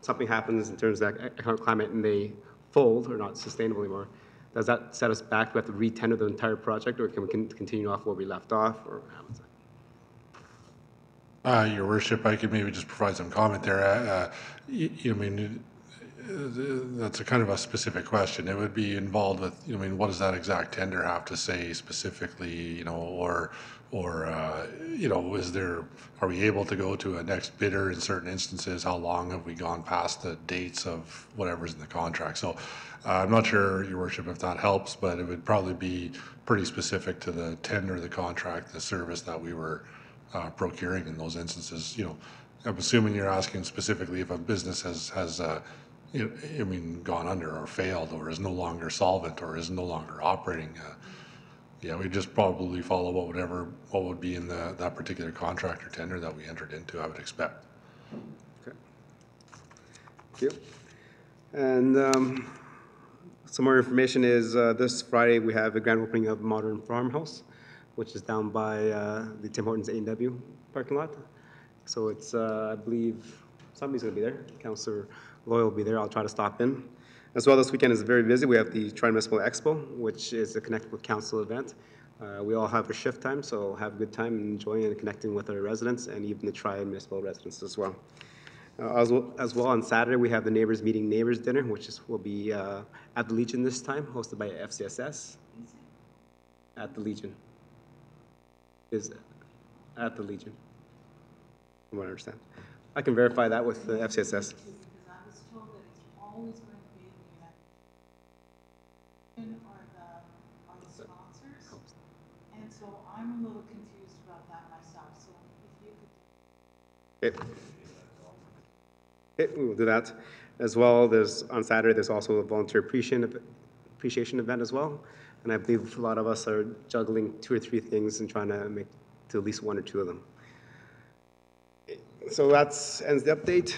something happens in terms of economic climate and they fold or not sustainable anymore, does that set us back? Do we have to re-tender the entire project, or can we continue off where we left off, or how happens that? Your worship, I could maybe just provide some comment there. I mean, that's a kind of a specific question. It would be involved with, I mean, what does that exact tender have to say specifically, or are we able to go to a next bidder in certain instances? How long have we gone past the dates of whatever's in the contract? So I'm not sure, your worship, if that helps, but it would probably be pretty specific to the tender, the contract, the service that we were procuring in those instances. I'm assuming you're asking specifically if a business has gone under or failed or is no longer solvent or is no longer operating. Yeah, we just probably follow what would be in that particular contract or tender that we entered into, I would expect. Okay. Thank you. And some more information is this Friday we have a grand opening of Modern Farmhouse, which is down by the Tim Hortons A&W parking lot. So it's, I believe, somebody's going to be there. Councillor Loy will be there. I'll try to stop in. As well, this weekend is very busy. We have the Tri-Municipal Expo, which is a Connect with Council event. We all have a shift time, so have a good time enjoying and connecting with our residents and even the Tri-Municipal residents as well. As well, on Saturday, we have the Neighbors Meeting Neighbors Dinner, which will be at the Legion this time, hosted by FCSS. At the Legion. Is at the Legion, from what I understand. I can verify that with the FCSS. Because I was told that it's always going to be the United are the sponsors, and so I'm a little confused about that myself, so if you could. Okay, we will do that. As well, on Saturday, there's also a volunteer appreciation event as well. And I believe a lot of us are juggling 2 or 3 things and trying to make to at least 1 or 2 of them. So that ends the update.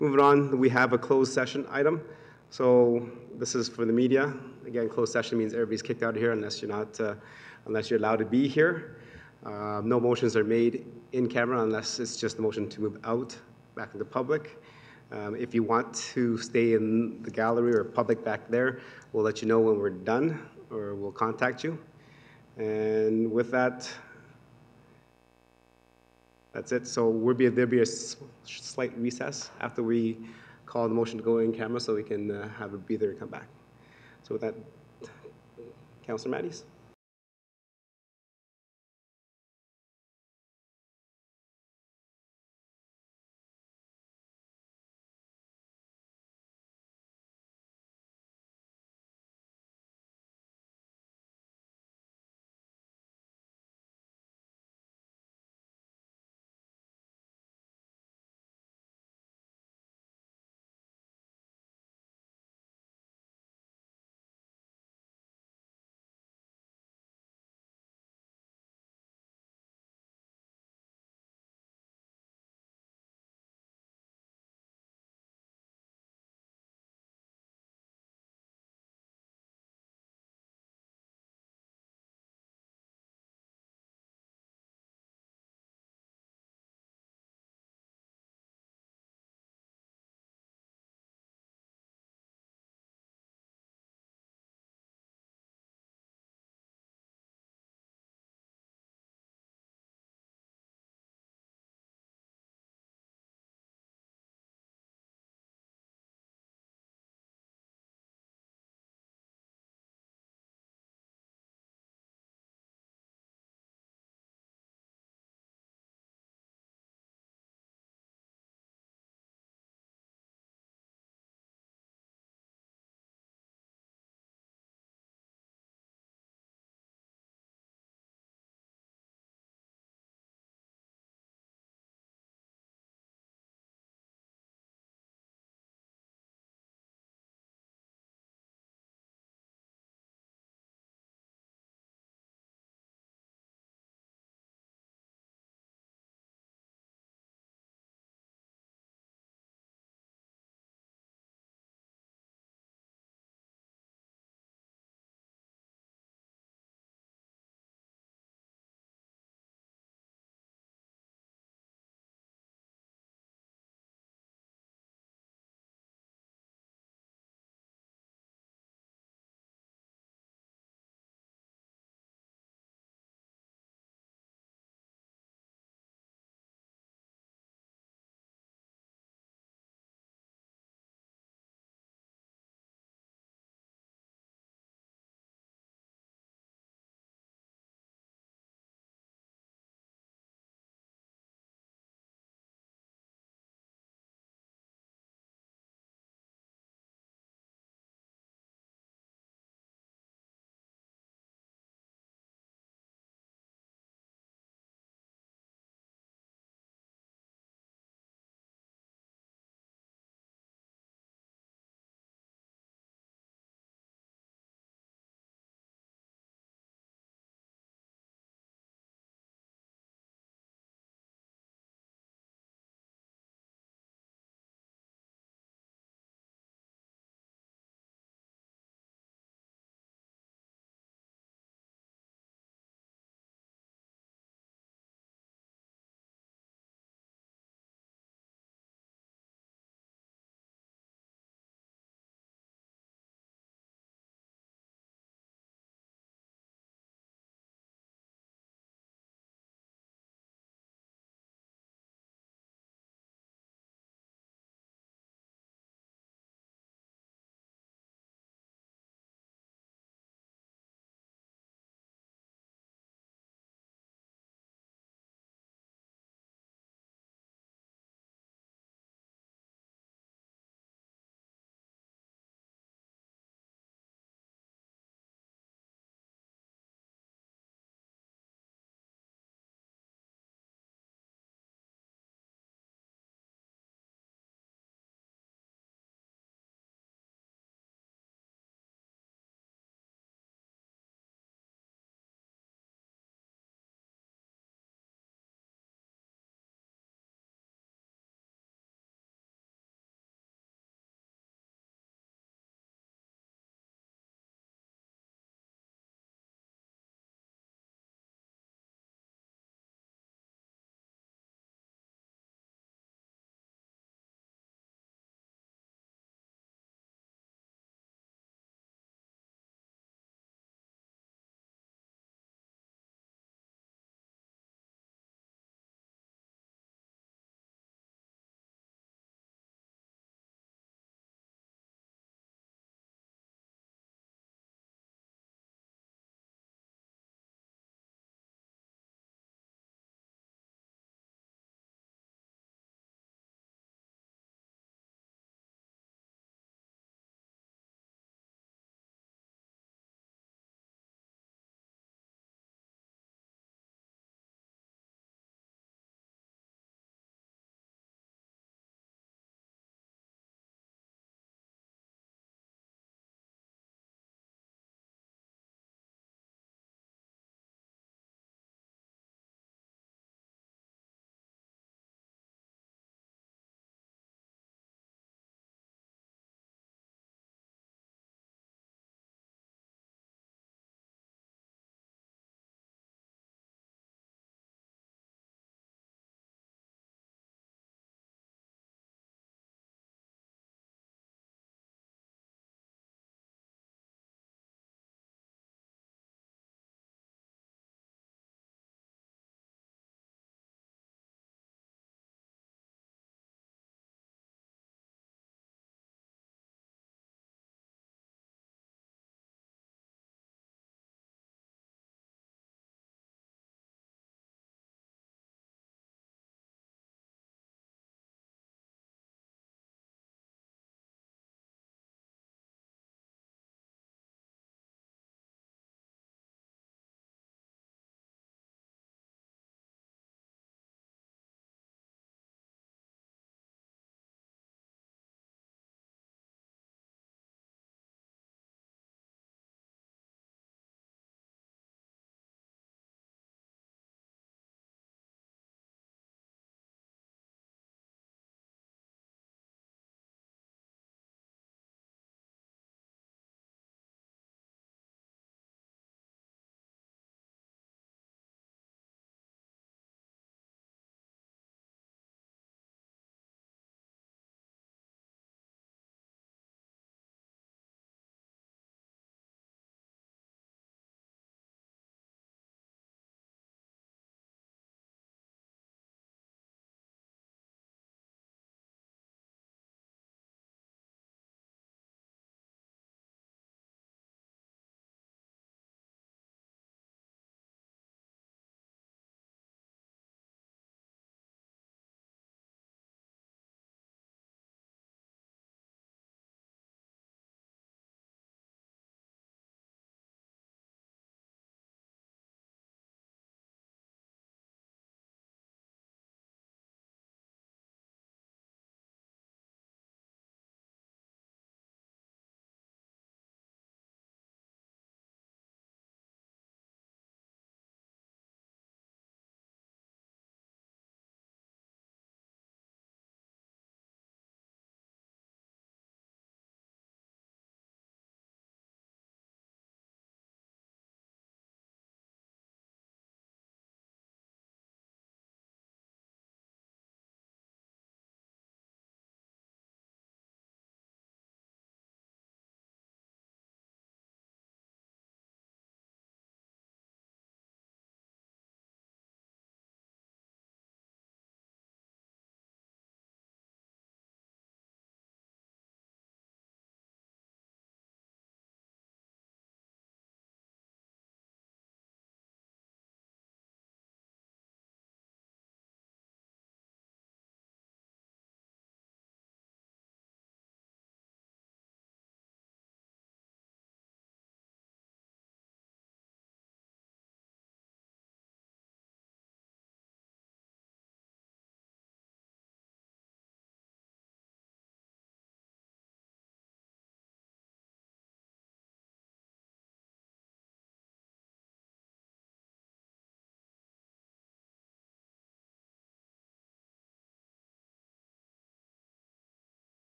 Moving on, we have a closed session item. So this is for the media. Again, closed session means everybody's kicked out of here unless you're allowed to be here. No motions are made in camera unless it's just a motion to move out back into public. If you want to stay in the gallery or public back there, we'll let you know when we're done, or we'll contact you. And with that, that's it. So there'll be a slight recess after we call the motion to go in camera so we can have a breather and come back. So with that, Councillor Matties?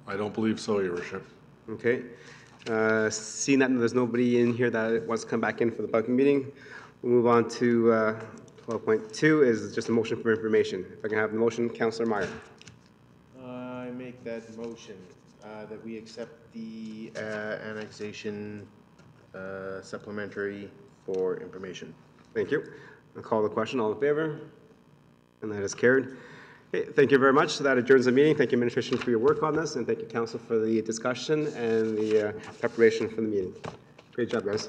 I don't believe so, Your Worship. Okay. Seeing that there's nobody in here that wants to come back in for the public meeting, we'll move on to 12.2 is just a motion for information. If I can have the motion, Councillor Meyer. I make that motion that we accept the annexation supplementary for information. Thank you. I'll call the question. All in favor? And that is carried. Okay, thank you very much. So that adjourns the meeting. Thank you, administration, for your work on this, and thank you, council, for the discussion and the preparation for the meeting. Great job, guys.